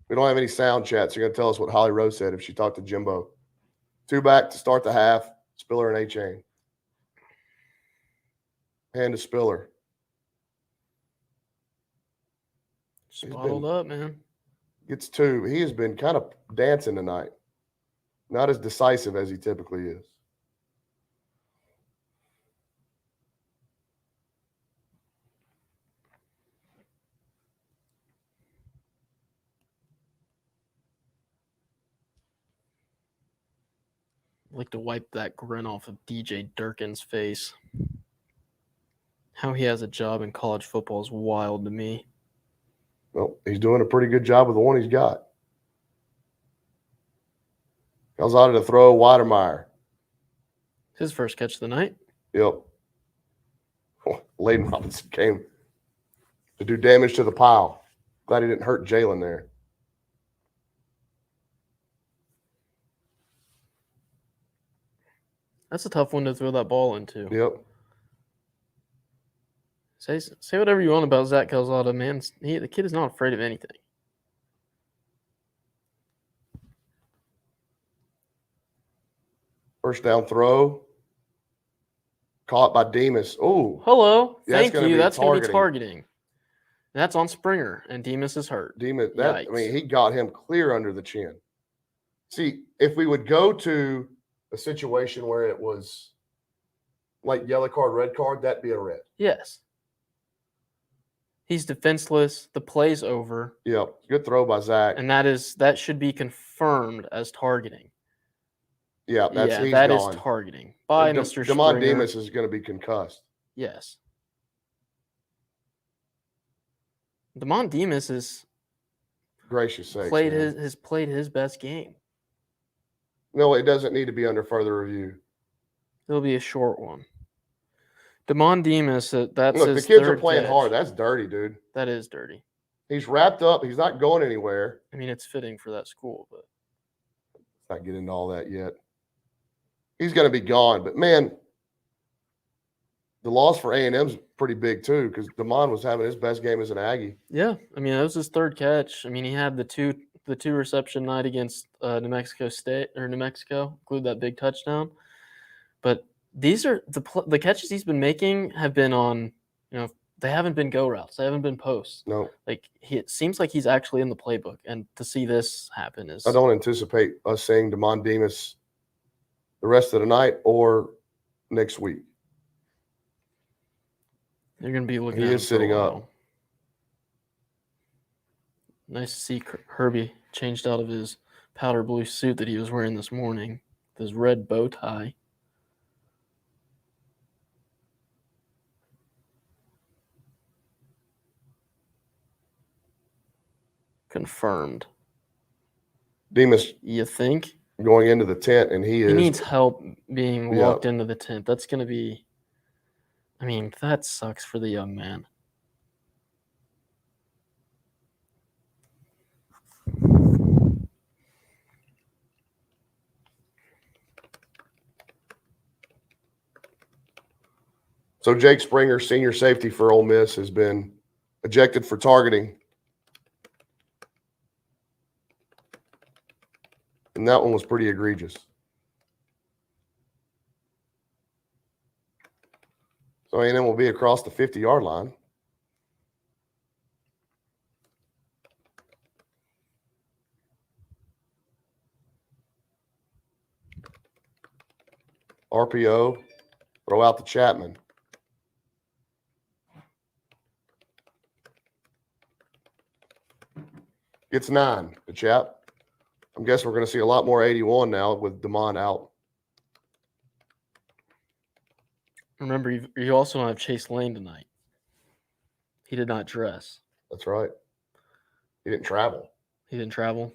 Speaker 1: We don't have any sound chats. You're going to tell us what Holly Rose said if she talked to Jimbo. 2 back to start the half. Spiller and A-Chain. Hand to Spiller.
Speaker 2: Spottled up, man.
Speaker 1: Gets 2. He has been kind of dancing tonight. Not as decisive as he typically is.
Speaker 2: I'd like to wipe that grin off of DJ Durkin's face. How he has a job in college football is wild to me.
Speaker 1: Well, he's doing a pretty good job with the one he's got. Calzada to throw, Weidemeyer.
Speaker 2: His first catch of the night.
Speaker 1: Yep. Layden Robinson came to do damage to the pile. Glad he didn't hurt Jalen there.
Speaker 2: That's a tough one to throw that ball into.
Speaker 1: Yep.
Speaker 2: Say whatever you want about Zach Calzada, man. The kid is not afraid of anything.
Speaker 1: First down throw. Caught by Demas. Oh,
Speaker 2: Hello.
Speaker 1: Yeah, that's
Speaker 2: Thank
Speaker 1: gonna
Speaker 2: you.
Speaker 1: be
Speaker 2: That's going to be
Speaker 1: targeting.
Speaker 2: targeting. That's on Springer, and Demas is hurt.
Speaker 1: Demas.
Speaker 2: Yikes.
Speaker 1: He got him clear under the chin. See, if we would go to a situation where it was like yellow card, red card, that'd be a red.
Speaker 2: Yes. He's defenseless. The play's over.
Speaker 1: Yep. Good throw by Zach.
Speaker 2: And that should be confirmed as targeting.
Speaker 1: Yeah, he's
Speaker 2: that
Speaker 1: gone.
Speaker 2: is targeting by Mr.
Speaker 1: Damon
Speaker 2: Springer.
Speaker 1: Demas is going to be concussed.
Speaker 2: Yes. Damon Demas has
Speaker 1: Gracious sakes.
Speaker 2: played
Speaker 1: man.
Speaker 2: his best game.
Speaker 1: No, it doesn't need to be under further review.
Speaker 2: It'll be a short one. Damon Demas, that's
Speaker 1: Look,
Speaker 2: his
Speaker 1: the kids are
Speaker 2: third
Speaker 1: playing
Speaker 2: catch.
Speaker 1: hard. That's dirty, dude.
Speaker 2: That is dirty.
Speaker 1: He's wrapped up. He's not going anywhere.
Speaker 2: I mean, it's fitting for that school, but
Speaker 1: Let's not get into all that yet. He's going to be gone. But, man, the loss for A&M's pretty big, too, because Damon was having his best game as an Aggie.
Speaker 2: yeah, I mean, that was his third catch. I mean, he had the two reception night against New Mexico State or New Mexico, include that big touchdown. But these are the catches he's been making have been on, they haven't been go routes. They haven't been posts.
Speaker 1: No.
Speaker 2: Like it seems like he's actually in the playbook, and to see this happen is.
Speaker 1: I don't anticipate us seeing Damon Demas the rest of the night or next week.
Speaker 2: You're going to be looking
Speaker 1: He
Speaker 2: at him
Speaker 1: is
Speaker 2: for
Speaker 1: sitting
Speaker 2: a
Speaker 1: up.
Speaker 2: while. Nice to see Herbie changed out of his powder blue suit that he was wearing this morning with his red bow tie. Confirmed.
Speaker 1: Demas
Speaker 2: You think?
Speaker 1: going into the tent, and he
Speaker 2: needs help being
Speaker 1: Yeah.
Speaker 2: walked into the tent. That's going to be. I mean, that sucks for the young man.
Speaker 1: So Jake Springer, senior safety for Ole Miss, has been ejected for targeting. And that one was pretty egregious. So A&M will be across the 50-yard line. RPO, throw out to Chapman. Gets 9 to Chap. I'm guessing we're going to see a lot more 81 now with DeMond out.
Speaker 2: Remember, you also don't have Chase Lane tonight. He did not dress.
Speaker 1: That's right. He didn't travel.
Speaker 2: He didn't travel.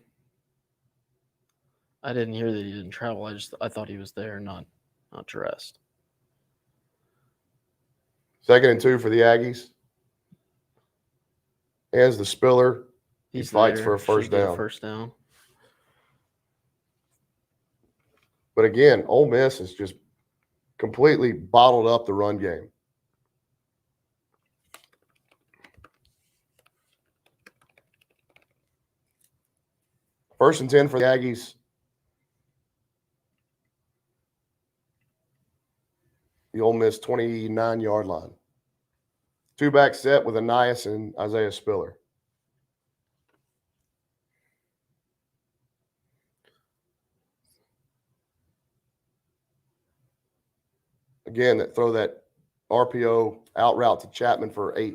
Speaker 2: I didn't hear that he didn't travel. I thought he was there, not dressed.
Speaker 1: 2nd and 2 for the Aggies. Hands the Spiller. He fights for a first down.
Speaker 2: First down.
Speaker 1: But again, Ole Miss has just completely bottled up the run game. First and 10 for the Aggies. The Ole Miss 29-yard line. 2-back set with Anias and Isaiah Spiller. Again, throw that RPO out route to Chapman for 8.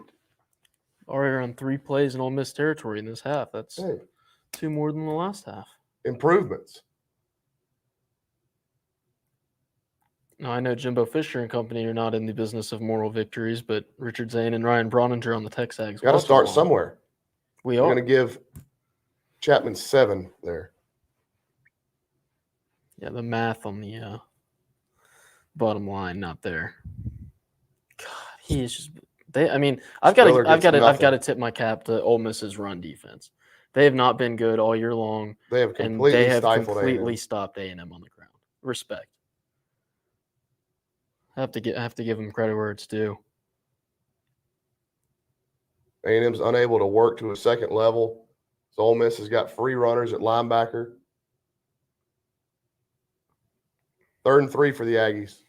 Speaker 2: Already on 3 plays in Ole Miss territory in this half. That's 2 more than the last half.
Speaker 1: Improvements.
Speaker 2: Now, I know Jimbo Fisher and company are not in the business of moral victories, but Richard Zane and Ryan Brauninger on the TexAgs.
Speaker 1: Got to start somewhere.
Speaker 2: We
Speaker 1: We're
Speaker 2: are
Speaker 1: going to give Chapman 7 there.
Speaker 2: Yeah, the math on the bottom line not there. God, he is just. I've got to tip my cap to Ole Miss's run defense. They have not been good all year long.
Speaker 1: They have completely
Speaker 2: stopped A&M on the ground. Respect. I have to give them credit where it's due.
Speaker 1: A&M's unable to work to a second level. So Ole Miss has got free runners at linebacker. 3rd and 3 for the Aggies.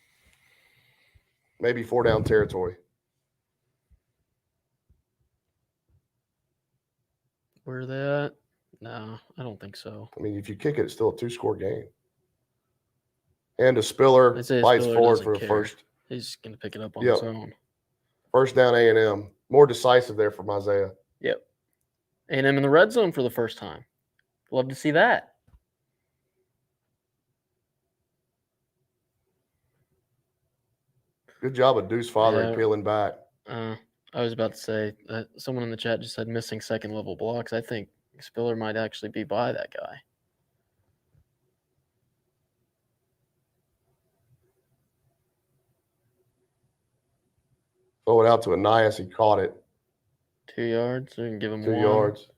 Speaker 1: Maybe 4 down territory.
Speaker 2: Where are they at? No, I don't think so.
Speaker 1: I mean, if you kick it, it's still a 2-score game. And a Spiller fights forward for a first.
Speaker 2: He's going to pick it up on his own.
Speaker 1: First down A&M. More decisive there from Isaiah.
Speaker 2: Yep. A&M in the red zone for the first time. Love to see that.
Speaker 1: Good job of Deuce Father peeling back.
Speaker 2: I was about to say that someone in the chat just said missing second-level blocks. I think Spiller might actually be by that guy.
Speaker 1: Throw it out to Anias. He caught it.
Speaker 2: 2 yards. We can give him
Speaker 1: 2
Speaker 2: 1.
Speaker 1: yards.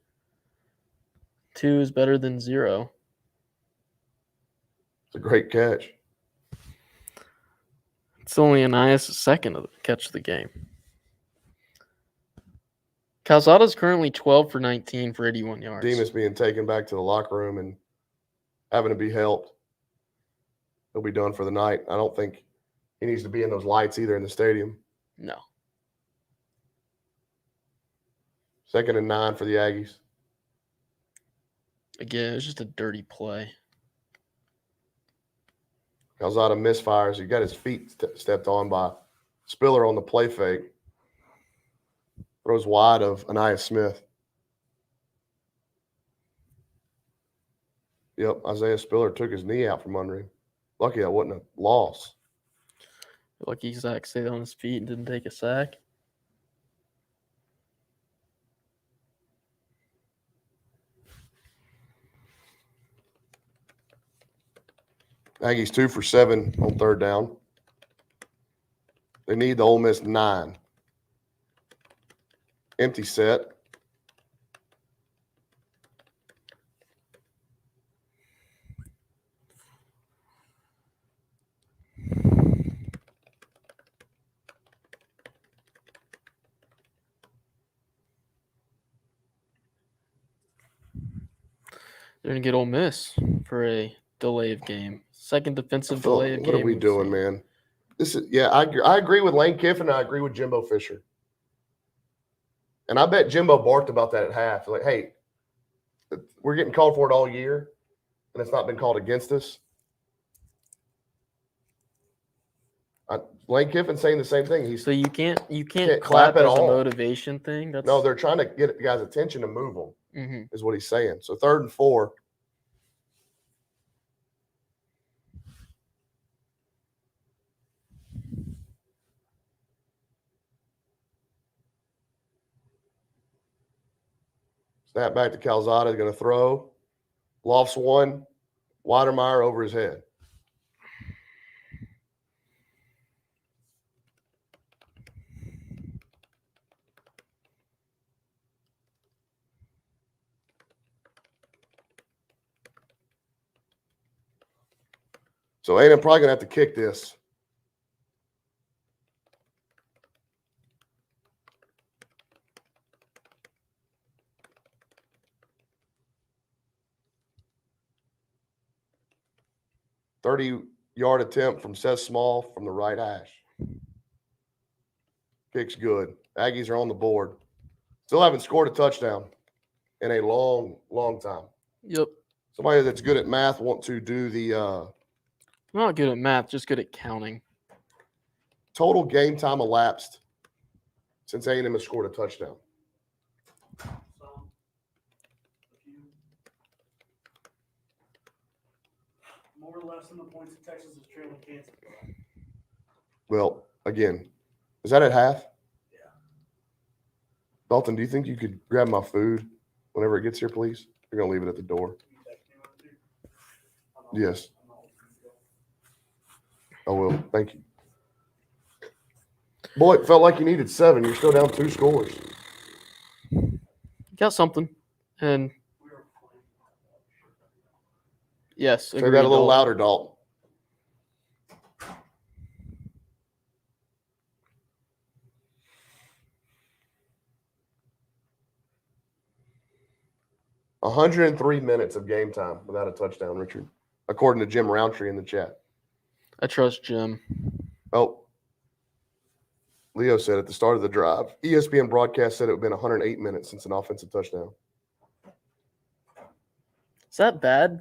Speaker 2: 2 is better than 0.
Speaker 1: It's a great catch.
Speaker 2: It's only Anias' second catch of the game. Calzada's currently 12 for 19 for 81 yards.
Speaker 1: Demas being taken back to the locker room and having to be helped. He'll be done for the night. I don't think he needs to be in those lights either in the stadium.
Speaker 2: No.
Speaker 1: 2nd and 9 for the Aggies.
Speaker 2: Again, it was just a dirty play.
Speaker 1: Calzada misfires. He got his feet stepped on by Spiller on the play fake. Throws wide of Anias Smith. Yep, Isaiah Spiller took his knee out from under him. Lucky that wasn't a loss.
Speaker 2: Lucky Zach stayed on his feet and didn't take a sack.
Speaker 1: Aggies 2 for 7 on 3rd down. They need the Ole Miss 9. Empty set.
Speaker 2: They're gonna get Ole Miss for a delay of game. Second defensive delay of
Speaker 1: What
Speaker 2: game.
Speaker 1: are we
Speaker 2: we've
Speaker 1: doing,
Speaker 2: seen.
Speaker 1: man? I agree with Lane Kiffin. And I agree with Jimbo Fisher. And I bet Jimbo barked about that at half. Like, hey, we're getting called for it all year, and it's not been called against us. Lane Kiffin's saying the same thing.
Speaker 2: So you can't
Speaker 1: Can't
Speaker 2: clap
Speaker 1: clap at
Speaker 2: as a
Speaker 1: all.
Speaker 2: motivation thing. That's
Speaker 1: No, they're trying to get the guy's attention to move them,
Speaker 2: Mhm.
Speaker 1: is what he's saying. So 3rd and 4. Snap back to Calzada, going to throw. Lofts one. Weidermeyer over his head. So A&M probably going to have to kick this. .30-yard attempt from Seth Small from the right hash. Kick's good. Aggies are on the board. Still haven't scored a touchdown in a long, long time.
Speaker 2: Yep.
Speaker 1: Somebody that's good at math want to do the
Speaker 2: I'm not good at math, just good at counting.
Speaker 1: total game time elapsed since A&M has scored a touchdown.
Speaker 3: Some, a few. More or less than the points that Texas is trailing Kansas.
Speaker 1: Well, again, is that at half?
Speaker 3: Yeah.
Speaker 1: Dalton, do you think you could grab my food whenever it gets here, please? You're going to leave it at the door. Yes. I will. Thank you. Boy, it felt like you needed 7. You're still down 2 scores.
Speaker 2: Got something. And yes,
Speaker 1: Say that a little
Speaker 2: Dalton.
Speaker 1: louder, Dalton. $103 minutes of game time without a touchdown, Richard, according to Jim Roundtree in the chat.
Speaker 2: I trust Jim.
Speaker 1: Oh, Leo said at the start of the drive, ESPN broadcast said it would have been 108 minutes since an offensive touchdown.
Speaker 2: Is that bad?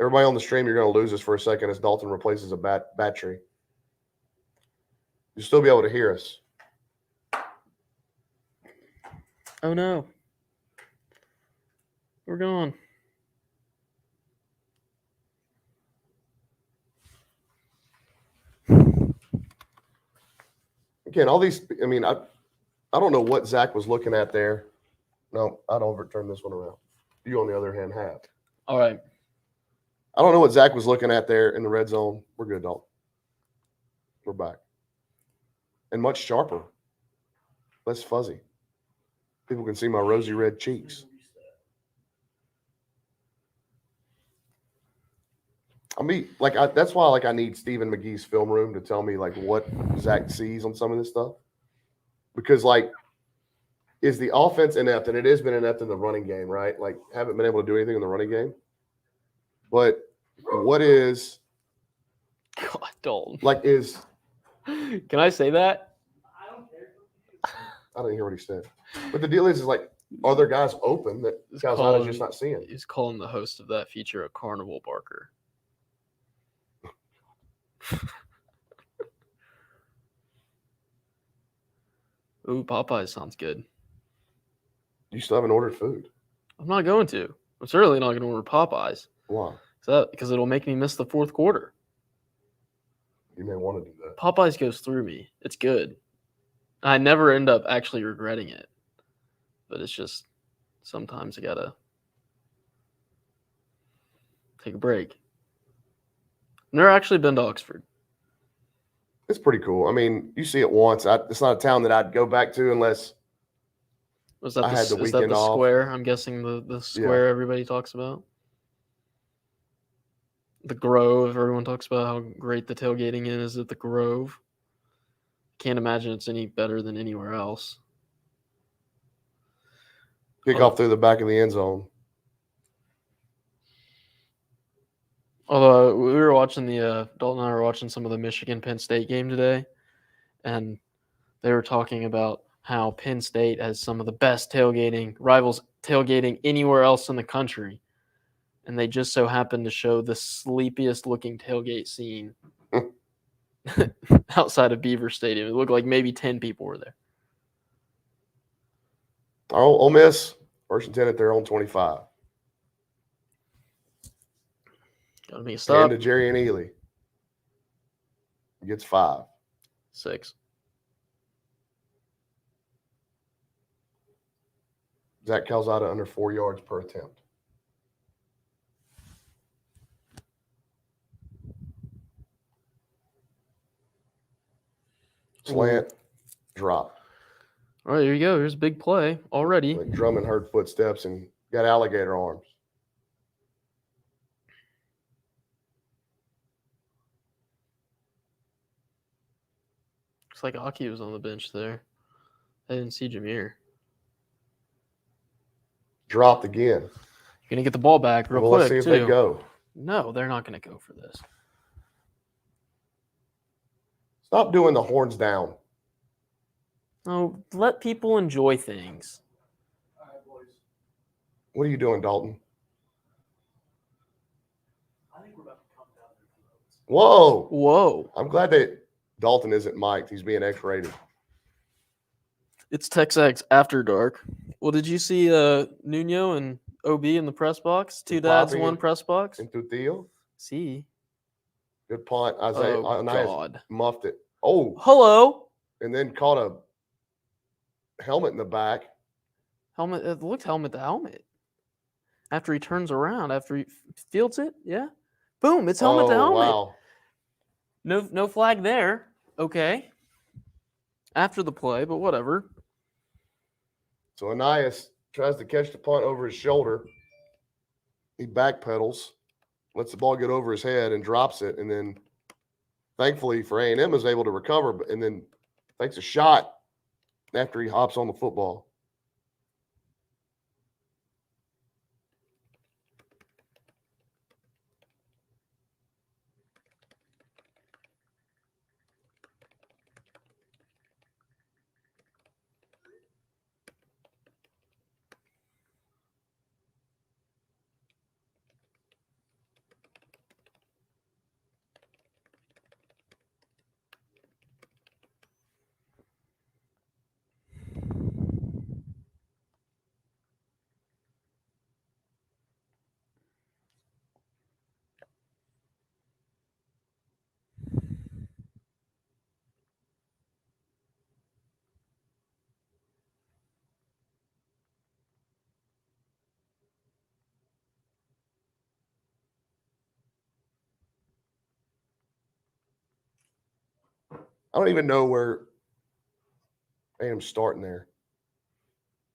Speaker 1: Everybody on the stream, you're going to lose us for a second as Dalton replaces a battery. You'll still be able to hear us.
Speaker 2: Oh no. We're gone.
Speaker 1: Again, all these, I mean, I don't know what Zach was looking at there. No, I'd overturn this one around. You, on the other hand, have.
Speaker 2: All right.
Speaker 1: I don't know what Zach was looking at there in the red zone. We're good, Dalton. We're back. And much sharper. Less fuzzy. People can see my rosy red cheeks. That's why I need Stephen McGee's film room to tell me what Zach sees on some of this stuff. Because is the offense inept? And it has been inept in the running game, right? Haven't been able to do anything in the running game. But what is
Speaker 2: God, Dalton.
Speaker 1: is
Speaker 2: Can I say that?
Speaker 3: I don't care.
Speaker 1: I didn't hear what he said. But the deal is are there guys open that Calzada's just not seeing?
Speaker 2: He's calling the host of that feature a carnival barker. Ooh, Popeyes sounds good.
Speaker 1: You still haven't ordered food.
Speaker 2: I'm not going to. I'm certainly not going to order Popeyes.
Speaker 1: Why?
Speaker 2: Because it'll make me miss the fourth quarter.
Speaker 1: You may want to do that.
Speaker 2: Popeyes goes through me. It's good. I never end up actually regretting it. But it's just sometimes I got to take a break. I've never actually been to Oxford.
Speaker 1: It's pretty cool. I mean, you see it once. It's not a town that I'd go back to unless
Speaker 2: Was that
Speaker 1: I had the
Speaker 2: is that
Speaker 1: weekend
Speaker 2: the
Speaker 1: off.
Speaker 2: square? I'm guessing the square everybody talks about. The Grove. Everyone talks about how great the tailgating is at the Grove. Can't imagine it's any better than anywhere else.
Speaker 1: Kickoff through the back of the end zone.
Speaker 2: Although we were watching Dalton and I were watching some of the Michigan-Penn State game today, and they were talking about how Penn State has some of the best rivals tailgating anywhere else in the country. And they just so happened to show the sleepiest looking tailgate scene outside of Beaver Stadium. It looked like maybe 10 people were there.
Speaker 1: Ole Miss, first and 10 at their own 25.
Speaker 2: Got to make a
Speaker 1: And
Speaker 2: stop.
Speaker 1: to Jerry and Ely. He gets 5.
Speaker 2: 6.
Speaker 1: Zach Calzada under 4 yards per attempt. Slant, drop.
Speaker 2: All right, here you go. Here's a big play already.
Speaker 1: Like Drummond heard footsteps and got alligator arms.
Speaker 2: Looks like Aki was on the bench there. I didn't see Jameer.
Speaker 1: Dropped again.
Speaker 2: You're going to get the ball back real quick,
Speaker 1: Let's see if
Speaker 2: too.
Speaker 1: they go.
Speaker 2: No, they're not going to go for this.
Speaker 1: Stop doing the horns down.
Speaker 2: Oh, let people enjoy things.
Speaker 3: All right, boys.
Speaker 1: What are you doing, Dalton?
Speaker 3: I think we're about to come down their throats.
Speaker 1: Whoa.
Speaker 2: Whoa.
Speaker 1: I'm glad that Dalton isn't mic'd. He's being X-rated.
Speaker 2: It's TexAgs After Dark. Well, did you see Nuno and OB in the press box? Two dads,
Speaker 1: Poppy
Speaker 2: one press box?
Speaker 1: Into Theo.
Speaker 2: See.
Speaker 1: Good punt. Isaiah
Speaker 2: Oh,
Speaker 1: Nias
Speaker 2: God.
Speaker 1: muffed it. Oh,
Speaker 2: Hello.
Speaker 1: and then caught a helmet in the back.
Speaker 2: Helmet. It looked helmet to helmet. After he turns around, after he fields it, yeah. Boom, it's helmet to helmet.
Speaker 1: Wow.
Speaker 2: No flag there. Okay. After the play, but whatever.
Speaker 1: So Anias tries to catch the punt over his shoulder. He backpedals, lets the ball get over his head and drops it. And then thankfully for A&M is able to recover, and then takes a shot after he hops on the football. I don't even know where A&M's starting there.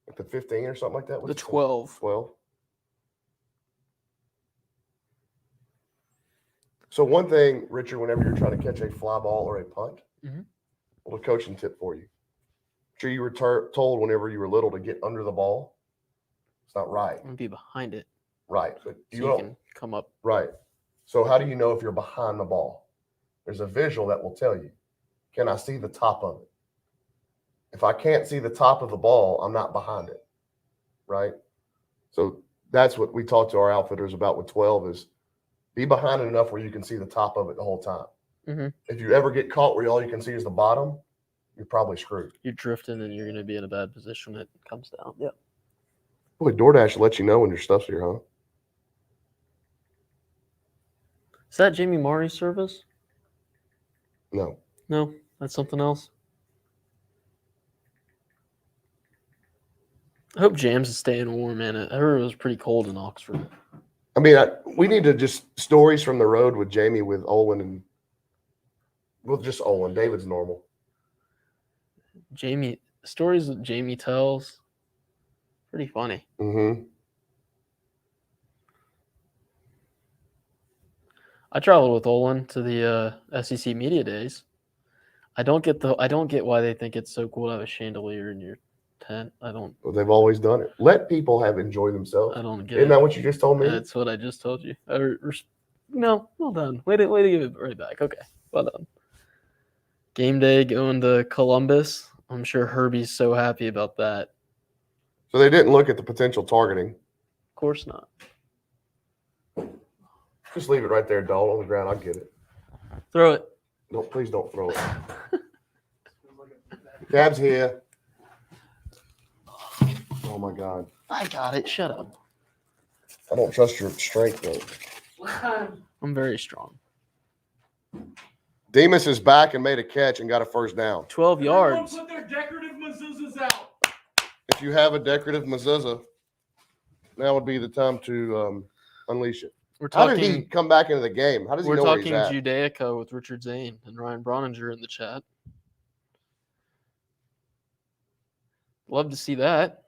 Speaker 1: At the 15 or something like that?
Speaker 2: The
Speaker 1: What's it say?
Speaker 2: 12.
Speaker 1: 12. So one thing, Richard, whenever you're trying to catch a fly ball or a punt,
Speaker 2: Mhm.
Speaker 1: a little coaching tip for you. Sure, you were told whenever you were little to get under the ball. It's not right.
Speaker 2: I'm going to be behind it.
Speaker 1: Right. But
Speaker 2: So
Speaker 1: you
Speaker 2: you
Speaker 1: don't.
Speaker 2: can come up.
Speaker 1: Right. So how do you know if you're behind the ball? There's a visual that will tell you. Can I see the top of it? If I can't see the top of the ball, I'm not behind it. Right? So that's what we talk to our outfitters about with 12 is be behind it enough where you can see the top of it the whole time.
Speaker 2: Mhm.
Speaker 1: If you ever get caught where all you can see is the bottom, you're probably screwed.
Speaker 2: You're drifting and you're going to be in a bad position when it comes down. Yep.
Speaker 1: Boy, DoorDash will let you know when your stuff's here, huh?
Speaker 2: Is that Jamie Marty's service?
Speaker 1: No.
Speaker 2: No, that's something else. I hope Jams is staying warm, man. I heard it was pretty cold in Oxford.
Speaker 1: I mean, we need to just stories from the road with Jamie, with Olin, and well, just Olin. David's normal.
Speaker 2: Jamie, stories that Jamie tells, pretty funny.
Speaker 1: Mm-hmm.
Speaker 2: I traveled with Olin to the SEC media days. I don't get why they think it's so cool to have a chandelier in your 10. I don't
Speaker 1: Well, they've always done it. Let people enjoy themselves.
Speaker 2: get
Speaker 1: Isn't
Speaker 2: it.
Speaker 1: that what you just told me?
Speaker 2: That's what I just told you. No, well done. Way to give it right back. Okay, well done. Game day going to Columbus. I'm sure Herbie's so happy about that.
Speaker 1: So they didn't look at the potential targeting.
Speaker 2: Of course not.
Speaker 1: Just leave it right there, Dole, on the ground. I'll get it.
Speaker 2: Throw it.
Speaker 1: No, please don't throw it. Gab's here. Oh my God.
Speaker 2: I got it. Shut up.
Speaker 1: I don't trust your strength though.
Speaker 2: I'm very strong.
Speaker 1: Demas is back and made a catch and got a first down.
Speaker 2: 12 yards.
Speaker 3: Everyone put their decorative mezuzahs out.
Speaker 1: If you have a decorative mezuzah, now would be the time to unleash it.
Speaker 2: We're
Speaker 1: How did he
Speaker 2: talking.
Speaker 1: come back into the game? How does he
Speaker 2: We're
Speaker 1: know where
Speaker 2: talking
Speaker 1: he's at?
Speaker 2: Judaica with Richard Zane and Ryan Brauninger in the chat. Love to see that.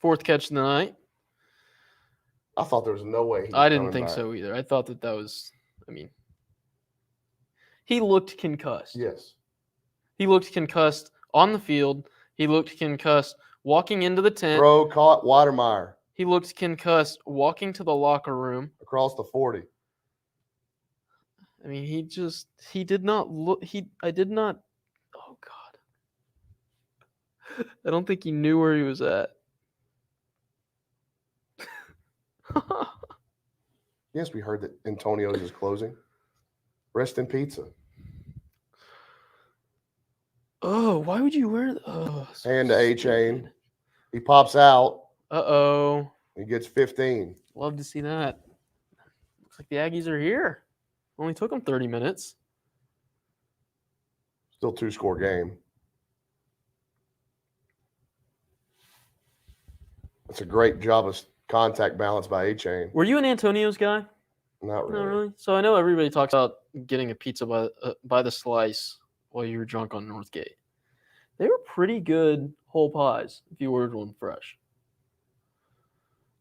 Speaker 2: 4th catch of the night.
Speaker 1: I thought there was no way he was
Speaker 2: I didn't
Speaker 1: coming
Speaker 2: think
Speaker 1: back.
Speaker 2: so either. I thought that was. I mean, he looked concussed.
Speaker 1: Yes.
Speaker 2: He looked concussed on the field. He looked concussed walking into the tent.
Speaker 1: Throw caught Watermeyer
Speaker 2: He looked concussed walking to the locker room.
Speaker 1: across the 40.
Speaker 2: I mean, he did not look. I did not. Oh God. I don't think he knew where he was at.
Speaker 1: Yes, we heard that Antonio's is closing. Rest in pizza.
Speaker 2: Oh, why would you wear that? Oh, so
Speaker 1: And the A
Speaker 2: stupid.
Speaker 1: chain. He pops out.
Speaker 2: Uh-oh.
Speaker 1: He gets 15.
Speaker 2: Love to see that. Looks like the Aggies are here. Only took them 30 minutes.
Speaker 1: Still 2-score game. That's a great job of contact balance by A-Chain.
Speaker 2: Were you an Antonio's guy?
Speaker 1: Not really.
Speaker 2: No, really. So I know everybody talks about getting a pizza by the slice while you were drunk on Northgate. They were pretty good whole pies if you ordered one fresh.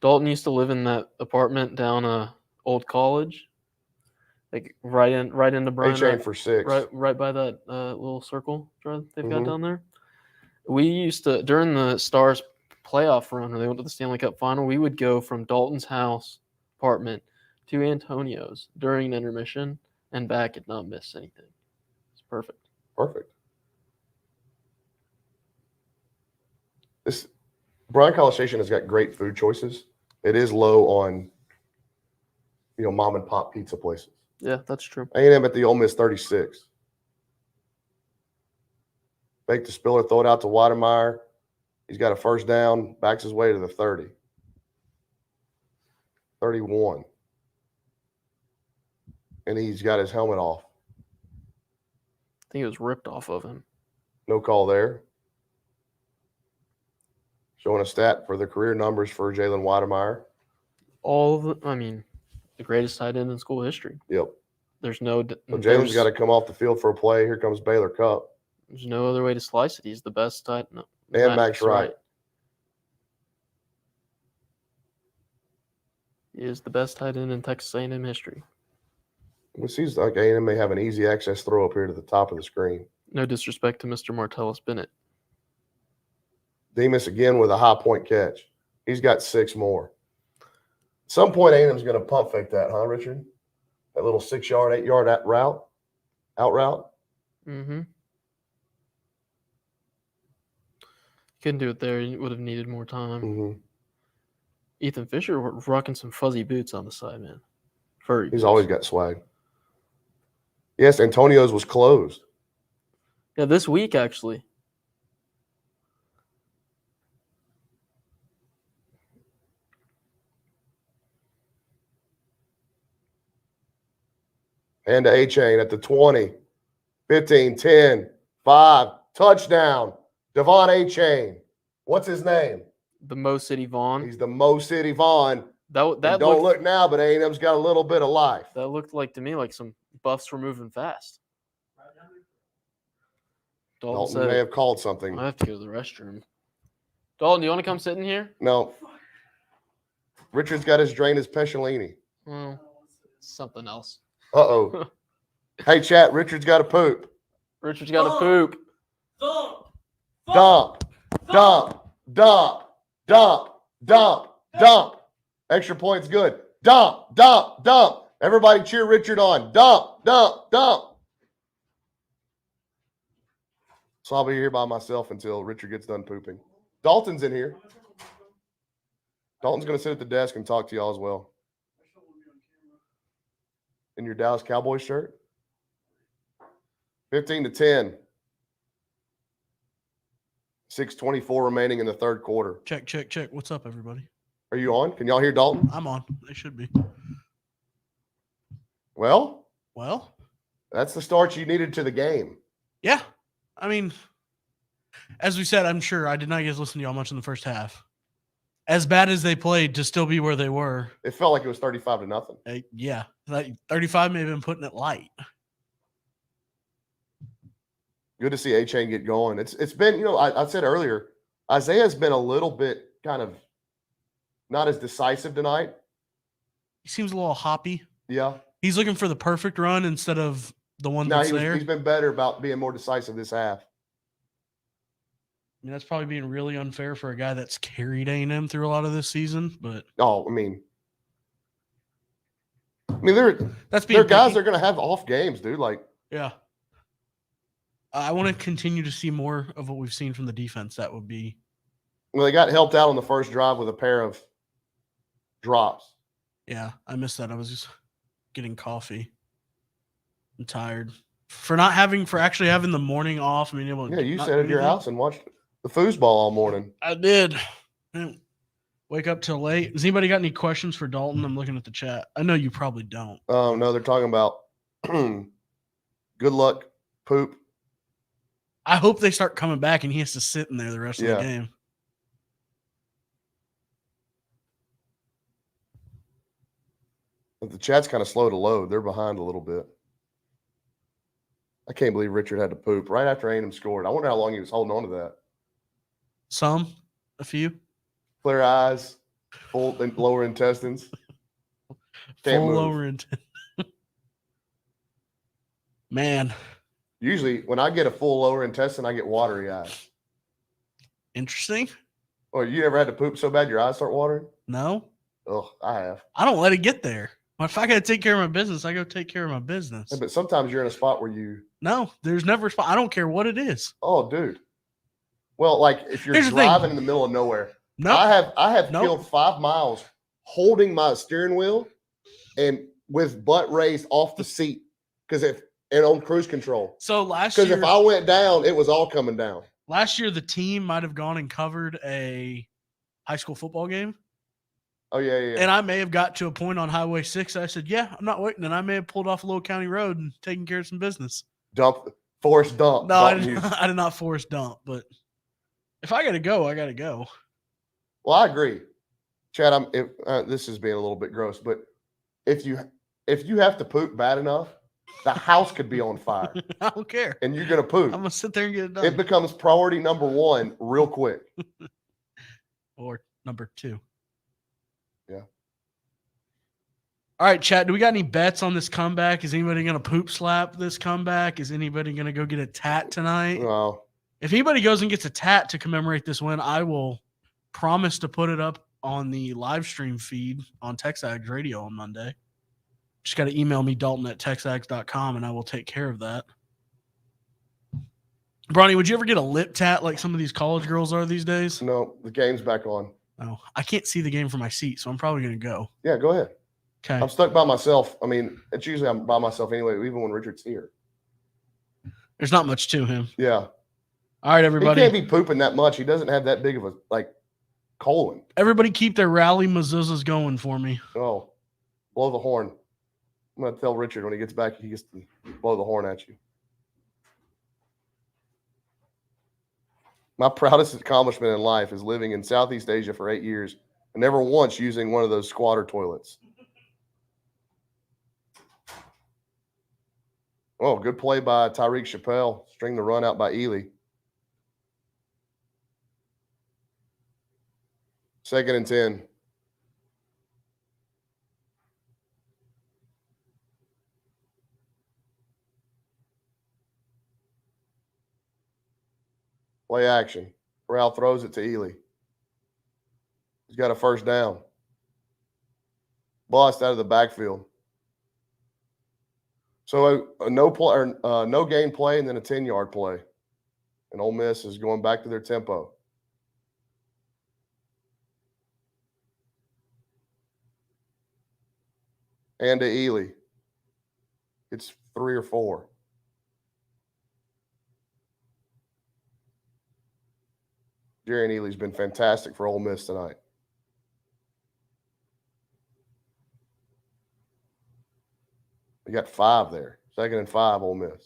Speaker 2: Dalton used to live in that apartment down Old College, like right into
Speaker 1: A-Chain
Speaker 2: Brauninger,
Speaker 1: for 6.
Speaker 2: right by that little circle drive they've got
Speaker 1: Mhm.
Speaker 2: down there. We used to during the Stars playoff run when they went to the Stanley Cup final, we would go from Dalton's house apartment to Antonio's during an intermission and back and not miss anything. It's perfect.
Speaker 1: Perfect. This Bryan College Station has got great food choices. It is low on, mom and pop pizza places.
Speaker 2: Yeah, that's true.
Speaker 1: A&M at the Ole Miss 36. Fake the Spiller, throw it out to Watermeyer. He's got a first down, backs his way to the 30. 31. And he's got his helmet off.
Speaker 2: I think it was ripped off of him.
Speaker 1: No call there. Showing a stat for the career numbers for Jalen Watermeyer.
Speaker 2: The greatest tight end in school history.
Speaker 1: Yep.
Speaker 2: There's no.
Speaker 1: So Jalen's got to come off the field for a play. Here comes Baylor Cup.
Speaker 2: There's no other way to slice it. He's the best tight. No,
Speaker 1: And Max Wright.
Speaker 2: He is the best tight end in Texas A&M history.
Speaker 1: It seems like A&M may have an easy access throw up here to the top of the screen.
Speaker 2: No disrespect to Mr. Martellus Bennett.
Speaker 1: Demas again with a high point catch. He's got 6 more. At some point, A&M's going to pump fake that, huh, Richard? That little 6-yard, 8-yard out route.
Speaker 2: Mm-hmm. Couldn't do it there. He would have needed more time.
Speaker 1: Mm-hmm.
Speaker 2: Ethan Fisher rocking some fuzzy boots on the side, man. Furry
Speaker 1: He's
Speaker 2: boots.
Speaker 1: always got swag. Yes, Antonio's was closed.
Speaker 2: Yeah, this week, actually.
Speaker 1: And to A-Chain at the 20, 15, 10, 5, touchdown. Devon A-Chain. What's his name?
Speaker 2: The Mo City Vaughn.
Speaker 1: He's the Mo City Vaughn.
Speaker 2: That
Speaker 1: Don't
Speaker 2: looked,
Speaker 1: look now, but A&M's got a little bit of life.
Speaker 2: that looked like to me like some buffs were moving fast. Dalton
Speaker 1: Dalton
Speaker 2: said,
Speaker 1: may have called something.
Speaker 2: I have to go to the restroom. Dalton, do you want to come sit in here?
Speaker 1: No. Richard's got his drain his Pesciolini.
Speaker 2: Well, something else.
Speaker 1: Uh-oh. Hey, chat, Richard's got to poop.
Speaker 2: Richard's got to poop.
Speaker 3: Thump.
Speaker 1: Dump. Dump. Dump. Dump. Dump. Dump. Extra points good. Dump. Dump. Dump. Everybody cheer Richard on. Dump. Dump. Dump. So I'll be here by myself until Richard gets done pooping. Dalton's in here. Dalton's going to sit at the desk and talk to y'all as well. In your Dallas Cowboys shirt? 15-10. 6:24 remaining in the third quarter.
Speaker 5: Check, check, check. What's up, everybody?
Speaker 1: Are you on? Can y'all hear Dalton?
Speaker 5: I'm on. They should be.
Speaker 1: Well,
Speaker 5: That's
Speaker 1: the start you needed to the game.
Speaker 5: Yeah. I mean, as we said, I'm sure I did not get to listen to y'all much in the first half. As bad as they played to still be where they were.
Speaker 1: It felt like it was 35-0.
Speaker 5: Yeah. 35 may have been putting it light.
Speaker 1: Good to see A-Chain get going. It's been, I said earlier, Isaiah's been a little bit kind of not as decisive tonight.
Speaker 5: He seems a little hoppy.
Speaker 1: Yeah.
Speaker 5: He's looking for the perfect run instead of the one that's there.
Speaker 1: He's been better about being more decisive this half.
Speaker 5: I mean, that's probably being really unfair for a guy that's carried A&M through a lot of this season, but
Speaker 1: there are guys that are going to have off games, dude.
Speaker 5: Yeah. I want to continue to see more of what we've seen from the defense. That would be.
Speaker 1: Well, they got helped out on the first drive with a pair of drops.
Speaker 5: Yeah, I missed that. I was just getting coffee. I'm tired for actually having the morning off.
Speaker 1: You sat at your house and watched the foosball all morning.
Speaker 5: I did. Didn't wake up till late. Has anybody got any questions for Dalton? I'm looking at the chat. I know you probably don't.
Speaker 1: No, they're talking about good luck, poop.
Speaker 5: I hope they start coming back and he has to sit in there the rest of the game.
Speaker 1: But the chat's kind of slow to load. They're behind a little bit. I can't believe Richard had to poop right after A&M scored. I wonder how long he was holding on to that.
Speaker 5: A few.
Speaker 1: Clear eyes, full and lower intestines. Can't move.
Speaker 5: Lower intestines. Man.
Speaker 1: Usually, when I get a full lower intestine, I get watery eyes.
Speaker 5: Interesting.
Speaker 1: Oh, you ever had to poop so bad your eyes start watering?
Speaker 5: No.
Speaker 1: Oh, I have.
Speaker 5: I don't let it get there. If I got to take care of my business, I go take care of my business.
Speaker 1: Yeah, but sometimes you're in a spot where you.
Speaker 5: No, there's never a spot. I don't care what it is.
Speaker 1: Oh, dude. Well, if you're driving in the middle of nowhere.
Speaker 5: No.
Speaker 1: I have killed 5 miles holding my steering wheel and with butt raised off the seat and on cruise control.
Speaker 5: So last year,
Speaker 1: because if I went down, it was all coming down.
Speaker 5: Last year, the team might have gone and covered a high school football game.
Speaker 1: Oh, yeah.
Speaker 5: And I may have got to a point on Highway 6. I said, yeah, I'm not waiting. And I may have pulled off a little county road and taken care of some business.
Speaker 1: Forced dump.
Speaker 5: No, I did not force dump. But if I got to go, I got to go.
Speaker 1: Well, I agree. Chad, this is being a little bit gross, but if you have to poop bad enough, the house could be on fire.
Speaker 5: I don't care.
Speaker 1: And you're going to poop.
Speaker 5: I'm going to sit there and get it done.
Speaker 1: It becomes priority number 1 real quick.
Speaker 5: Or number 2.
Speaker 1: Yeah.
Speaker 5: All right, chat. Do we got any bets on this comeback? Is anybody going to poop slap this comeback? Is anybody going to go get a tat tonight?
Speaker 1: No.
Speaker 5: If anybody goes and gets a tat to commemorate this win, I will promise to put it up on the live stream feed on TexAgs Radio on Monday. Just got to email me, Dalton at texags.com, and I will take care of that. Bronny, would you ever get a lip tat like some of these college girls are these days?
Speaker 1: No, the game's back on.
Speaker 5: No, I can't see the game from my seat, so I'm probably going to go.
Speaker 1: Yeah, go ahead.
Speaker 5: Okay.
Speaker 1: I'm stuck by myself. It's usually I'm by myself anyway, even when Richard's here.
Speaker 5: There's not much to him.
Speaker 1: Yeah.
Speaker 5: All right, everybody.
Speaker 1: He can't be pooping that much. He doesn't have that big of a, colon.
Speaker 5: Everybody keep their rally mezuzahs going for me.
Speaker 1: Oh, blow the horn. I'm going to tell Richard when he gets back, he gets to blow the horn at you. My proudest accomplishment in life is living in Southeast Asia for 8 years and never once using one of those squatter toilets. Oh, good play by Tyreek Chappelle. String the run out by Ely. 2nd and 10. Play action. Corral throws it to Ely. He's got a first down. Bust out of the backfield. So a no play or no gain play and then a 10-yard play. And Ole Miss is going back to their tempo. And to Ely. It's 3 or 4. Jerry Ely's been fantastic for Ole Miss tonight. We got 5 there. 2nd and 5, Ole Miss.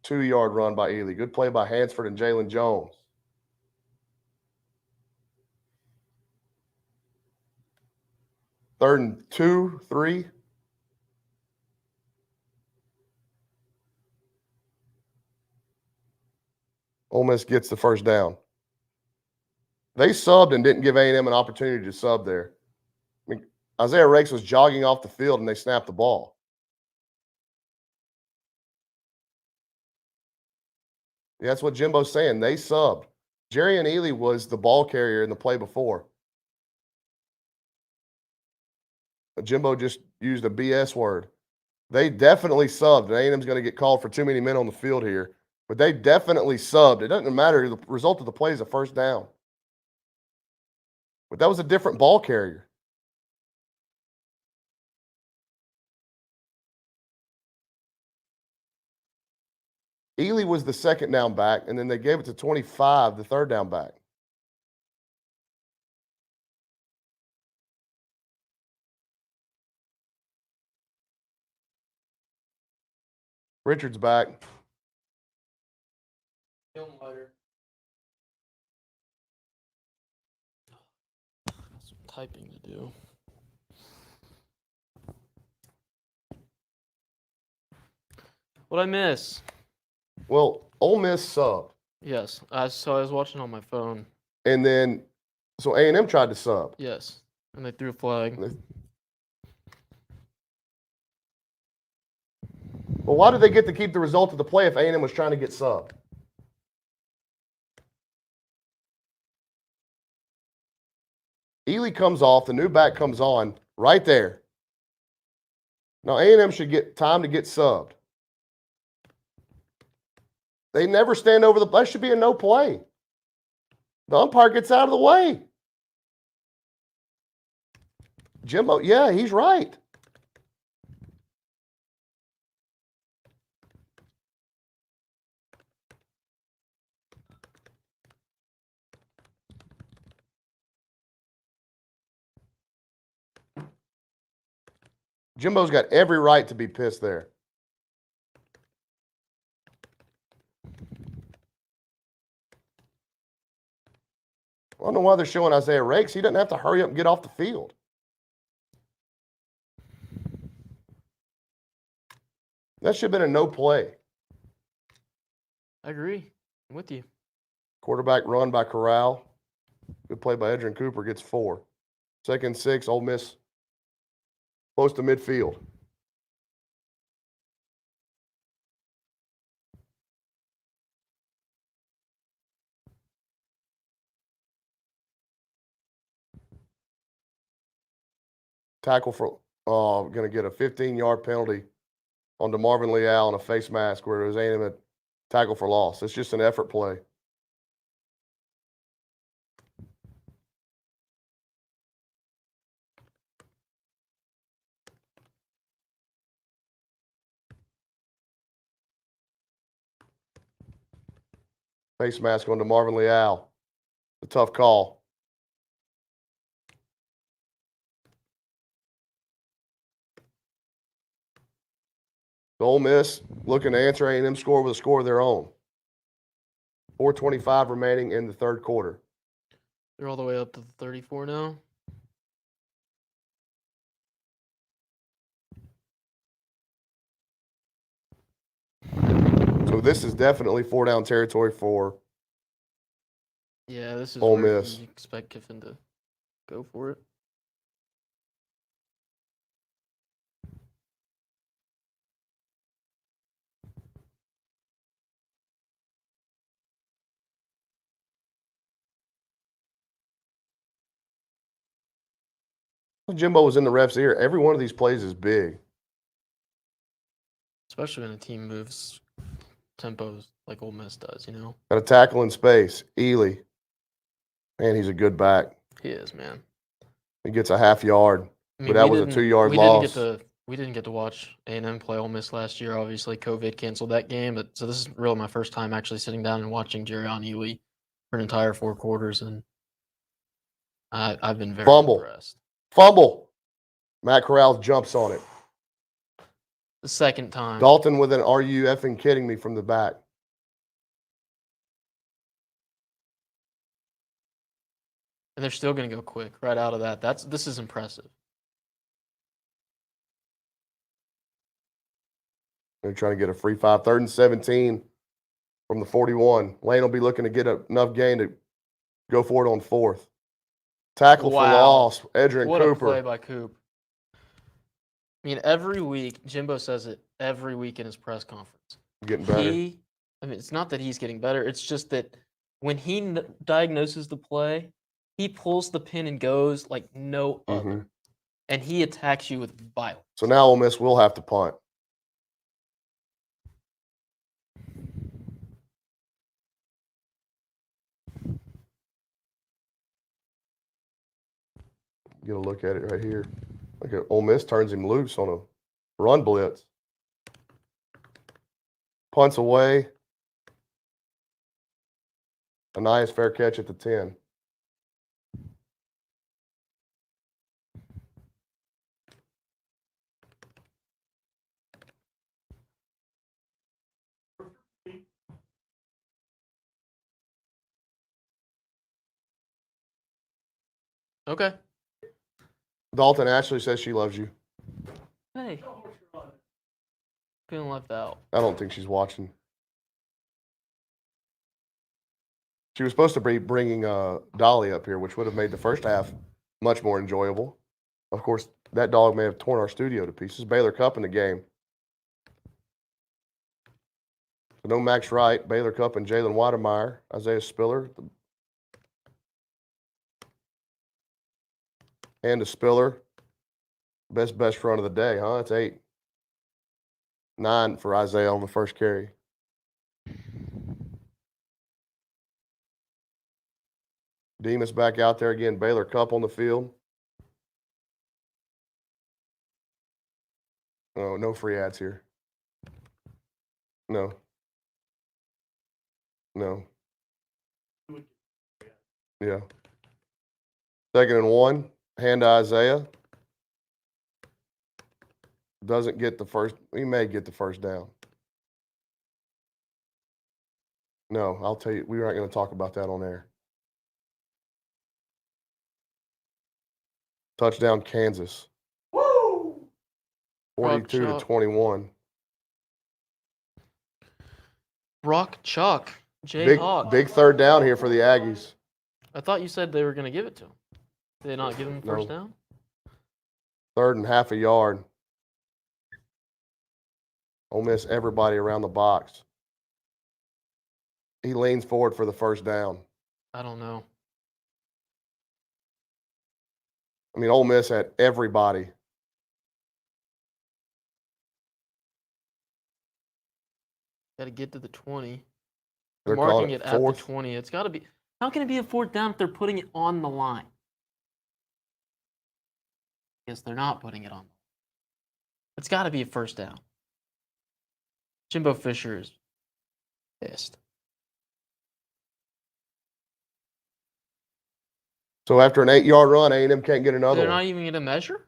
Speaker 1: Two-yard run by Ely. Good play by Hansford and Jalen Jones. Third and 2, 3. Ole Miss gets the first down. They subbed and didn't give A&M an opportunity to sub there. I mean, Isaiah Rakes was jogging off the field and they snapped the ball. Yeah, that's what Jimbo's saying. They subbed. Jerry and Ely was the ball carrier in the play before. Jimbo just used a BS word. They definitely subbed. And A&M's going to get called for too many men on the field here. But they definitely subbed. It doesn't matter. The result of the play is a first down. But that was a different ball carrier. Ely was the 2nd down back, and then they gave it to 25, the 3rd down back. Richard's back.
Speaker 2: Some typing to do. What'd I miss?
Speaker 1: Well, Ole Miss subbed.
Speaker 2: Yes. So I was watching on my phone.
Speaker 1: And then, so A&M tried to sub.
Speaker 2: Yes. And they threw a flag.
Speaker 1: Well, why did they get to keep the result of the play if A&M was trying to get subbed? Ely comes off, the new back comes on right there. Now A&M should get time to get subbed. They never stand over that should be a no play. The umpire gets out of the way. Jimbo, yeah, he's right. Jimbo's got every right to be pissed there. I don't know why they're showing Isaiah Rakes. He doesn't have to hurry up and get off the field. That should have been a no play.
Speaker 2: I agree. I'm with you.
Speaker 1: Quarterback run by Corral. Good play by Edrin Cooper, gets 4. 2nd and 6, Ole Miss close to midfield. Tackle for, going to get a 15-yard penalty on DeMarvin Leal and a face mask where it was aimed at tackle for loss. It's just an effort play. Face mask on DeMarvin Leal. A tough call. Ole Miss looking to answer A&M score with a score of their own. 4:25 remaining in the 3rd quarter.
Speaker 2: They're all the way up to 34 now.
Speaker 1: So this is definitely 4-down territory for
Speaker 2: Yeah, this is
Speaker 1: Ole
Speaker 2: where
Speaker 1: Miss.
Speaker 2: you expect Kiffin to go for it.
Speaker 1: Jimbo was in the ref's ear. Every one of these plays is big.
Speaker 2: Especially when a team moves tempos like Ole Miss does, you know?
Speaker 1: Got a tackle in space. Ely. Man, he's a good back.
Speaker 2: He is, man.
Speaker 1: He gets a half yard.
Speaker 2: I
Speaker 1: But that was a 2-yard loss.
Speaker 2: We didn't get to watch A&M play Ole Miss last year. Obviously, COVID canceled that game. But so this is really my first time actually sitting down and watching Jerrion Ely for an entire 4 quarters, and I've been very impressed.
Speaker 1: Fumble. Matt Corral jumps on it.
Speaker 2: The second time.
Speaker 1: Dalton with an "Are you effing kidding me?" from the back.
Speaker 2: And they're still going to go quick right out of that. This is impressive.
Speaker 1: They're trying to get a free 5. 3rd and 17 from the 41. Lane will be looking to get enough gain to go for it on 4th. Tackle for loss. Edrin
Speaker 2: What
Speaker 1: Cooper.
Speaker 2: a play by Coop. I mean, every week, Jimbo says it every week in his press conference.
Speaker 1: Getting better.
Speaker 2: It's not that he's getting better. It's just that when he diagnoses the play, he pulls the pin and goes like no other. And he attacks you with violence.
Speaker 1: So now Ole Miss will have to punt. Get a look at it right here. Look at Ole Miss turns him loose on a run blitz. Punts away. A nice fair catch at the 10.
Speaker 2: Okay.
Speaker 1: Dalton Ashley says she loves you.
Speaker 2: Hey. Feeling left out.
Speaker 1: I don't think she's watching. She was supposed to be bringing Dolly up here, which would have made the first half much more enjoyable. Of course, that dog may have torn our studio to pieces. Baylor Cup in the game. So no Max Wright, Baylor Cup, and Jalen Wademeyer, Isaiah Spiller. And a Spiller. Best run of the day, huh? It's 8. 9 for Isaiah on the first carry. Demas back out there again. Baylor Cup on the field. Oh, no free ads here. No. Yeah. 2nd and 1. Hand to Isaiah. Doesn't get the first. He may get the first down. No, I'll tell you, we aren't going to talk about that on air. Touchdown, Kansas.
Speaker 3: Woo!
Speaker 1: 42-21.
Speaker 2: Brock Chalk. Jayhawk.
Speaker 1: Big 3rd down here for the Aggies.
Speaker 2: I thought you said they were going to give it to him. Did they not give him the first down?
Speaker 1: 3rd and half a yard. Ole Miss everybody around the box. He leans forward for the first down.
Speaker 2: I don't know.
Speaker 1: I mean, Ole Miss had everybody.
Speaker 2: Got to get to the 20.
Speaker 1: They're
Speaker 2: Marking it at the
Speaker 1: fourth.
Speaker 2: 20. It's got to be. How can it be a 4th down if they're putting it on the line? Yes, they're not putting it on. It's got to be a first down. Jimbo Fisher is pissed.
Speaker 1: So after an 8-yard run, A&M can't get another
Speaker 2: They're
Speaker 1: one.
Speaker 2: not even going to measure?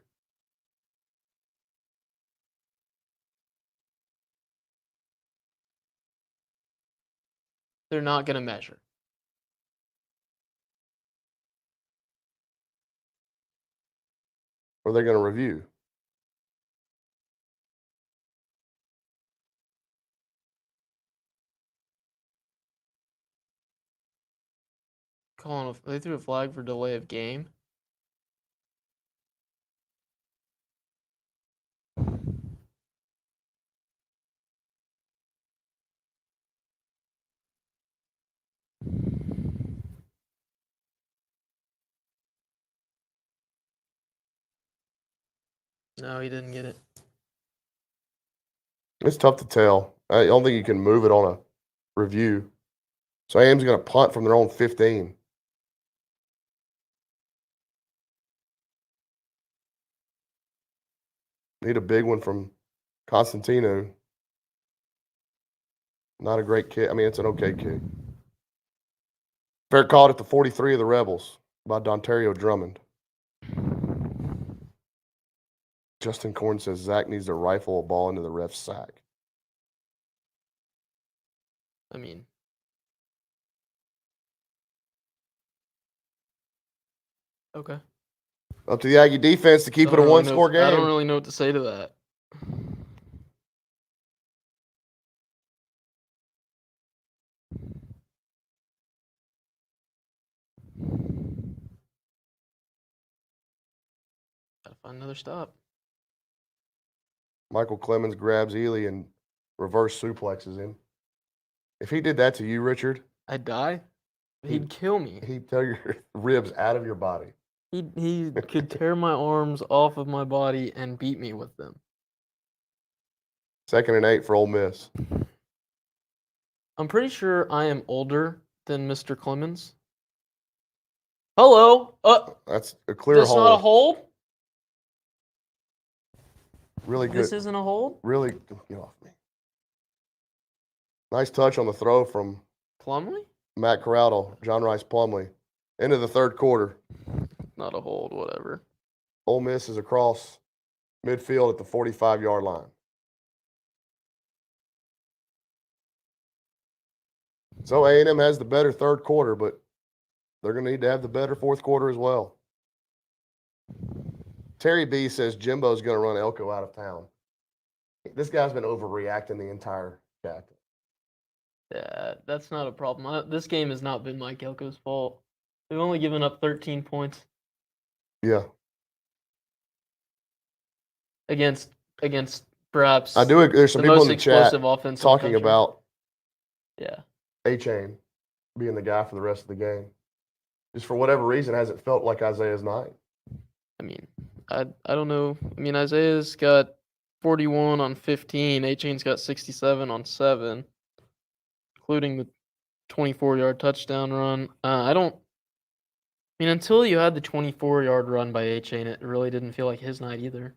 Speaker 2: They're not going to measure.
Speaker 1: Or they're going to review.
Speaker 2: They threw a flag for delay of game. No, he didn't get it.
Speaker 1: It's tough to tell. I don't think you can move it on a review. So A&M's going to punt from their own 15. Need a big one from Constantino. Not a great kick. I mean, it's an okay kick. Fair caught at the 43 of the Rebels by Dontario Drummond. Justin Korn says Zach needs to rifle a ball into the ref's sack.
Speaker 2: I mean, okay.
Speaker 1: Up to the Aggie defense to keep it a one-score game.
Speaker 2: I don't really know what to say to that. Gotta find another stop.
Speaker 1: Michael Clemens grabs Ely and reverse suplexes him. If he did that to you, Richard,
Speaker 2: I'd die. He'd kill me.
Speaker 1: he'd tear your ribs out of your body.
Speaker 2: He could tear my arms off of my body and beat me with them.
Speaker 1: 2nd and 8 for Ole Miss.
Speaker 2: I'm pretty sure I am older than Mr. Clemens. Hello.
Speaker 1: That's a clear
Speaker 2: That's
Speaker 1: hold.
Speaker 2: not a hold?
Speaker 1: Really good.
Speaker 2: This isn't a hold?
Speaker 1: Really, get off me. Nice touch on the throw from
Speaker 2: Plumlee?
Speaker 1: Matt Corrado, John Rice Plumlee. Into the third quarter.
Speaker 2: Not a hold, whatever.
Speaker 1: Ole Miss is across midfield at the 45-yard line. So A&M has the better third quarter, but they're going to need to have the better fourth quarter as well. Terry B says Jimbo's going to run Elko out of town. This guy's been overreacting the entire chat.
Speaker 2: Yeah, that's not a problem. This game has not been Mike Elko's fault. They've only given up 13 points
Speaker 1: Yeah.
Speaker 2: against perhaps
Speaker 1: I do. There's some
Speaker 2: the
Speaker 1: people
Speaker 2: most
Speaker 1: in the chat
Speaker 2: explosive offense in the
Speaker 1: talking
Speaker 2: country.
Speaker 1: about
Speaker 2: Yeah.
Speaker 1: A-Chain being the guy for the rest of the game. Just for whatever reason, hasn't felt like Isaiah's night.
Speaker 2: I mean, I don't know. I mean, Isaiah's got 41 on 15. A-Chain's got 67 on 7, including the 24-yard touchdown run. I mean, until you had the 24-yard run by A-Chain, it really didn't feel like his night either.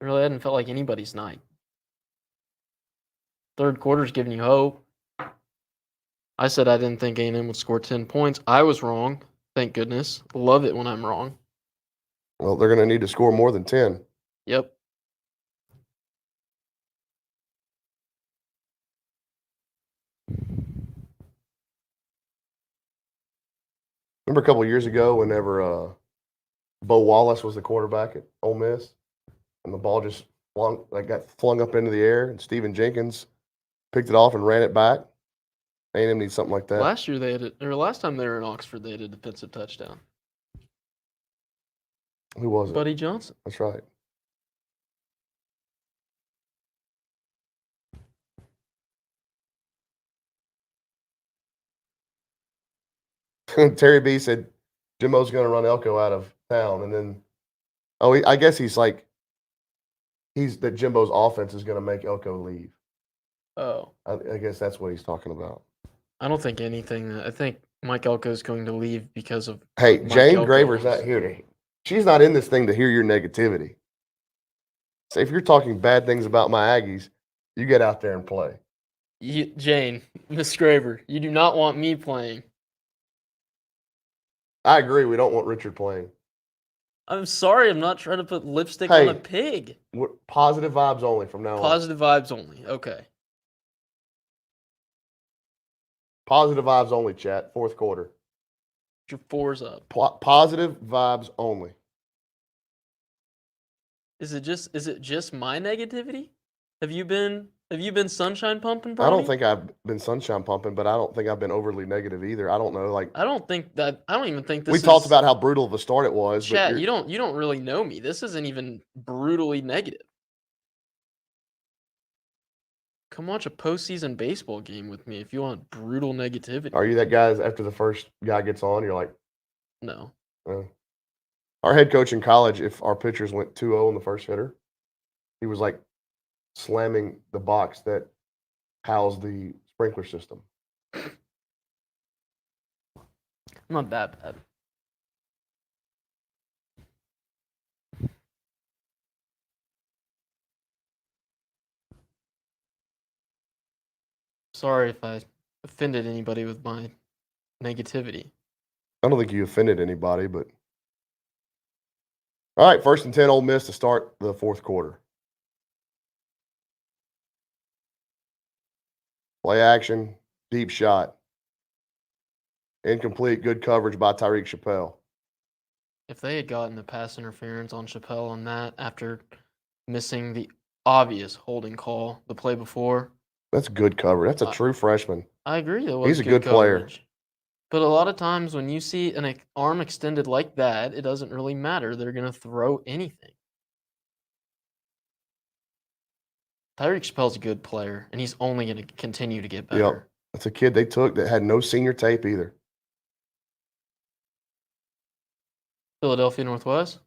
Speaker 2: It really hadn't felt like anybody's night. Third quarter's giving you hope. I said I didn't think A&M would score 10 points. I was wrong. Thank goodness. Love it when I'm wrong.
Speaker 1: Well, they're going to need to score more than 10.
Speaker 2: Yep.
Speaker 1: Remember a couple of years ago whenever Bo Wallace was the quarterback at Ole Miss and the ball just got flung up into the air and Steven Jenkins picked it off and ran it back? A&M needs something like that.
Speaker 2: Last time they were in Oxford, they had a defensive touchdown.
Speaker 1: Who was it?
Speaker 2: Buddy Johnson.
Speaker 1: That's right. Terry B said Jimbo's going to run Elko out of town, and then I guess that Jimbo's offense is going to make Elko leave.
Speaker 2: Oh.
Speaker 1: I guess that's what he's talking about.
Speaker 2: I don't think anything. I think Mike Elko is going to leave because of.
Speaker 1: Hey,
Speaker 2: Mike
Speaker 1: Jane
Speaker 2: Elko
Speaker 1: Graver's
Speaker 2: wants-
Speaker 1: not here. She's not in this thing to hear your negativity. So if you're talking bad things about my Aggies, you get out there and play.
Speaker 2: Jane, Miss Graver, you do not want me playing.
Speaker 1: I agree. We don't want Richard playing.
Speaker 2: I'm sorry. I'm not trying to put lipstick
Speaker 1: Hey.
Speaker 2: on a pig.
Speaker 1: Positive vibes only from now on.
Speaker 2: Positive vibes only. Okay.
Speaker 1: Positive vibes only, chat. Fourth quarter.
Speaker 2: Your 4's up.
Speaker 1: Positive vibes only.
Speaker 2: Is it just my negativity? Have you been sunshine pumping, Brownie?
Speaker 1: I don't think I've been sunshine pumping, but I don't think I've been overly negative either. I don't know.
Speaker 2: I don't even think this
Speaker 1: we talked about how brutal of a start it was.
Speaker 2: Chat,
Speaker 1: but
Speaker 2: you don't really know me. This isn't even brutally negative. Come watch a postseason baseball game with me if you want brutal negativity.
Speaker 1: Are you that guy after the first guy gets on, you're like,
Speaker 2: No.
Speaker 1: Our head coach in college, if our pitchers went 2-0 in the first hitter, he was like slamming the box that housed the sprinkler system.
Speaker 2: Not that bad. Sorry if I offended anybody with my negativity.
Speaker 1: I don't think you offended anybody, but all right, 1st and 10, Ole Miss to start the fourth quarter. Play action, deep shot. Incomplete, good coverage by Tyreek Chappelle.
Speaker 2: If they had gotten the pass interference on Chappelle on that after missing the obvious holding call the play before,
Speaker 1: That's good coverage. That's a true freshman.
Speaker 2: I agree. That was
Speaker 1: He's a good player.
Speaker 2: coverage. But a lot of times when you see an arm extended like that, it doesn't really matter. They're going to throw anything. Tyreek Chappelle's a good player, and he's only going to continue to get better.
Speaker 1: Yep. That's a kid they took that had no senior tape either.
Speaker 2: Philadelphia Northwest,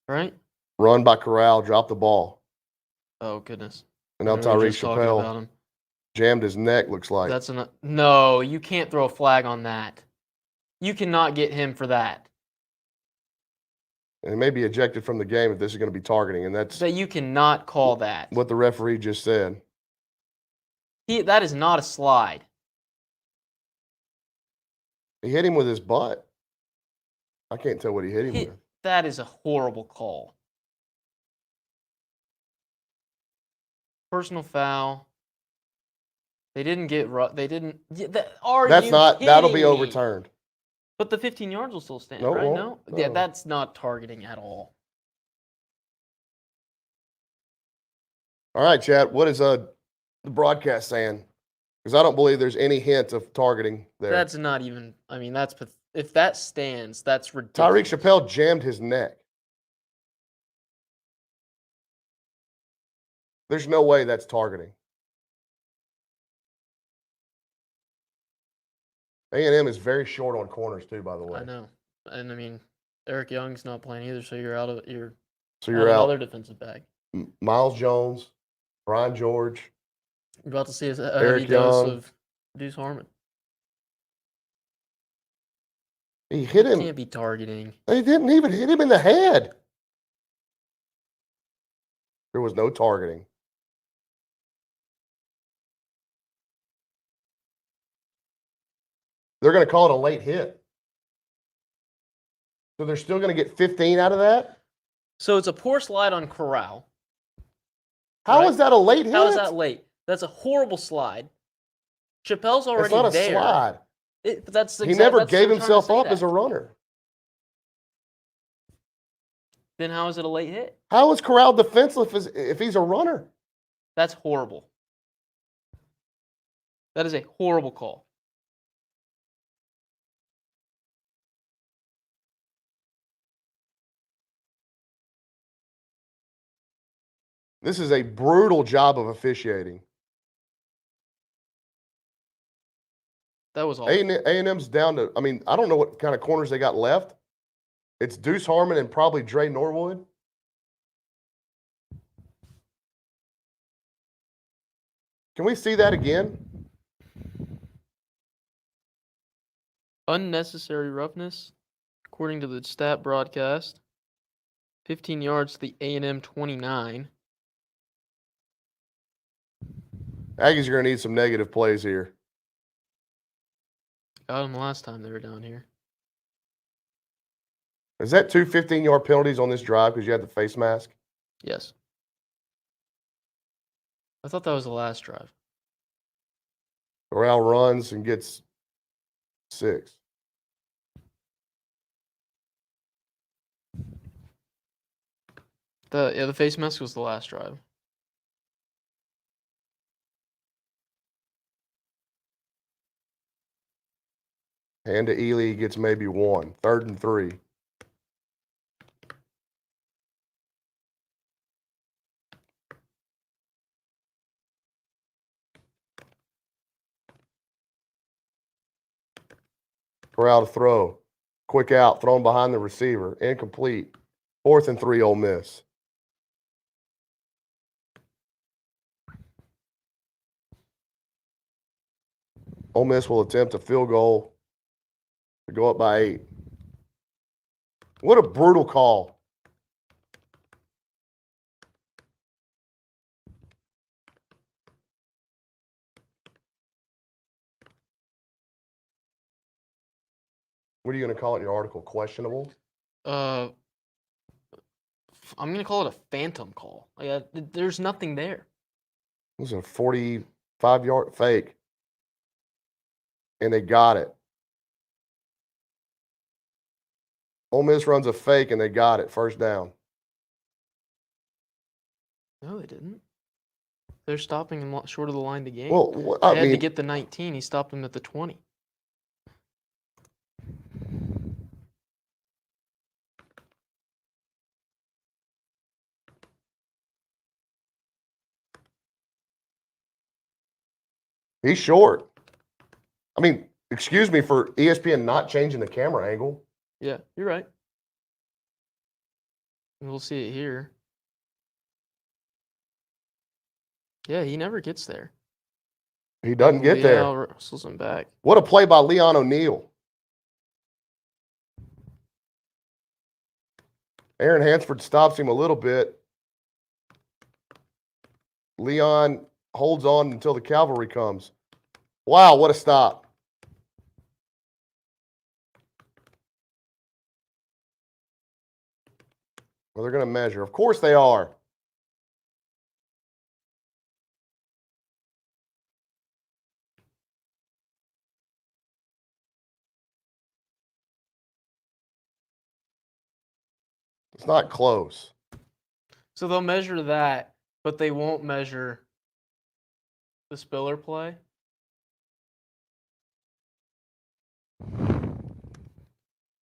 Speaker 2: right?
Speaker 1: Run by Corral, drop the ball.
Speaker 2: Oh, goodness.
Speaker 1: And now
Speaker 2: We were
Speaker 1: Tyreek
Speaker 2: just talking about
Speaker 1: Chappelle
Speaker 2: him.
Speaker 1: jammed his neck, looks like.
Speaker 2: No, you can't throw a flag on that. You cannot get him for that.
Speaker 1: And he may be ejected from the game if this is going to be targeting, and that's
Speaker 2: That you cannot call that.
Speaker 1: what the referee just said.
Speaker 2: That is not a slide.
Speaker 1: He hit him with his butt. I can't tell what he hit him with.
Speaker 2: That is a horrible call. Personal foul. They didn't get. They didn't.
Speaker 1: That'll be overturned.
Speaker 2: But the 15 yards will still stand,
Speaker 1: No, it
Speaker 2: right?
Speaker 1: won't.
Speaker 2: No? Yeah,
Speaker 1: No.
Speaker 2: that's not targeting at all.
Speaker 1: All right, Chad, what is the broadcast saying? Because I don't believe there's any hint of targeting there.
Speaker 2: That's not even. I mean, if that stands, that's ridiculous.
Speaker 1: Tyreek Chappelle jammed his neck. There's no way that's targeting. A&M is very short on corners too, by the way.
Speaker 2: I know, and I mean, Eric Young's not playing either, so you're out of
Speaker 1: So you're out.
Speaker 2: Other defensive back.
Speaker 1: Miles Jones, Brian George.
Speaker 2: You're about to see a
Speaker 1: Eric
Speaker 2: heavy dose
Speaker 1: Young.
Speaker 2: of Deuce Harmon.
Speaker 1: He hit him.
Speaker 2: Can't be targeting.
Speaker 1: They didn't even hit him in the head. There was no targeting. They're going to call it a late hit. So they're still going to get 15 out of that?
Speaker 2: So it's a poor slide on Corral.
Speaker 1: How is that a late hit?
Speaker 2: How is that late? That's a horrible slide. Chappelle's already
Speaker 1: It's not a
Speaker 2: there.
Speaker 1: slide. He never gave himself up as a runner.
Speaker 2: Then how is it a late hit?
Speaker 1: How is Corral defenseless if he's a runner?
Speaker 2: That's horrible. That is a horrible call.
Speaker 1: This is a brutal job of officiating.
Speaker 2: That was awful.
Speaker 1: A&M's down to, I mean, I don't know what kind of corners they got left. It's Deuce Harmon and probably Dre Norwood. Can we see that again?
Speaker 2: Unnecessary roughness, according to the stat broadcast. 15 yards to the A&M 29.
Speaker 1: Aggies are going to need some negative plays here.
Speaker 2: Got them last time they were down here.
Speaker 1: Is that two 15-yard penalties on this drive because you had the face mask?
Speaker 2: Yes. I thought that was the last drive.
Speaker 1: Corral runs and gets 6.
Speaker 2: The face mask was the last drive.
Speaker 1: And to Ely, he gets maybe 1. 3rd and 3. Corral to throw. Quick out, thrown behind the receiver. Incomplete. 4th and 3, Ole Miss. Ole Miss will attempt a field goal to go up by 8. What a brutal call. What are you going to call it in your article? Questionable?
Speaker 2: I'm gonna call it a phantom call. There's nothing there.
Speaker 1: It was a 45-yard fake. And they got it. Ole Miss runs a fake and they got it. First down.
Speaker 2: No, they didn't. They're stopping him short of the line to gain.
Speaker 1: Well,
Speaker 2: I
Speaker 1: I
Speaker 2: had
Speaker 1: mean,
Speaker 2: to get the 19. He stopped him at the 20.
Speaker 1: he's short. I mean, excuse me for ESPN not changing the camera angle.
Speaker 2: Yeah, you're right. And we'll see it here. Yeah, he never gets there.
Speaker 1: He doesn't get there.
Speaker 2: Leal wrestles him back.
Speaker 1: What a play by Leon O'Neal. Aaron Hansford stops him a little bit. Leon holds on until the cavalry comes. Wow, what a stop. Well, they're going to measure. Of course they are. It's not close.
Speaker 2: So they'll measure that, but they won't measure the Spiller play.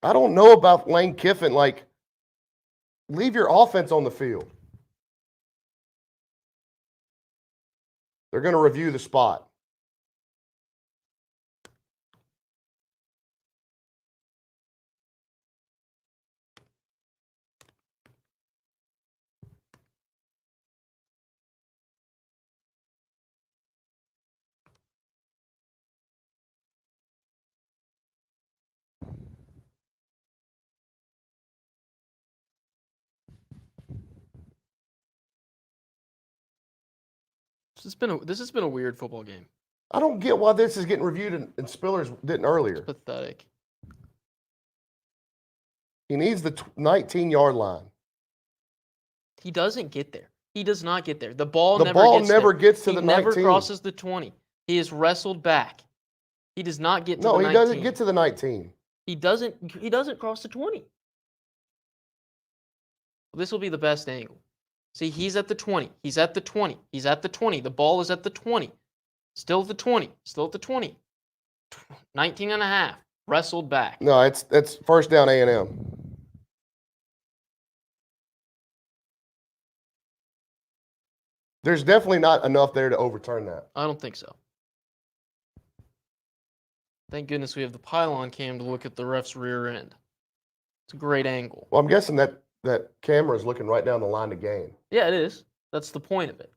Speaker 1: I don't know about Lane Kiffin. Like, leave your offense on the field. They're going to review the spot.
Speaker 2: This has been a weird football game.
Speaker 1: I don't get why this is getting reviewed and Spillers didn't earlier.
Speaker 2: It's pathetic.
Speaker 1: He needs the 19-yard line.
Speaker 2: He doesn't get there. He does not get there. The ball
Speaker 1: The
Speaker 2: never
Speaker 1: ball
Speaker 2: gets
Speaker 1: never
Speaker 2: there.
Speaker 1: gets to
Speaker 2: He
Speaker 1: the
Speaker 2: never
Speaker 1: 19.
Speaker 2: crosses the 20. He is wrestled back. He does not get to
Speaker 1: No,
Speaker 2: the
Speaker 1: he
Speaker 2: 19.
Speaker 1: doesn't get to the 19.
Speaker 2: He doesn't cross the 20. This will be the best angle. See, he's at the 20. He's at the 20. He's at the 20. The ball is at the 20. Still at the 20. Still at the 20. 19 and a half. Wrestled back.
Speaker 1: No, it's first down A&M. There's definitely not enough there to overturn that.
Speaker 2: I don't think so. Thank goodness we have the pylon cam to look at the ref's rear end. It's a great angle.
Speaker 1: Well, I'm guessing that camera is looking right down the line to gain.
Speaker 2: Yeah, it is. That's the point of it.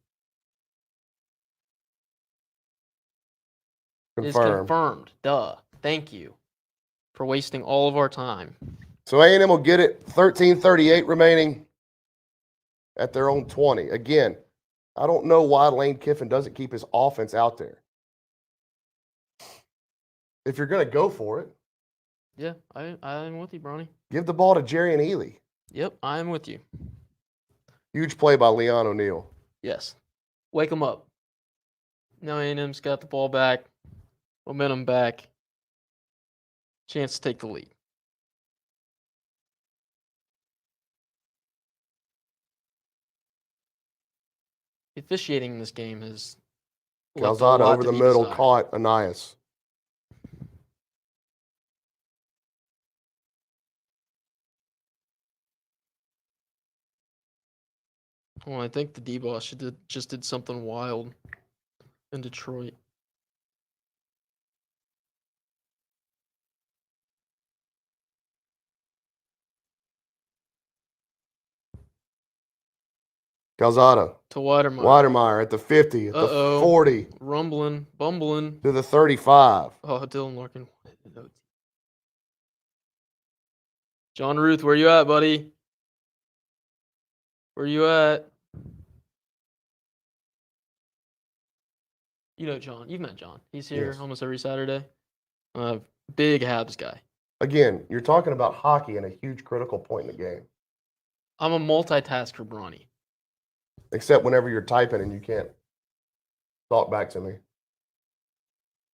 Speaker 2: It is
Speaker 1: Confirmed.
Speaker 2: confirmed. Duh. Thank you for wasting all of our time.
Speaker 1: So A&M will get it. 13:38 remaining at their own 20. Again, I don't know why Lane Kiffin doesn't keep his offense out there. If you're going to go for it,
Speaker 2: Yeah, I'm with you, Brony.
Speaker 1: give the ball to Jerry and Ely.
Speaker 2: Yep, I'm with you.
Speaker 1: Huge play by Leon O'Neal.
Speaker 2: Yes. Wake them up. Now A&M's got the ball back. Momentum back. Chance to take the lead. The officiating in this game has left a
Speaker 1: Calzada
Speaker 2: lot
Speaker 1: over
Speaker 2: to
Speaker 1: the
Speaker 2: be
Speaker 1: middle,
Speaker 2: desired.
Speaker 1: caught Anias.
Speaker 2: Well, I think the D-Boss just did something wild in Detroit.
Speaker 1: Calzada.
Speaker 2: to Weidermeyer.
Speaker 1: Weidermeyer at the 50, at the
Speaker 2: Uh-oh.
Speaker 1: 40,
Speaker 2: Rumbling, bumbling.
Speaker 1: to the 35.
Speaker 2: Oh, Dylan Larkin. John Ruth, where you at, buddy? Where you at? You know John. You've met John. He's here
Speaker 1: Yes.
Speaker 2: almost every Saturday. Big Habs guy.
Speaker 1: Again, you're talking about hockey and a huge critical point in the game.
Speaker 2: I'm a multitasker, Brawny.
Speaker 1: Except whenever you're typing and you can't talk back to me.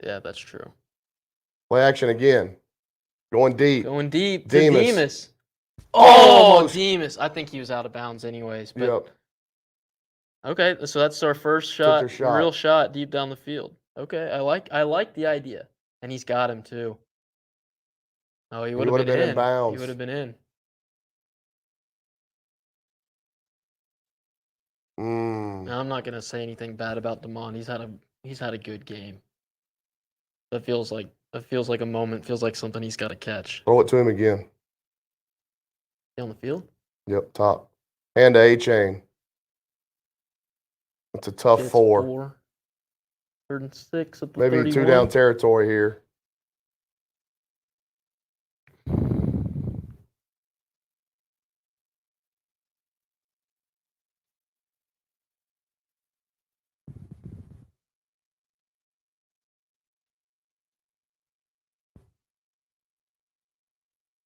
Speaker 2: Yeah, that's true.
Speaker 1: Play action again. Going deep.
Speaker 2: Going deep.
Speaker 1: Demas.
Speaker 2: To Demas. Oh,
Speaker 1: Almost.
Speaker 2: Demas. I think he was out of bounds anyways. But
Speaker 1: Yep.
Speaker 2: okay, so that's our first
Speaker 1: their
Speaker 2: shot,
Speaker 1: shot.
Speaker 2: real shot deep down the field. Okay, I like the idea. And he's got him too. Oh, he would have been in
Speaker 1: bounds.
Speaker 2: He would have been in. Now, I'm not gonna say anything bad about Damon. He's had a good game. That feels like a moment. Feels like something he's got to catch.
Speaker 1: Throw it to him again.
Speaker 2: On the field.
Speaker 1: Yep, top. And to A-Chain. It's a tough
Speaker 2: It's
Speaker 1: 4.
Speaker 2: 3rd and 6 at the
Speaker 1: Maybe
Speaker 2: 31.
Speaker 1: 2 down territory here.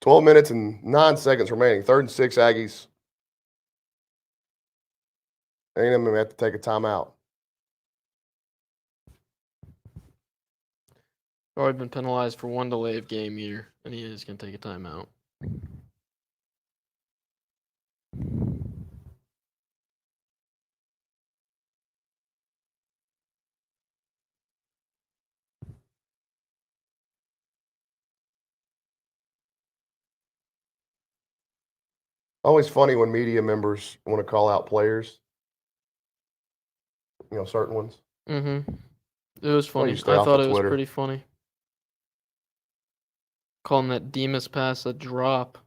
Speaker 1: $12 minutes and 9 seconds remaining. 3rd and 6, Aggies. A&M may have to take a timeout.
Speaker 2: Already been penalized for 1 delay of game here, and he is going to take a timeout.
Speaker 1: Always funny when media members want to call out players. You know, certain ones.
Speaker 2: Mm-hmm. It was
Speaker 1: Well,
Speaker 2: funny.
Speaker 1: you stay
Speaker 2: I
Speaker 1: off
Speaker 2: thought
Speaker 1: of
Speaker 2: it was
Speaker 1: Twitter.
Speaker 2: pretty funny. Calling that Demas pass a drop.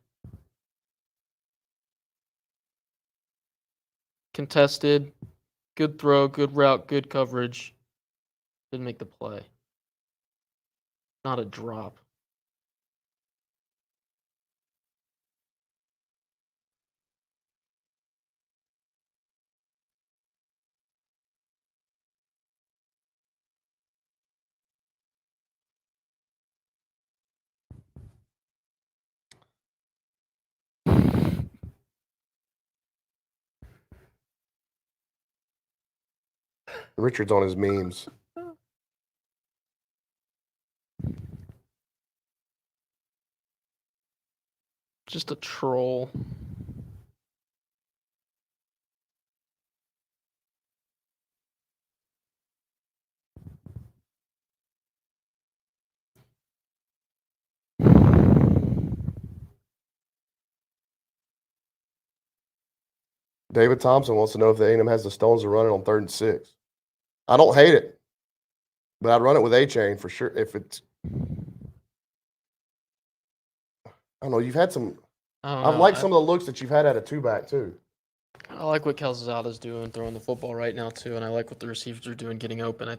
Speaker 2: Contested. Good throw, good route, good coverage. Didn't make the play. Not a drop.
Speaker 1: Richard's on his memes.
Speaker 2: Just a troll.
Speaker 1: David Thompson wants to know if the A&M has the stones to run it on 3rd and 6. I don't hate it, but I'd run it with A-Chain for sure. If it's, I don't know. You've had some. I've liked some of the looks that you've had at a 2-back too.
Speaker 2: I like what Calzada's doing throwing the football right now too, and I like what the receivers are doing getting open.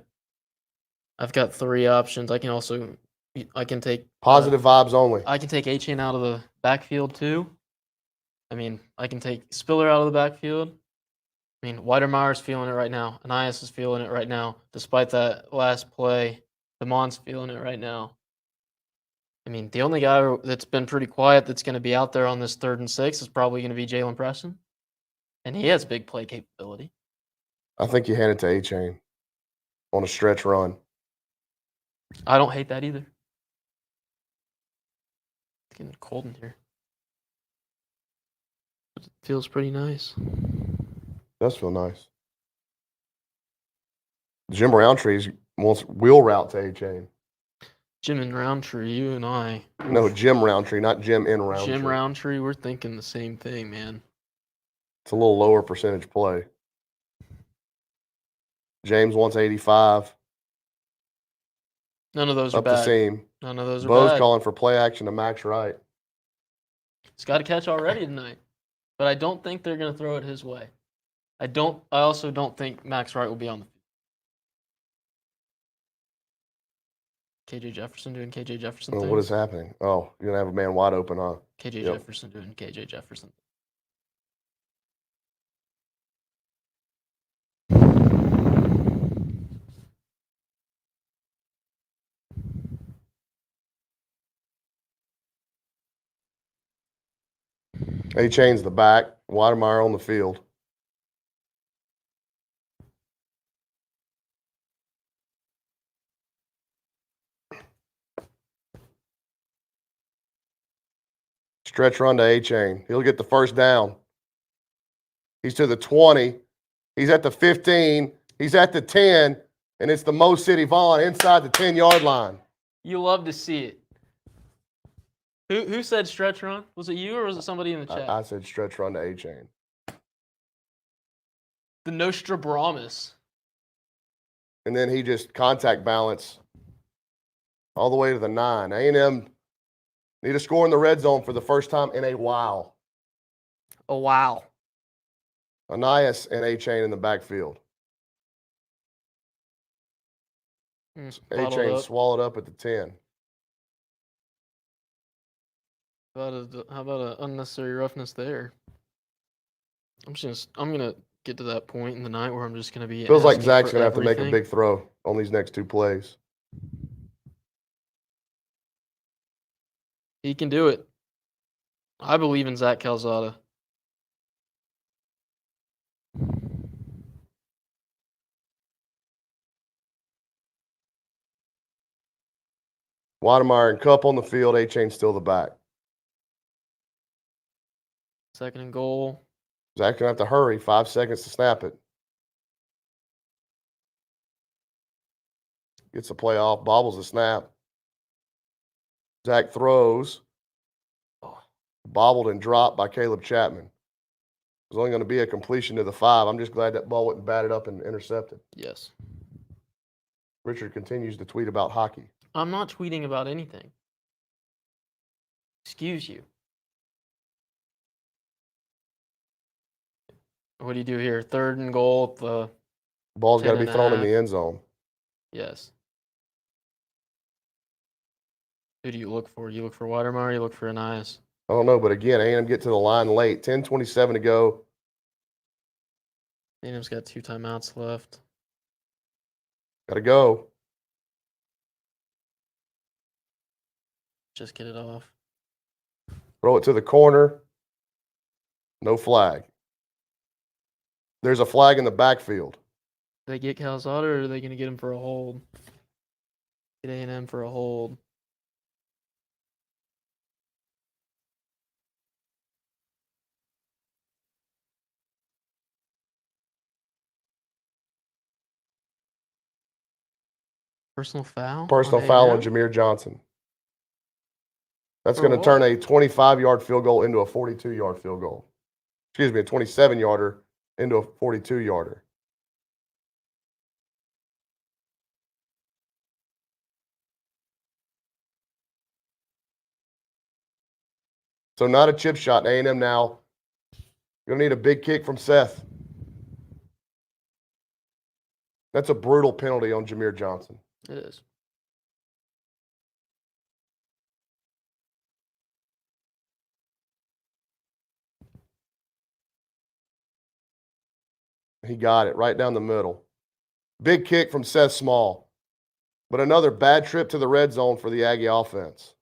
Speaker 2: I've got 3 options. I can take
Speaker 1: Positive vibes only.
Speaker 2: I can take A-Chain out of the backfield too. I mean, I can take Spiller out of the backfield. I mean, Weidermeyer's feeling it right now. Anias is feeling it right now. Despite that last play, Damon's feeling it right now. I mean, the only guy that's been pretty quiet that's going to be out there on this 3rd and 6 is probably going to be Jalen Preston. And he has big play capability.
Speaker 1: I think you hand it to A-Chain on a stretch run.
Speaker 2: I don't hate that either. It's getting cold in here. But it feels pretty nice.
Speaker 1: Does feel nice. Jim Roundtree wants wheel route to A-Chain.
Speaker 2: Jim and Roundtree, you and I.
Speaker 1: No, Jim Roundtree, not Jim in Roundtree.
Speaker 2: Jim Roundtree, we're thinking the same thing, man.
Speaker 1: It's a little lower percentage play. James wants 85.
Speaker 2: None of those are
Speaker 1: Up the
Speaker 2: bad.
Speaker 1: seam.
Speaker 2: None of those are
Speaker 1: Bo's
Speaker 2: bad.
Speaker 1: calling for play action to Max Wright.
Speaker 2: He's got a catch already tonight. But I don't think they're going to throw it his way. I also don't think Max Wright will be on the KJ Jefferson doing KJ Jefferson
Speaker 1: Oh,
Speaker 2: things.
Speaker 1: what is happening? Oh, you're going to have a man wide open, huh?
Speaker 2: KJ
Speaker 1: Yep.
Speaker 2: Jefferson doing KJ Jefferson.
Speaker 1: A-Chain's the back. Watermeyer on the field. Stretch run to A-Chain. He'll get the first down. He's to the 20. He's at the 15. He's at the 10. And it's the Mo City Vaughn inside the 10-yard line.
Speaker 2: You love to see it. Who said stretch run? Was it you or was it somebody in the chat?
Speaker 1: I said stretch run to A-Chain.
Speaker 2: The Nostradamus.
Speaker 1: And then he just contact balance all the way to the 9. A&M need a score in the red zone for the first time in a while.
Speaker 2: Oh, wow.
Speaker 1: Anias and A-Chain in the backfield. A-Chain swallowed up at the 10.
Speaker 2: How about an unnecessary roughness there? I'm gonna get to that point in the night where I'm just gonna be.
Speaker 1: Feels like
Speaker 2: asking
Speaker 1: Zach's
Speaker 2: for
Speaker 1: going to have to make a
Speaker 2: everything.
Speaker 1: big throw on these next 2 plays.
Speaker 2: He can do it. I believe in Zach Calzada.
Speaker 1: Watermeyer and Cup on the field. A-Chain still the back.
Speaker 2: 2nd and goal.
Speaker 1: Zach going to have to hurry. 5 seconds to snap it. Gets the play off. Bobbles the snap. Zach throws. Bobbled and dropped by Caleb Chapman. It was only going to be a completion to the 5. I'm just glad that ball wasn't batted up and intercepted.
Speaker 2: Yes.
Speaker 1: Richard continues to tweet about hockey.
Speaker 2: I'm not tweeting about anything. Excuse you. What do you do here? 3rd and goal. The
Speaker 1: Ball's got to
Speaker 2: 10
Speaker 1: be
Speaker 2: and a
Speaker 1: thrown in
Speaker 2: half.
Speaker 1: the end zone.
Speaker 2: Yes. Who do you look for? You look for Watermeyer. You look for Anias.
Speaker 1: I don't know, but again, A&M get to the line late. 10:27 to go.
Speaker 2: A&M's got 2 timeouts left.
Speaker 1: Got to go.
Speaker 2: Just get it off.
Speaker 1: Throw it to the corner. No flag. There's a flag in the backfield.
Speaker 2: They get Calzada, or are they going to get him for a hold? Get A&M for a hold. Personal foul?
Speaker 1: Personal foul on Jameer Johnson. That's going to turn a 25-yard field goal into a 42-yard field goal. Excuse me, a 27-yarder into a 42-yarder. So not a chip shot. A&M now going to need a big kick from Seth. That's a brutal penalty on Jameer Johnson.
Speaker 2: It is.
Speaker 1: He got it right down the middle. Big kick from Seth Small. But another bad trip to the red zone for the Aggie offense.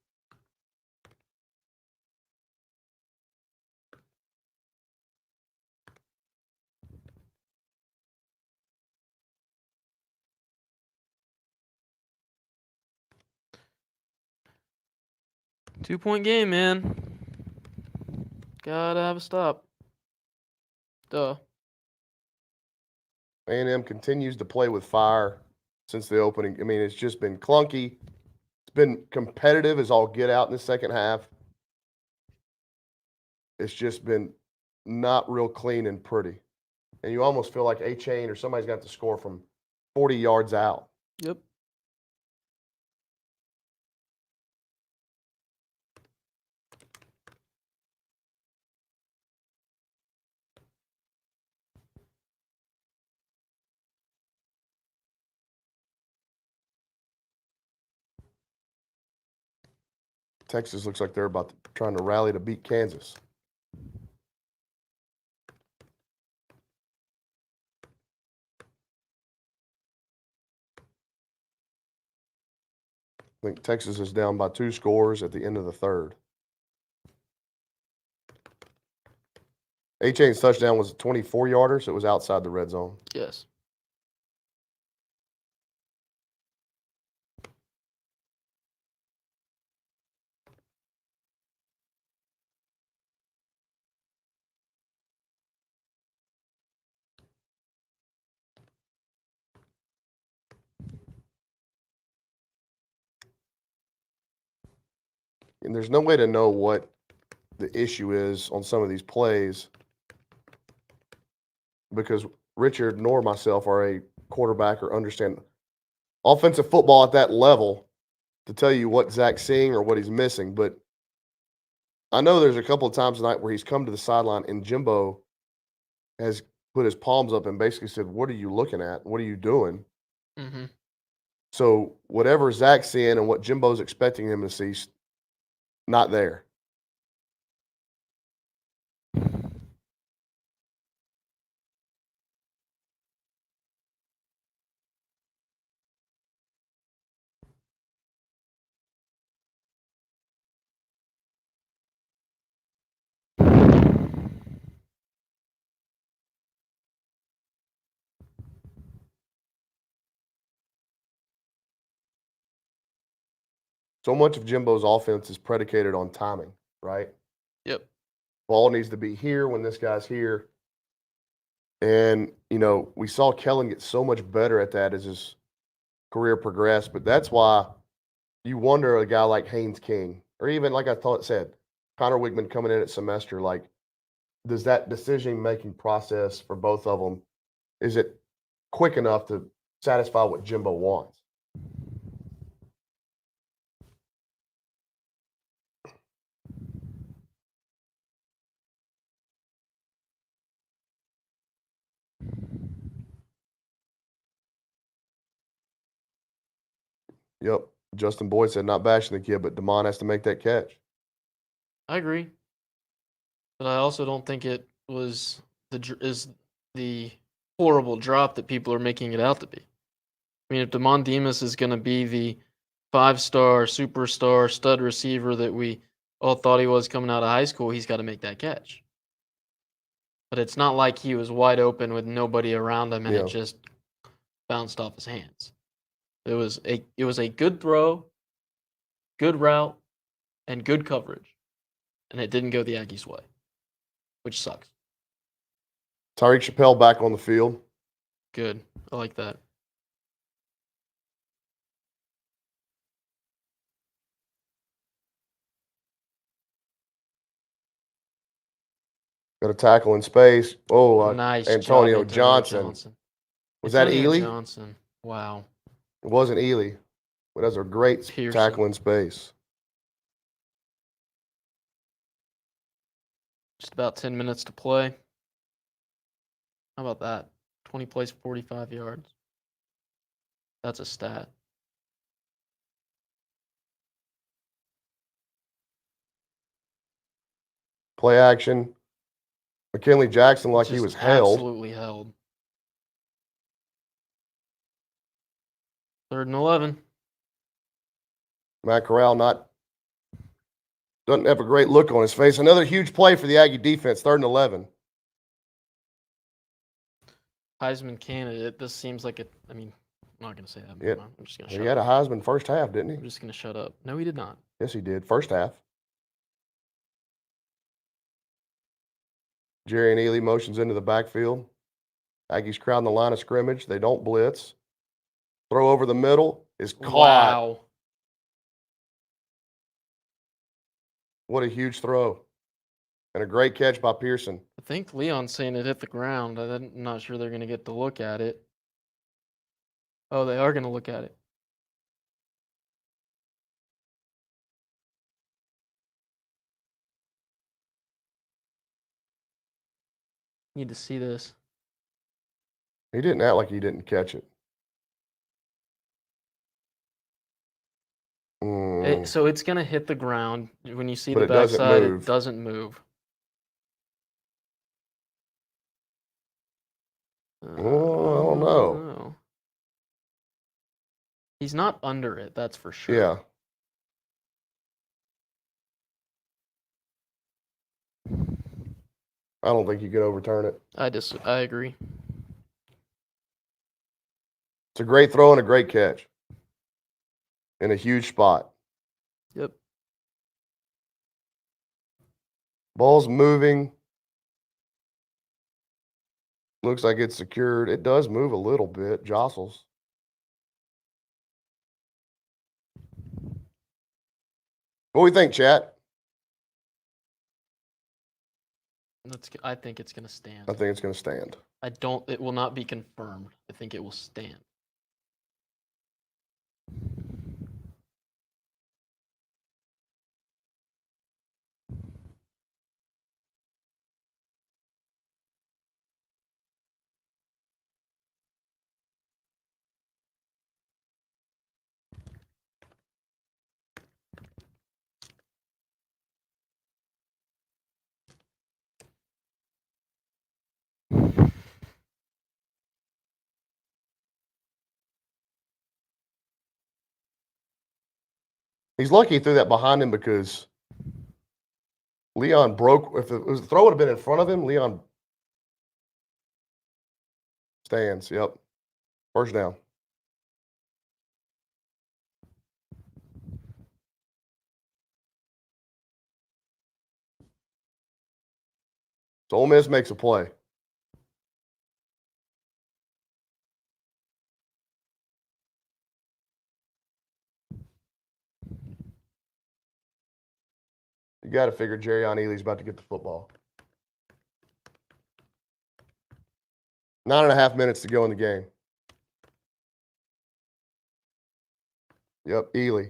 Speaker 2: Two-point game, man. Gotta have a stop. Duh.
Speaker 1: A&M continues to play with fire since the opening. I mean, it's just been clunky. It's been competitive as all get out in the second half. It's just been not real clean and pretty. And you almost feel like A-Chain or somebody's got to score from 40 yards out.
Speaker 2: Yep.
Speaker 1: Texas looks like they're about to, trying to rally to beat Kansas. I think Texas is down by 2 scores at the end of the third. A-Chain's touchdown was a 24-yarder, so it was outside the red zone.
Speaker 2: Yes.
Speaker 1: And there's no way to know what the issue is on some of these plays because Richard nor myself are a quarterback or understand offensive football at that level to tell you what Zach's seeing or what he's missing. But I know there's a couple of times tonight where he's come to the sideline and Jimbo has put his palms up and basically said, "What are you looking at? What are you doing?"
Speaker 2: Mm-hmm.
Speaker 1: So whatever Zach's seeing and what Jimbo's expecting him to see, not there. So much of Jimbo's offense is predicated on timing, right?
Speaker 2: Yep.
Speaker 1: Ball needs to be here when this guy's here. And, you know, we saw Kellen get so much better at that as his career progressed. But that's why you wonder a guy like Haynes King, or even like I thought it said, Connor Wigman coming in at semester, like, does that decision-making process for both of them, is it quick enough to satisfy what Jimbo wants? Yep. Justin Boyd said not bashing the kid, but DeMond has to make that catch.
Speaker 2: I agree. But I also don't think it was the horrible drop that people are making it out to be. I mean, if Damon Demas is going to be the 5-star, superstar, stud receiver that we all thought he was coming out of high school, he's got to make that catch. But it's not like he was wide open with nobody around him and
Speaker 1: Yeah.
Speaker 2: it just bounced off his hands. It was a good throw, good route, and good coverage. And it didn't go the Aggies' way, which sucks.
Speaker 1: Tyreek Chappelle back on the field.
Speaker 2: Good. I like that.
Speaker 1: Got a tackle in space. Oh,
Speaker 2: Nice
Speaker 1: Antonio
Speaker 2: job,
Speaker 1: Johnson. Was that
Speaker 2: Antonio
Speaker 1: Ely?
Speaker 2: Johnson. Wow.
Speaker 1: It wasn't Ely. But that's a great
Speaker 2: Pearson.
Speaker 1: tackle in space.
Speaker 2: Just about 10 minutes to play. How about that? 20 plays, 45 yards. That's a stat.
Speaker 1: Play action. McKinley Jackson like he
Speaker 2: Just
Speaker 1: was held.
Speaker 2: absolutely held. 3rd and 11.
Speaker 1: Matt Corral doesn't have a great look on his face. Another huge play for the Aggie defense, 3rd and 11.
Speaker 2: Heisman candidate. This seems like it. I mean, I'm not going to say that.
Speaker 1: Yeah.
Speaker 2: I'm just going to
Speaker 1: He
Speaker 2: shut
Speaker 1: had a
Speaker 2: up.
Speaker 1: Heisman first half, didn't
Speaker 2: I'm
Speaker 1: he?
Speaker 2: just going to shut up. No, he did not.
Speaker 1: Yes, he did. First half. Jerry and Ely motions into the backfield. Aggies crowding the line of scrimmage. They don't blitz. Throw over the middle is caught.
Speaker 2: Wow.
Speaker 1: What a huge throw. And a great catch by Pearson.
Speaker 2: I think Leon's saying it hit the ground. I'm not sure they're going to get to look at it. Oh, they are going to look at it. Need to see this.
Speaker 1: He didn't act like he didn't catch it.
Speaker 2: So it's going to hit the ground. When you see
Speaker 1: But
Speaker 2: the
Speaker 1: it doesn't
Speaker 2: backside,
Speaker 1: move.
Speaker 2: it doesn't move.
Speaker 1: I don't know.
Speaker 2: He's not under it, that's for sure.
Speaker 1: Yeah. I don't think you can overturn it.
Speaker 2: I agree.
Speaker 1: It's a great throw and a great catch. In a huge spot.
Speaker 2: Yep.
Speaker 1: Ball's moving. Looks like it's secured. It does move a little bit. Jostles. What do we think, chat?
Speaker 2: I think it's going to stand.
Speaker 1: I think it's going to stand.
Speaker 2: It will not be confirmed. I think it will stand.
Speaker 1: He's lucky he threw that behind him because Leon broke. If the throw would have been in front of him, Leon stands. Yep. First down. So Ole Miss makes a play. You got to figure Jerrion Ealy's about to get the football. 9.5 minutes to go in the game. Yep, Ely.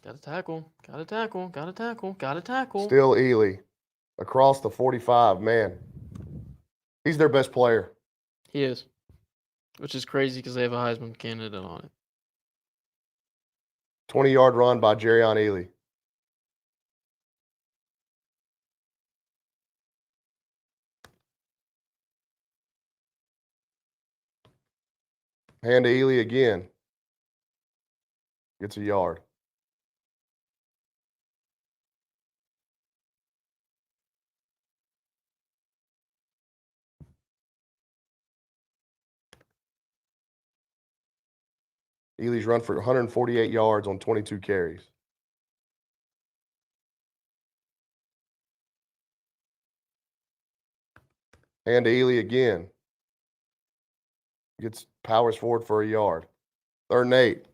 Speaker 2: Got to tackle. Got to tackle. Got to tackle. Got to tackle.
Speaker 1: Still Ely. Across the 45, man. He's their best player.
Speaker 2: He is. Which is crazy because they have a Heisman candidate on it.
Speaker 1: 20-yard run by Jerrion Ely. Hand to Ely again. Gets a yard. Ely's run for 148 yards on 22 carries. Hand to Ely again. Gets powers forward for a yard. 3rd and 8.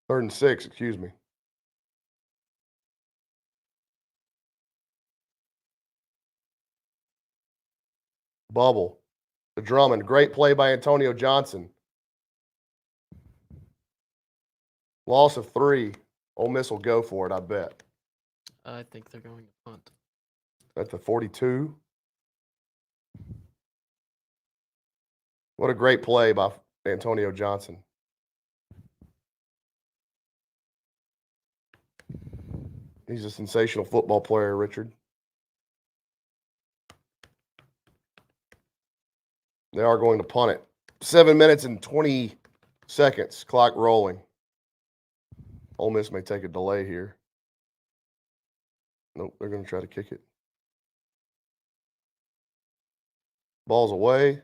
Speaker 1: Third and 6, excuse me. Bubble. To Drummond. Great play by Antonio Johnson. Loss of 3. Ole Miss will go for it, I bet.
Speaker 2: I think they're going to punt.
Speaker 1: At the 42. What a great play by Antonio Johnson. He's a sensational football player, Richard. They are going to punt it. 7 minutes and 20 seconds. Clock rolling. Ole Miss may take a delay here. Nope, they're going to try to kick it. Ball's away.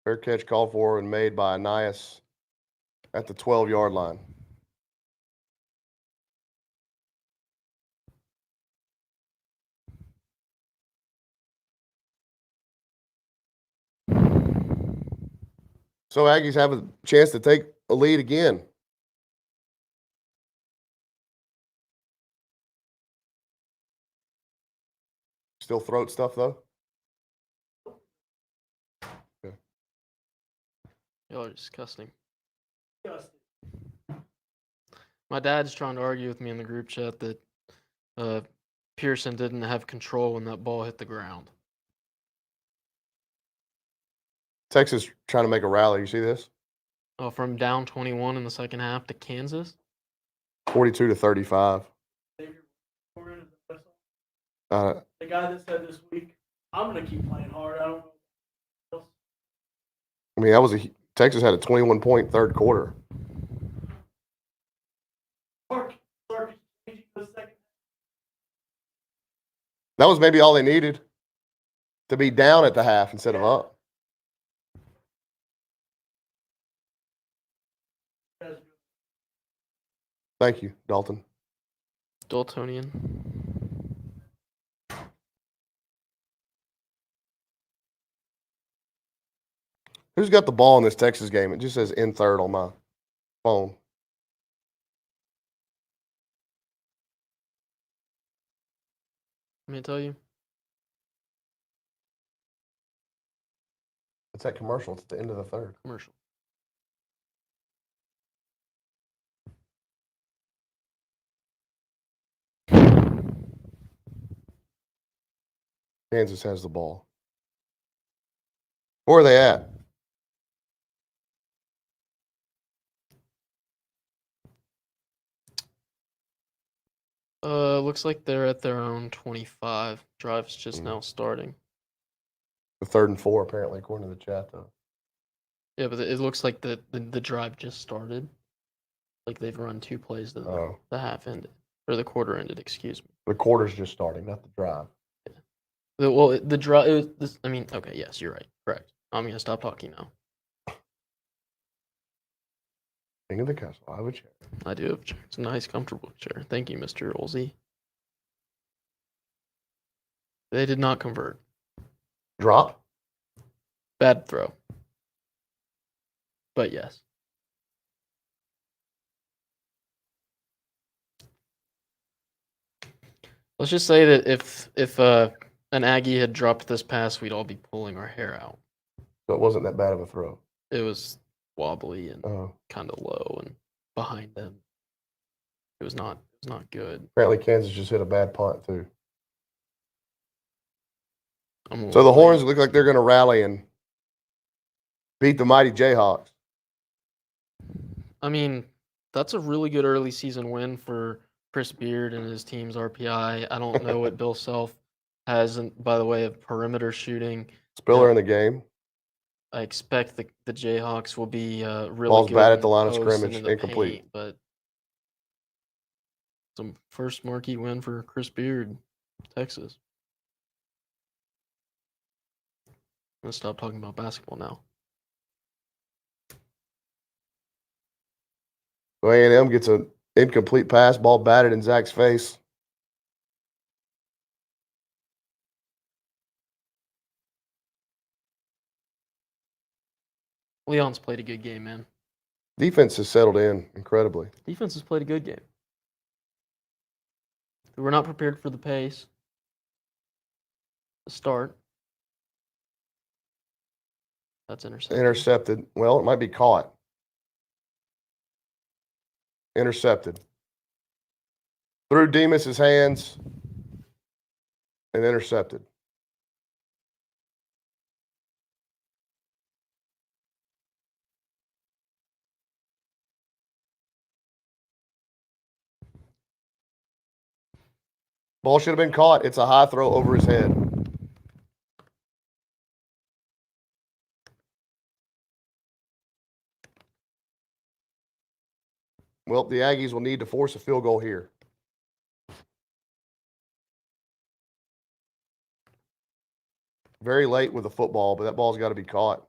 Speaker 1: Fair catch called for and made by Anias at the 12-yard line. So Aggies have a chance to take a lead again. Still throat stuff though.
Speaker 2: Y'all are disgusting.
Speaker 3: Disgusting.
Speaker 2: My dad's trying to argue with me in the group chat that Pearson didn't have control when that ball hit the ground.
Speaker 1: Texas trying to make a rally. You see this?
Speaker 2: Oh, from down 21 in the second half to Kansas.
Speaker 1: 42-35.
Speaker 3: Xavier Warren is the best.
Speaker 1: Uh,
Speaker 3: The guy that said this week, I'm going to keep playing hard. I don't know what else.
Speaker 1: I mean, Texas had a 21-point third quarter.
Speaker 3: Clark changing the second.
Speaker 1: That was maybe all they needed to be down at the half instead of up. Thank you, Dalton.
Speaker 2: Daltonian.
Speaker 1: Who's got the ball in this Texas game? It just says in third on my phone.
Speaker 2: Let me tell you.
Speaker 1: It's that commercial. It's at the end of the third.
Speaker 2: Commercial.
Speaker 1: Kansas has the ball. Where are they at?
Speaker 2: Looks like they're at their own 25. Drive's just now starting.
Speaker 1: The 3rd and 4, apparently, according to the chat, though.
Speaker 2: Yeah, but it looks like the drive just started. Like they've run 2 plays that the half ended. Or the quarter ended, excuse me.
Speaker 1: The quarter's just starting, not the drive.
Speaker 2: The drive, okay, yes, you're right. Correct. I'm going to stop talking now.
Speaker 1: King of the castle. I have a chair.
Speaker 2: I do have a chair. It's a nice, comfortable chair. Thank you, Mr. Olsey. They did not convert.
Speaker 1: Drop?
Speaker 2: Bad throw. But yes. Let's just say that if an Aggie had dropped this pass, we'd all be pulling our hair out.
Speaker 1: So it wasn't that bad of a throw.
Speaker 2: It was wobbly and
Speaker 1: Oh.
Speaker 2: kind of low and behind them. It was not good.
Speaker 1: Apparently Kansas just hit a bad punt, too.
Speaker 2: I'm a
Speaker 1: So the
Speaker 2: little
Speaker 1: Horns
Speaker 2: late.
Speaker 1: look like they're going to rally and beat the mighty Jayhawks.
Speaker 2: I mean, that's a really good early season win for Chris Beard and his team's RPI. I don't know what Bill Self has, by the way, of perimeter shooting.
Speaker 1: Spiller in the game.
Speaker 2: I expect the Jayhawks will be really
Speaker 1: Ball's
Speaker 2: good
Speaker 1: bad
Speaker 2: in
Speaker 1: at the line of
Speaker 2: post and
Speaker 1: scrimmage,
Speaker 2: in the
Speaker 1: incomplete.
Speaker 2: paint, but some first marquee win for Chris Beard, Texas. I'm gonna stop talking about basketball now.
Speaker 1: So A&M gets an incomplete pass, ball batted in Zach's face.
Speaker 2: Leon's played a good game, man.
Speaker 1: Defense has settled in incredibly.
Speaker 2: Defense has played a good game. We were not prepared for the pace. The start. That's intercepted.
Speaker 1: Intercepted. Well, it might be caught. Intercepted. Through Demas's hands and intercepted. Ball should have been caught. It's a high throw over his head. Well, the Aggies will need to force a field goal here. Very late with the football, but that ball's got to be caught.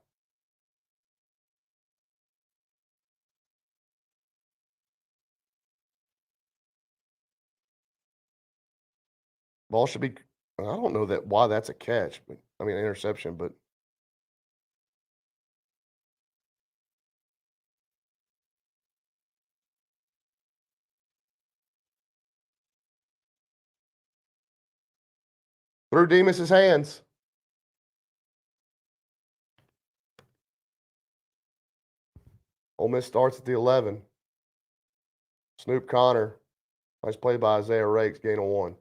Speaker 1: Ball should be. I don't know why that's a catch, but I mean interception, but Through Demus's hands. Ole Miss starts at the 11. Snoop Connor. Nice play by Isaiah Rakes, gain of 1.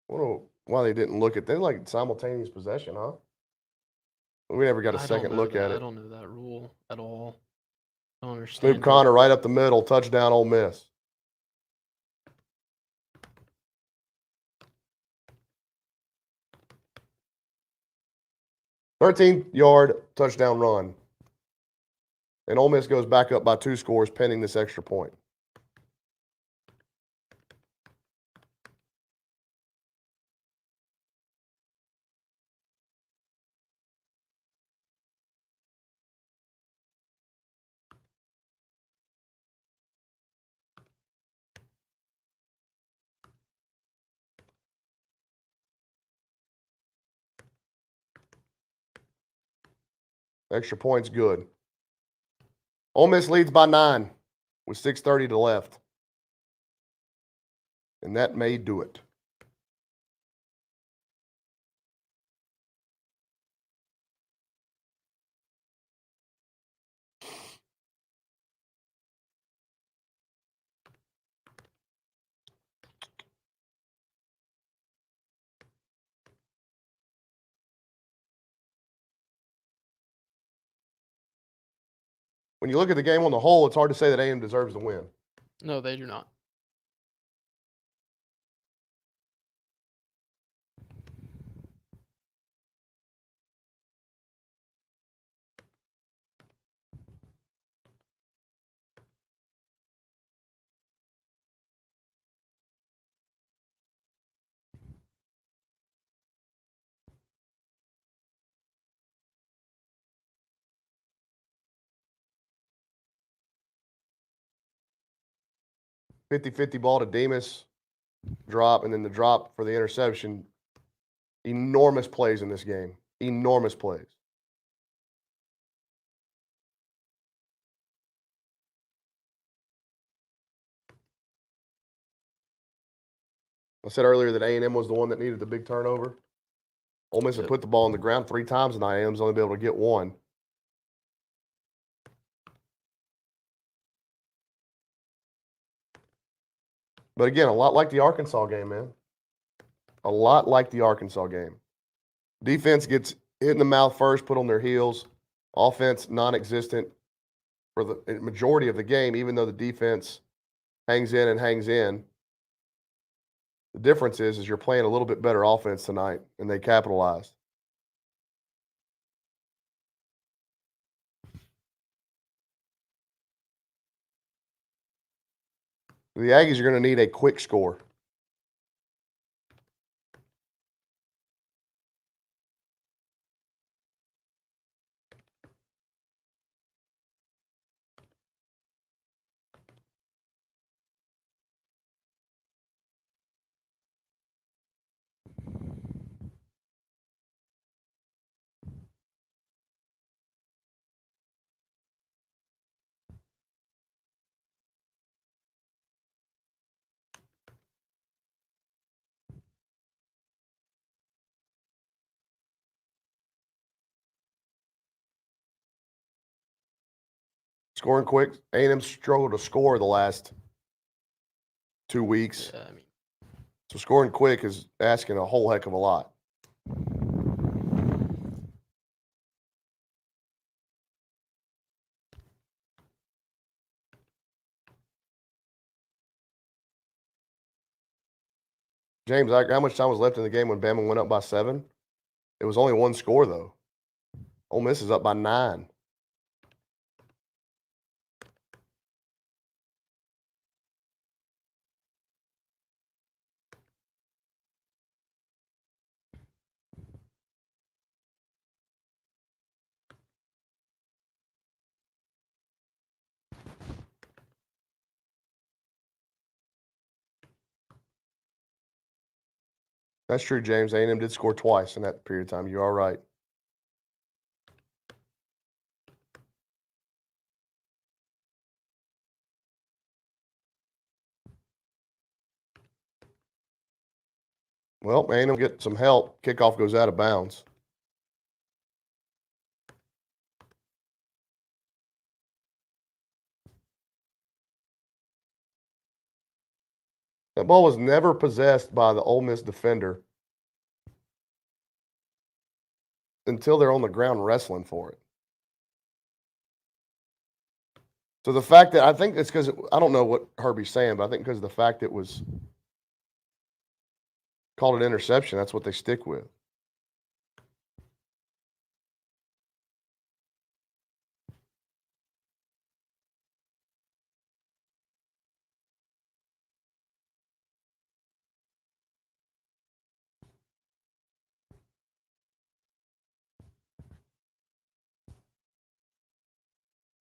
Speaker 1: I don't know why they didn't look at them like simultaneous possession, huh? We never got a second look at
Speaker 2: I
Speaker 1: it.
Speaker 2: don't know that rule at all. I don't understand.
Speaker 1: Snoop Connor right up the middle, touchdown Ole Miss. "13-yard touchdown run. And Ole Miss goes back up by 2 scores pending this extra point. Extra point's good. Ole Miss leads by 9 with 6:30 to left. And that may do it. When you look at the game on the whole, it's hard to say that A&M deserves the win.
Speaker 2: No, they do not.
Speaker 1: "50-50 ball to Demus, drop, and then the drop for the interception. Enormous plays in this game. Enormous plays. I said earlier that A&M was the one that needed the big turnover. Ole Miss had
Speaker 2: Yep.
Speaker 1: put the ball on the ground 3 times, and A&M's only been able to get 1. But again, a lot like the Arkansas game, man. A lot like the Arkansas game. Defense gets hit in the mouth first, put on their heels. Offense non-existent for the majority of the game, even though the defense hangs in and hangs in. The difference is you're playing a little bit better offense tonight, and they capitalized. The Aggies are going to need a quick score. Scoring quick. A&M struggled to score the last 2 weeks.
Speaker 2: Yeah, I mean,
Speaker 1: So scoring quick is asking a whole heck of a lot. James, how much time was left in the game when Bama went up by 7? It was only 1 score, though. Ole Miss is up by 9. That's true, James. A&M did score twice in that period of time. You are right. Well, A&M get some help. Kickoff goes out of bounds. That ball was never possessed by the Ole Miss defender until they're on the ground wrestling for it. So the fact that I think it's because I don't know what Herbie's saying, but I think because of the fact it was called an interception, that's what they stick with.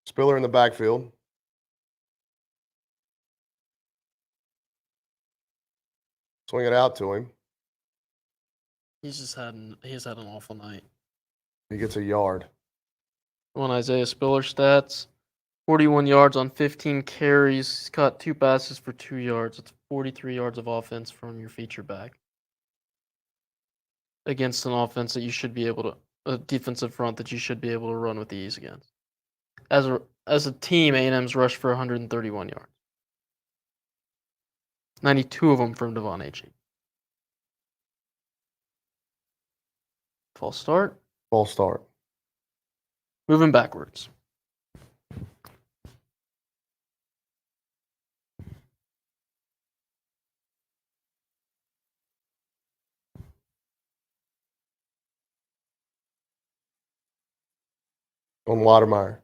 Speaker 1: Spiller in the backfield. Swing it out to him.
Speaker 2: He's had an awful night.
Speaker 1: He gets a yard.
Speaker 2: On Isaiah Spiller stats, 41 yards on 15 carries. He's caught 2 passes for 2 yards. It's 43 yards of offense from your feature back against an offense that you should be able to, a defensive front that you should be able to run with ease against. As a team, A&M's rushed for 131 yards. 92 of them from Devon Achane. False start.
Speaker 1: False start.
Speaker 2: Moving backwards.
Speaker 1: On Watermeyer.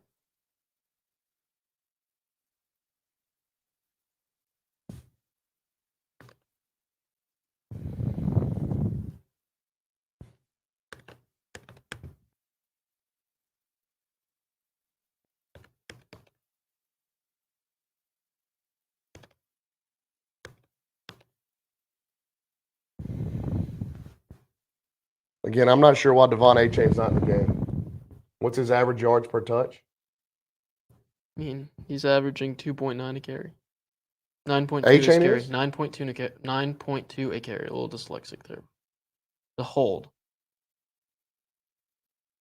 Speaker 1: Again, I'm not sure why Devon Achane's not in the game. What's his average yards per touch?
Speaker 2: I mean, he's averaging 2.9 a carry. 9.2
Speaker 1: Achane
Speaker 2: a carry.
Speaker 1: is?
Speaker 2: 9.2 a carry. 9.2 a carry. A little dyslexic there. The hold.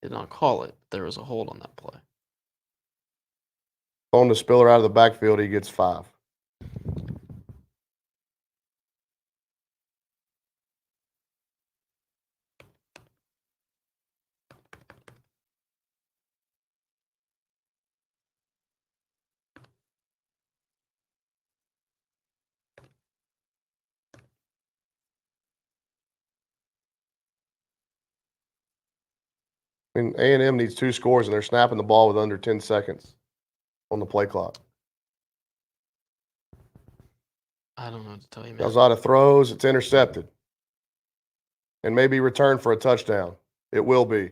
Speaker 2: Did not call it. There was a hold on that play.
Speaker 1: On the Spiller out of the backfield, he gets 5. I mean, A&M needs 2 scores, and they're snapping the ball with under 10 seconds on the play clock.
Speaker 2: I don't know what to tell you, man.
Speaker 1: Calzada throws. It's intercepted. And maybe returned for a touchdown. It will be.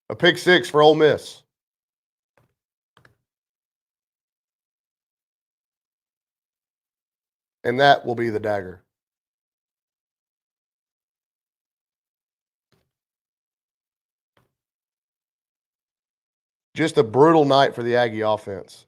Speaker 1: A pick 6 for Ole Miss. And that will be the dagger. Just a brutal night for the Aggie offense.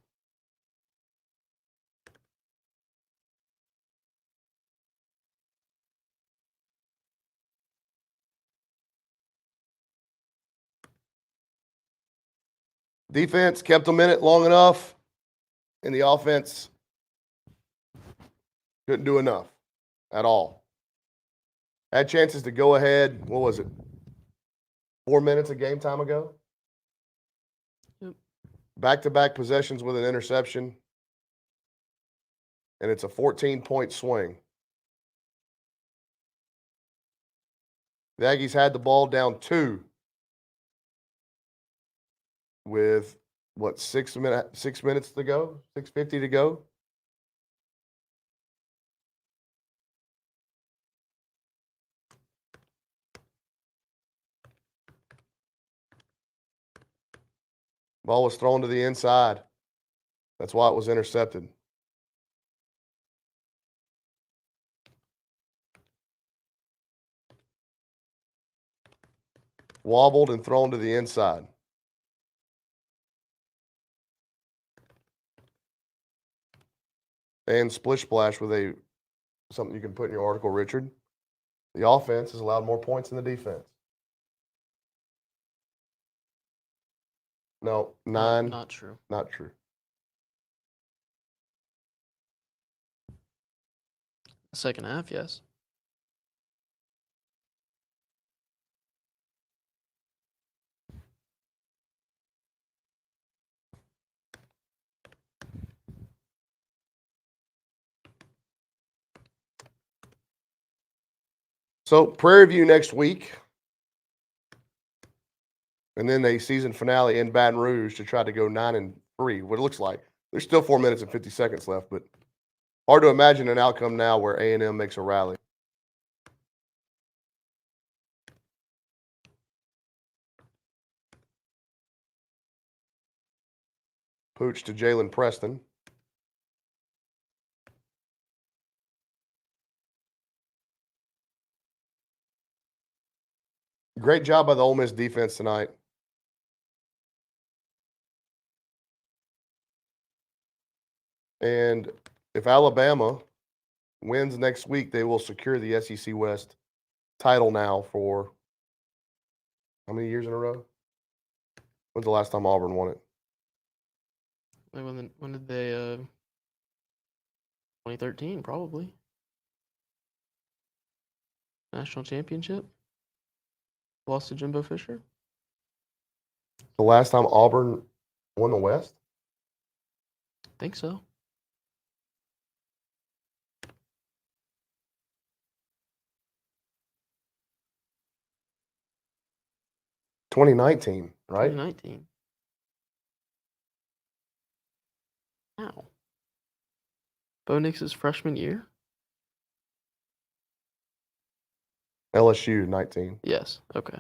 Speaker 1: Defense kept them in it long enough, and the offense couldn't do enough at all. Had chances to go ahead, what was it, 4 minutes of game time ago?
Speaker 2: Yep.
Speaker 1: Back-to-back possessions with an interception, and it's a 14-point swing. The Aggies had the ball down 2 with, what, 6 minutes to go? 6:50 to go? Ball was thrown to the inside. That's why it was intercepted. Wobbled and thrown to the inside. And Splish Splash with something you can put in your article, Richard. The offense has allowed more points than the defense. No, 9.
Speaker 2: Not true.
Speaker 1: Not true.
Speaker 2: Second half, yes.
Speaker 1: So Prairie View next week. And then a season finale in Baton Rouge to try to go 9-3, what it looks like. There's still 4 minutes and 50 seconds left, but hard to imagine an outcome now where A&M makes a rally. Pooch to Jalen Preston. Great job by the Ole Miss defense tonight. And if Alabama wins next week, they will secure the SEC West title now for how many years in a row? When's the last time Auburn won it?
Speaker 2: Like when did they 2013 probably. National championship? Lost to Jimbo Fisher?
Speaker 1: The last time Auburn won the West?
Speaker 2: Think so.
Speaker 1: $2019, right?
Speaker 2: 2019. Wow. Bo Nix's freshman year?
Speaker 1: LSU 19.
Speaker 2: Yes. Okay.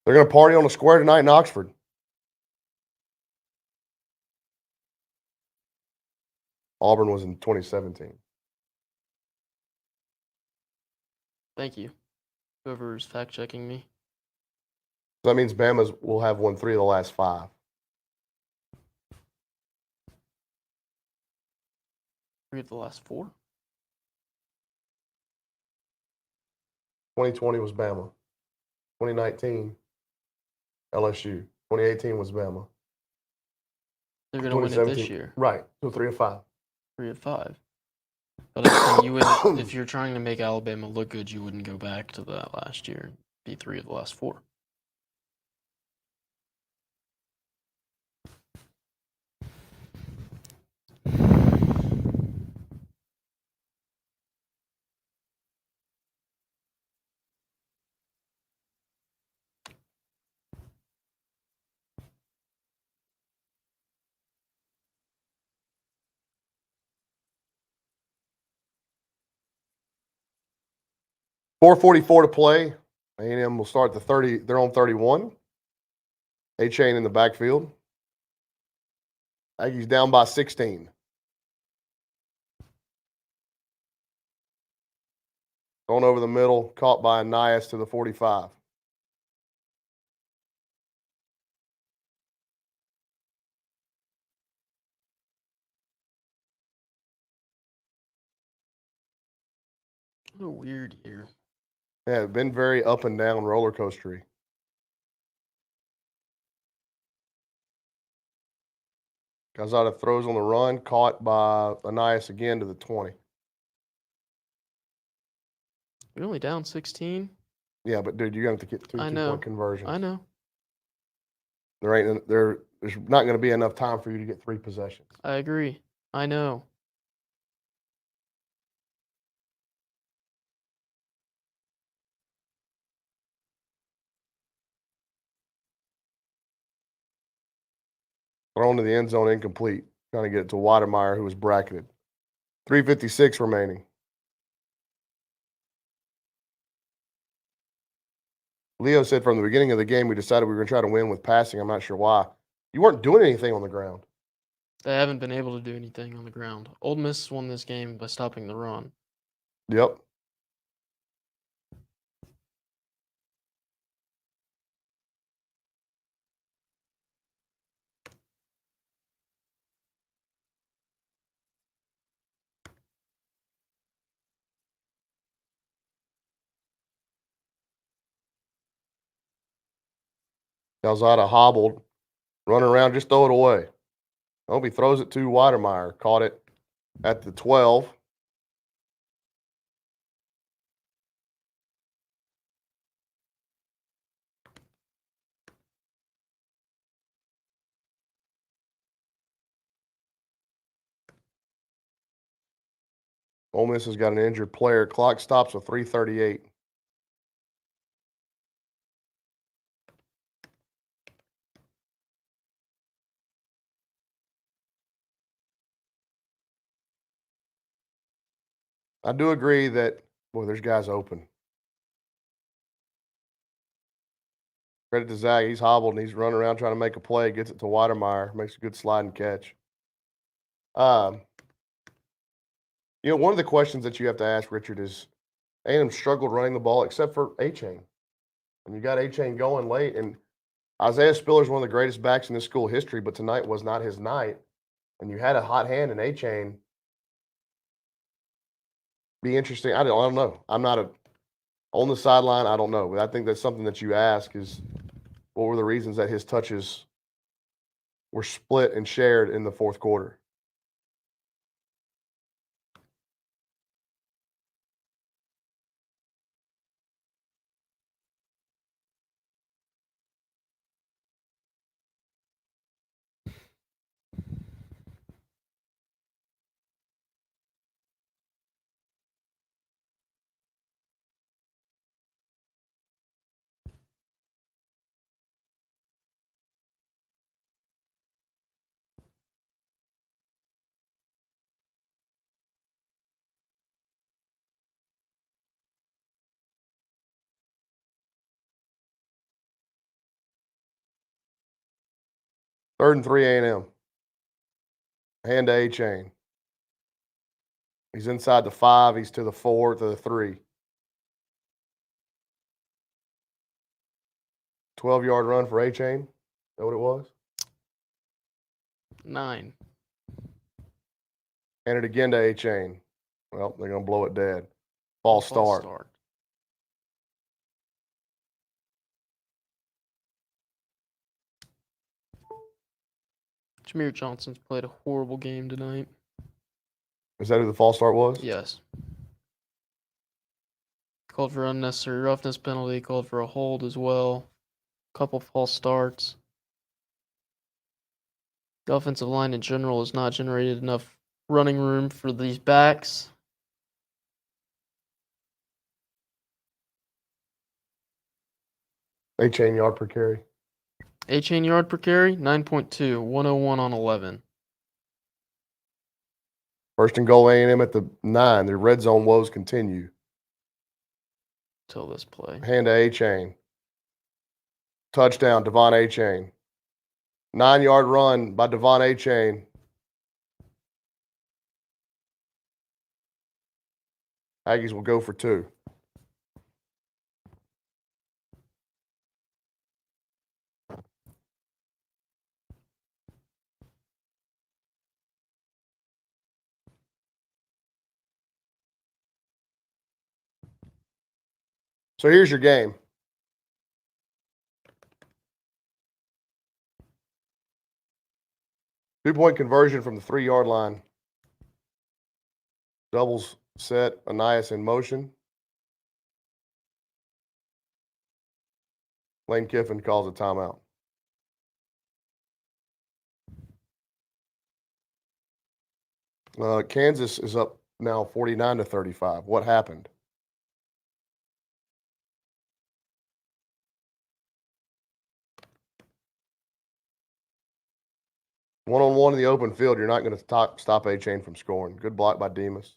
Speaker 1: They're going to party on the square tonight in Oxford. Auburn was in 2017.
Speaker 2: Thank you. Whoever's fact checking me.
Speaker 1: So that means Bama's will have won 3 of the last 5.
Speaker 2: Three of the last 4.
Speaker 1: 2020 was Bama. 2019, LSU. 2018 was Bama.
Speaker 2: They're going to win it this year.
Speaker 1: Right. So 3 of 5.
Speaker 2: 3 of 5. But I think you would, if you're trying to make Alabama look good, you wouldn't go back to that last year. It'd be 3 of the last 4.
Speaker 1: .444 to play. A&M will start the 30. They're on 31. A-Chain in the backfield. Aggies down by 16. Going over the middle, caught by Anais to the 45.
Speaker 2: What a weird year.
Speaker 1: Yeah, been very up and down roller coastery. Calzada throws on the run, caught by Anais again to the 20.
Speaker 2: You're only down 16.
Speaker 1: Yeah, but dude, you're going to have to get 2
Speaker 2: I know.
Speaker 1: two-point conversions.
Speaker 2: I know.
Speaker 1: There's not going to be enough time for you to get 3 possessions.
Speaker 2: I agree. I know.
Speaker 1: Thrown to the end zone, incomplete. Trying to get it to Watermeyer, who was bracketed. 3:56 remaining. Leo said from the beginning of the game, we decided we were going to try to win with passing. I'm not sure why. You weren't doing anything on the ground.
Speaker 2: They haven't been able to do anything on the ground. Ole Miss won this game by stopping the run.
Speaker 1: Yep. Calzada hobbled, running around, just throw it away. Nope, he throws it to Weidemeyer. Caught it at the 12. Ole Miss has got an injured player. Clock stops with 3:38. I do agree that, boy, there's guys open. Credit to Zach. He's hobbled and he's running around trying to make a play. Gets it to Weidemeyer. Makes a good sliding catch. One of the questions that you have to ask, Richard, is A&M struggled running the ball except for A-Chain. And you got A-Chain going late. And Isaiah Spiller is one of the greatest backs in this school history, but tonight was not his night. And you had a hot hand in A-Chain. Be interesting. I don't know. I'm not on the sideline. I don't know. But I think that's something that you ask is what were the reasons that his touches were split and shared in the fourth quarter? Third and 3 A&M. Hand to A-Chain. He's inside the 5. He's to the 4, to the 3. 12-yard run for A-Chain. Is that what it was?
Speaker 2: 9.
Speaker 1: Hand it again to A-Chain. Well, they're going to blow it dead. False start.
Speaker 2: Jameer Johnson's played a horrible game tonight.
Speaker 1: Is that who the false start was?
Speaker 2: Yes. Called for unnecessary roughness penalty, called for a hold as well. Couple false starts. The offensive line in general has not generated enough running room for these backs.
Speaker 1: A-Chain yard per carry.
Speaker 2: A-Chain yard per carry, 9.2, 101 on 11.
Speaker 1: First and goal A&M at the 9. The red zone woes continue.
Speaker 2: Till this play.
Speaker 1: Hand to A-Chain. Touchdown, Devon A-Chain. 9-yard run by Devon A-Chain. Aggies will go for 2. So here's your game. Two-point conversion from the 3-yard line. Doubles set, Anais in motion. Lane Kiffin calls a timeout. Kansas is up now 49-35. What happened? One-on-one in the open field, you're not going to stop A-Chain from scoring. Good block by Demas.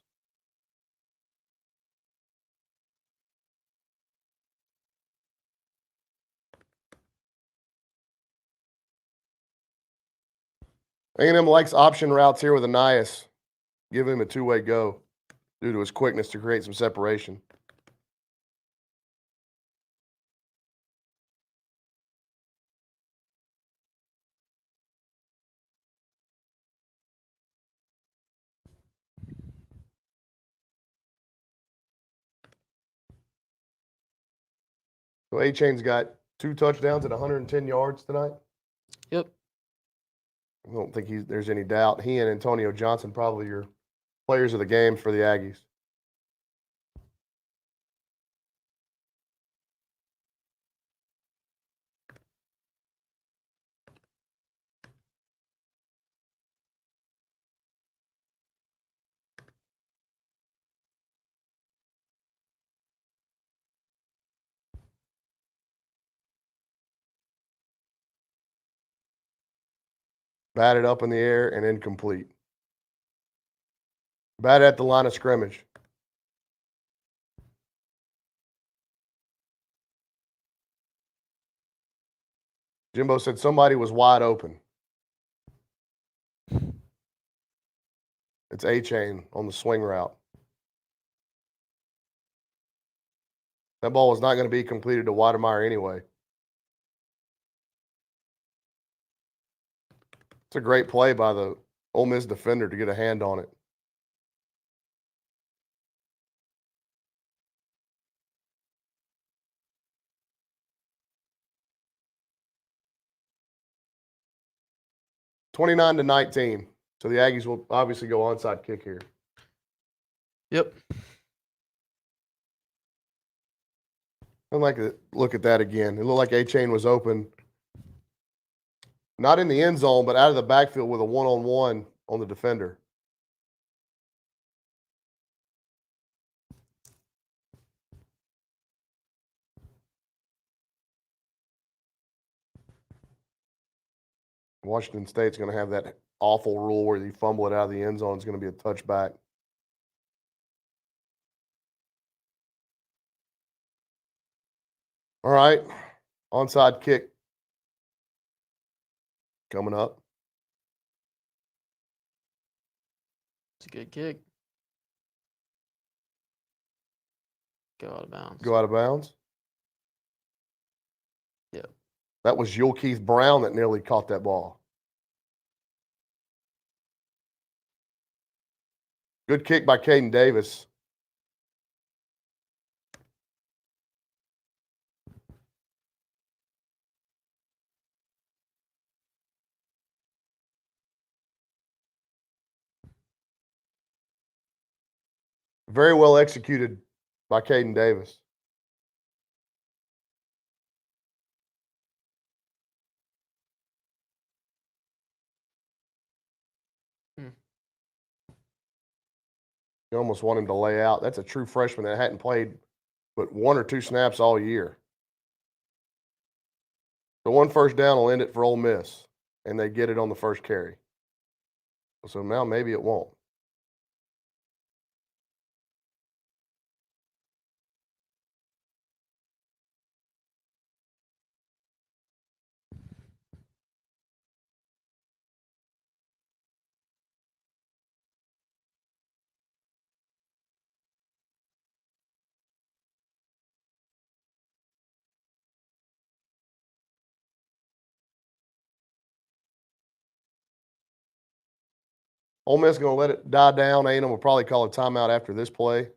Speaker 1: A&M likes option routes here with Anias. Give him a two-way go due to his quickness to create some separation. So A-Chain's got 2 touchdowns at 110 yards tonight.
Speaker 2: Yep.
Speaker 1: I don't think there's any doubt. He and Antonio Johnson probably your players of the game for the Aggies. Batted up in the air and incomplete. Batted at the line of scrimmage. Jimbo said somebody was wide open. It's A-Chain on the swing route. That ball was not going to be completed to Watermeyer anyway. It's a great play by the Ole Miss defender to get a hand on it. (29-19). So the Aggies will obviously go onside kick here.
Speaker 2: Yep.
Speaker 1: I'd like to look at that again. It looked like A-Chain was open. Not in the end zone, but out of the backfield with a one-on-one on the defender. Washington State's going to have that awful rule where you fumble it out of the end zone. It's going to be a touchback. All right. Onside kick coming up.
Speaker 2: It's a good kick. Go out of bounds.
Speaker 1: Go out of bounds.
Speaker 2: Yep.
Speaker 1: That was Yul Keith Brown that nearly caught that ball. Good kick by Caden Davis. Very well executed by Caden Davis. You almost want him to lay out. That's a true freshman that hadn't played but 1 or 2 snaps all year. The 1 first down will end it for Ole Miss, and they get it on the first carry. So now maybe it won't. Ole Miss is going to let it die down. A&M will probably call a timeout after this play.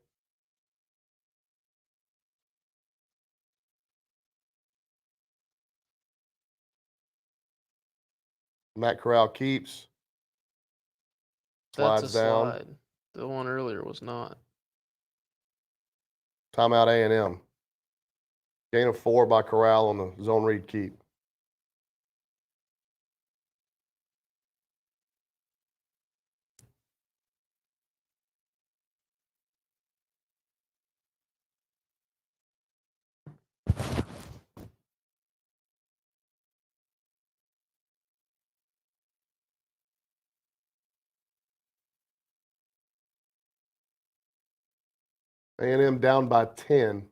Speaker 1: Matt Corral keeps.
Speaker 2: That's
Speaker 1: Slides
Speaker 2: a
Speaker 1: down.
Speaker 2: slide. The one earlier was not.
Speaker 1: Timeout A&M. Gain of 4 by Corral on the zone read keep. A&M down by 10,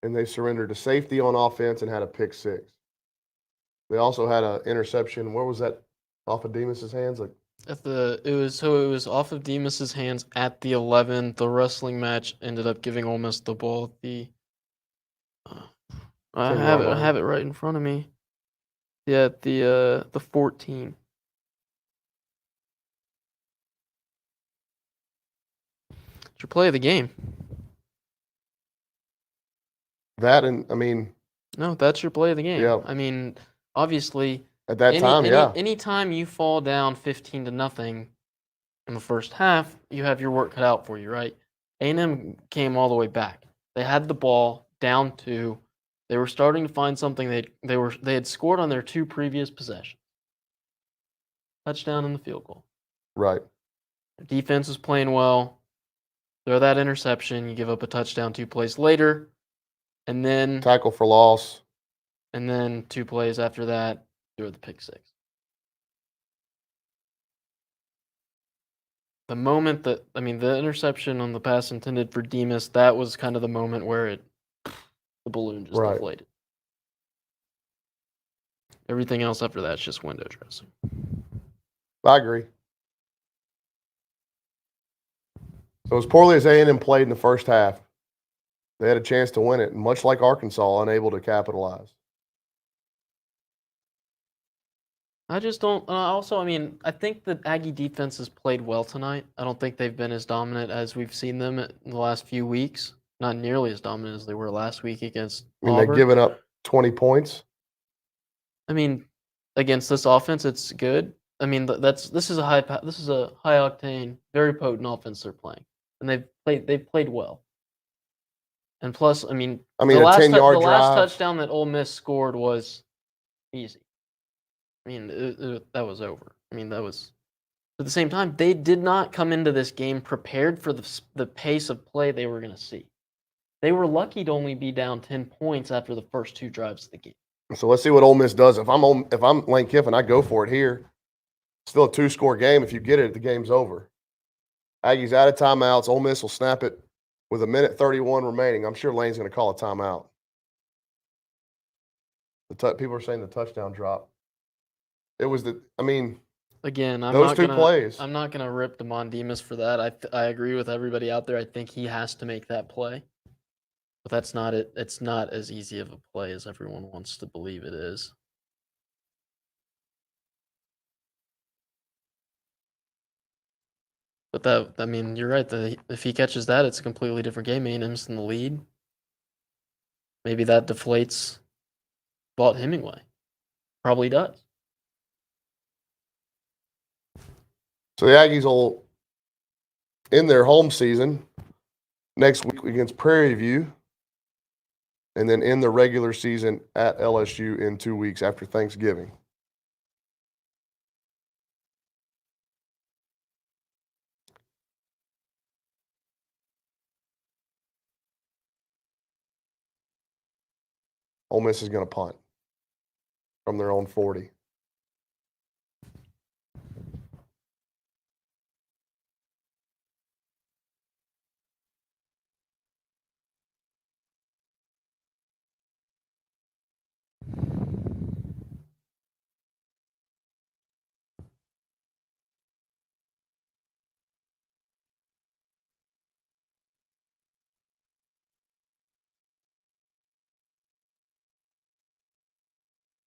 Speaker 1: and they surrendered to safety on offense and had a pick 6. They also had an interception. Where was that Off of Demas's hands, like
Speaker 2: It was off of Demas's hands at the 11. The wrestling match ended up giving Ole Miss the ball at the. I
Speaker 1: 10-yard
Speaker 2: have it. I
Speaker 1: line.
Speaker 2: have it right in front of me. Yeah, at the 14. It's your play of the game.
Speaker 1: that, and I mean,
Speaker 2: No, that's your play of the game.
Speaker 1: Yeah.
Speaker 2: I mean, obviously,
Speaker 1: at that time, yeah,
Speaker 2: anytime you fall down 15-0 in the first half, you have your work cut out for you, right? A&M came all the way back. They had the ball down 2. They were starting to find something. They had scored on their 2 previous possessions. Touchdown and the field goal.
Speaker 1: right.
Speaker 2: Their defense was playing well. Throw that interception, you give up a touchdown 2 plays later, and then
Speaker 1: Tackle for loss.
Speaker 2: 2 plays after that, throw the pick 6. The moment that the interception on the pass intended for Demas, that was kind of the moment where the balloon just
Speaker 1: Right.
Speaker 2: deflated. Everything else after that's just window dressing.
Speaker 1: I agree. So as poorly as A&M played in the first half, they had a chance to win it, and much like Arkansas, unable to capitalize.
Speaker 2: I just don't. I think the Aggie defense has played well tonight. I don't think they've been as dominant as we've seen them in the last few weeks. Not nearly as dominant as they were last week against Auburn.
Speaker 1: They've given up 20 points.
Speaker 2: Against this offense, it's good. This is a high octane, very potent offense they're playing, and they've played well. And plus,
Speaker 1: a
Speaker 2: the
Speaker 1: 10-yard
Speaker 2: last
Speaker 1: drive.
Speaker 2: touchdown that Ole Miss scored was easy. That was over. That was. At the same time, they did not come into this game prepared for the pace of play they were going to see. They were lucky to only be down 10 points after the first 2 drives of the game.
Speaker 1: So let's see what Ole Miss does. If I'm Lane Kiffin, I go for it here. Still a 2-score game. If you get it, the game's over. Aggies out of timeouts. Ole Miss will snap it with 1:31 remaining. I'm sure Lane's going to call a timeout. People are saying the touchdown drop. It was
Speaker 2: Again,
Speaker 1: those 2 plays.
Speaker 2: I'm not gonna rip Damon Demas for that. I agree with everybody out there. I think he has to make that play, but that's not it. It's not as easy of a play as everyone wants to believe it is. But you're right. If he catches that, it's a completely different game. A&M's in the lead. Maybe that deflates Vaught Hemingway. Probably does.
Speaker 1: So the Aggies will end their home season next week against Prairie View, and then end the regular season at LSU in 2 weeks after Thanksgiving. Ole Miss is going to punt from their own 40.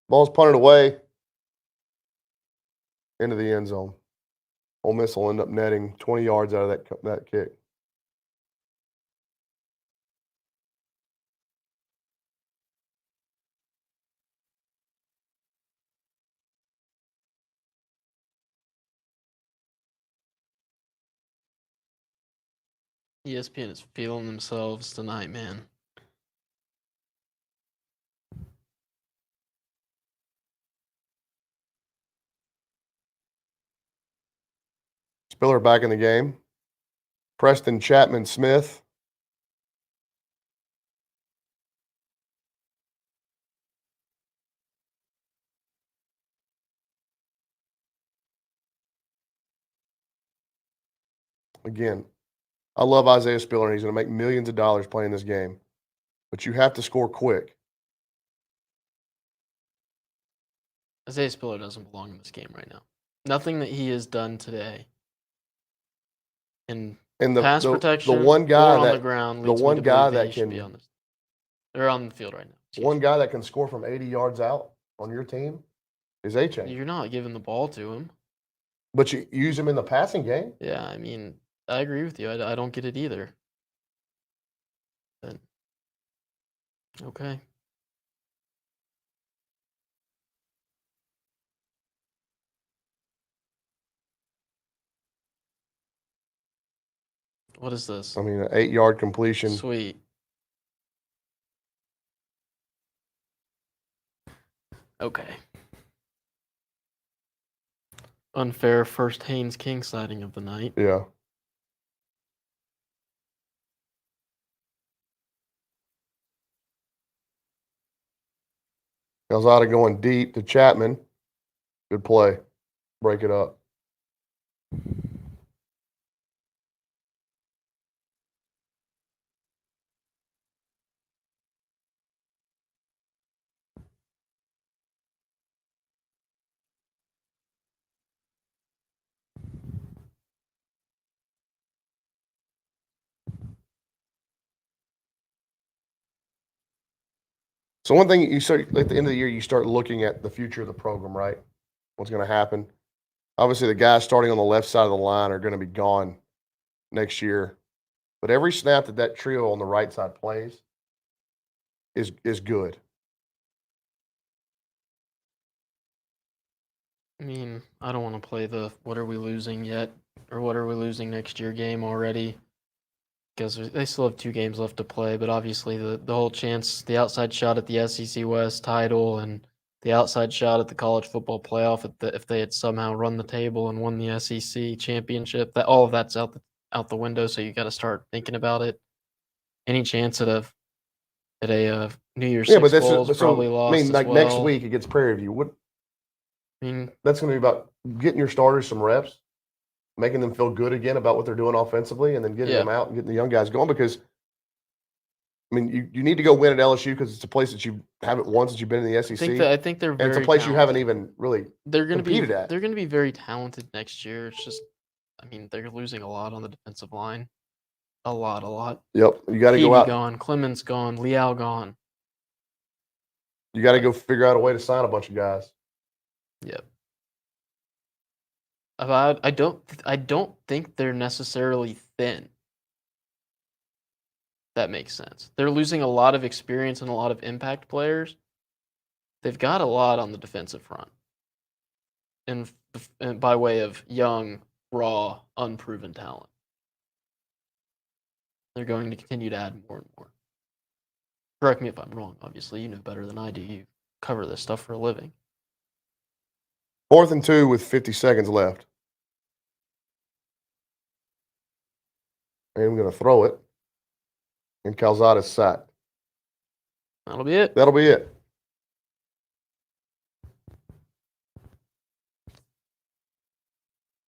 Speaker 1: Ball's punted away into the end zone. Ole Miss will end up netting 20 yards out of that kick.
Speaker 2: ESPN is feeling themselves tonight, man.
Speaker 1: Spiller back in the game. Preston Chapman Smith. Again, I love Isaiah Spiller, and he's going to make millions of dollars playing this game. But you have to score quick.
Speaker 2: Isaiah Spiller doesn't belong in this game right now. Nothing that he has done today in
Speaker 1: And
Speaker 2: pass
Speaker 1: the
Speaker 2: protection
Speaker 1: one guy
Speaker 2: or on the
Speaker 1: that
Speaker 2: ground
Speaker 1: the
Speaker 2: leads
Speaker 1: one
Speaker 2: me to
Speaker 1: guy
Speaker 2: believe
Speaker 1: that
Speaker 2: he should be
Speaker 1: can
Speaker 2: on this. They're on the field right now. Excuse
Speaker 1: one
Speaker 2: me.
Speaker 1: guy that can score from 80 yards out on your team is A-Chain.
Speaker 2: You're not giving the ball to him.
Speaker 1: But you use him in the passing game.
Speaker 2: Yeah, I mean, I agree with you. I don't get it either. But, okay. What is this?
Speaker 1: I mean, an 8-yard completion.
Speaker 2: Sweet. Okay. Unfair first Haynes King sighting of the night.
Speaker 1: Yeah. Calzada going deep to Chapman. Good play. Break it up. So one thing you start at the end of the year, you start looking at the future of the program, right? What's going to happen? Obviously, the guys starting on the left side of the line are going to be gone next year, but every snap that trio on the right side plays is good.
Speaker 2: I mean, I don't want to play the what are we losing yet or what are we losing next year game already because they still have 2 games left to play, but obviously the whole chance, the outside shot at the SEC West title and the outside shot at the college football playoff if they had somehow run the table and won the SEC championship, that all of that's out the window, so you got to start thinking about it. Any chance at a New Year's Six bowl is probably lost
Speaker 1: I mean,
Speaker 2: as
Speaker 1: like
Speaker 2: well.
Speaker 1: next week against Prairie View, what
Speaker 2: I mean,
Speaker 1: that's going to be about getting your starters some reps, making them feel good again about what they're doing offensively, and then getting them out and getting the young guys going. Because, I mean, you need to go win at LSU because it's a place that you haven't won since you've been in the SEC.
Speaker 2: I think they're
Speaker 1: and
Speaker 2: very
Speaker 1: it's a place
Speaker 2: talented.
Speaker 1: you haven't even really
Speaker 2: They're going to be
Speaker 1: competed at.
Speaker 2: They're going to be very talented next year. It's just, I mean, they're losing a lot on the defensive line. A lot.
Speaker 1: Yep, you got to go
Speaker 2: Peavy
Speaker 1: out.
Speaker 2: gone, Clemens gone, Leal gone.
Speaker 1: You got to go figure out a way to sign a bunch of guys.
Speaker 2: Yep. I don't think they're necessarily thin. That makes sense. They're losing a lot of experience and a lot of impact players. They've got a lot on the defensive front. And by way of young, raw, unproven talent. They're going to continue to add more and more. Correct me if I'm wrong, obviously. You know better than I do. You cover this stuff for a living.
Speaker 1: 4th and 2 with 50 seconds left. I'm going to throw it. And Calzada's sacked.
Speaker 2: That'll be it.
Speaker 1: That'll be it.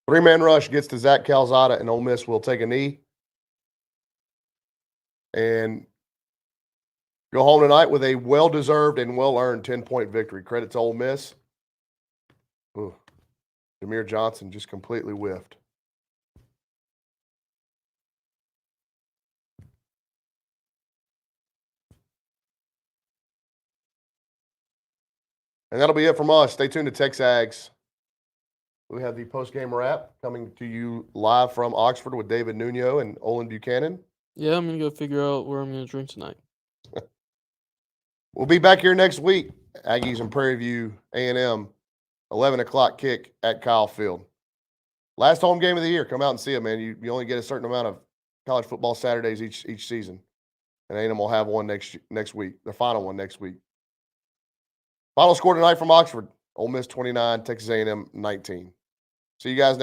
Speaker 1: Three-man rush gets to Zach Calzada, and Ole Miss will take a knee and go home tonight with a well-deserved and well-earned 10-point victory. Credit to Ole Miss. Ooh. Jameer Johnson just completely whiffed. And that'll be it from us. Stay tuned to TexAgs. We have the post-game wrap coming to you live from Oxford with David Nuno and Olin Buchanan.
Speaker 2: Yeah, I'm going to go figure out where I'm going to drink tonight.
Speaker 1: We'll be back here next week. Aggies and Prairie View A&M, 11 o'clock kick at Kyle Field. Last home game of the year. Come out and see it, man. You only get a certain amount of college football Saturdays each season. And A&M will have one next week, the final one next week. Final score tonight from Oxford, Ole Miss 29, Texas A&M 19. See you guys next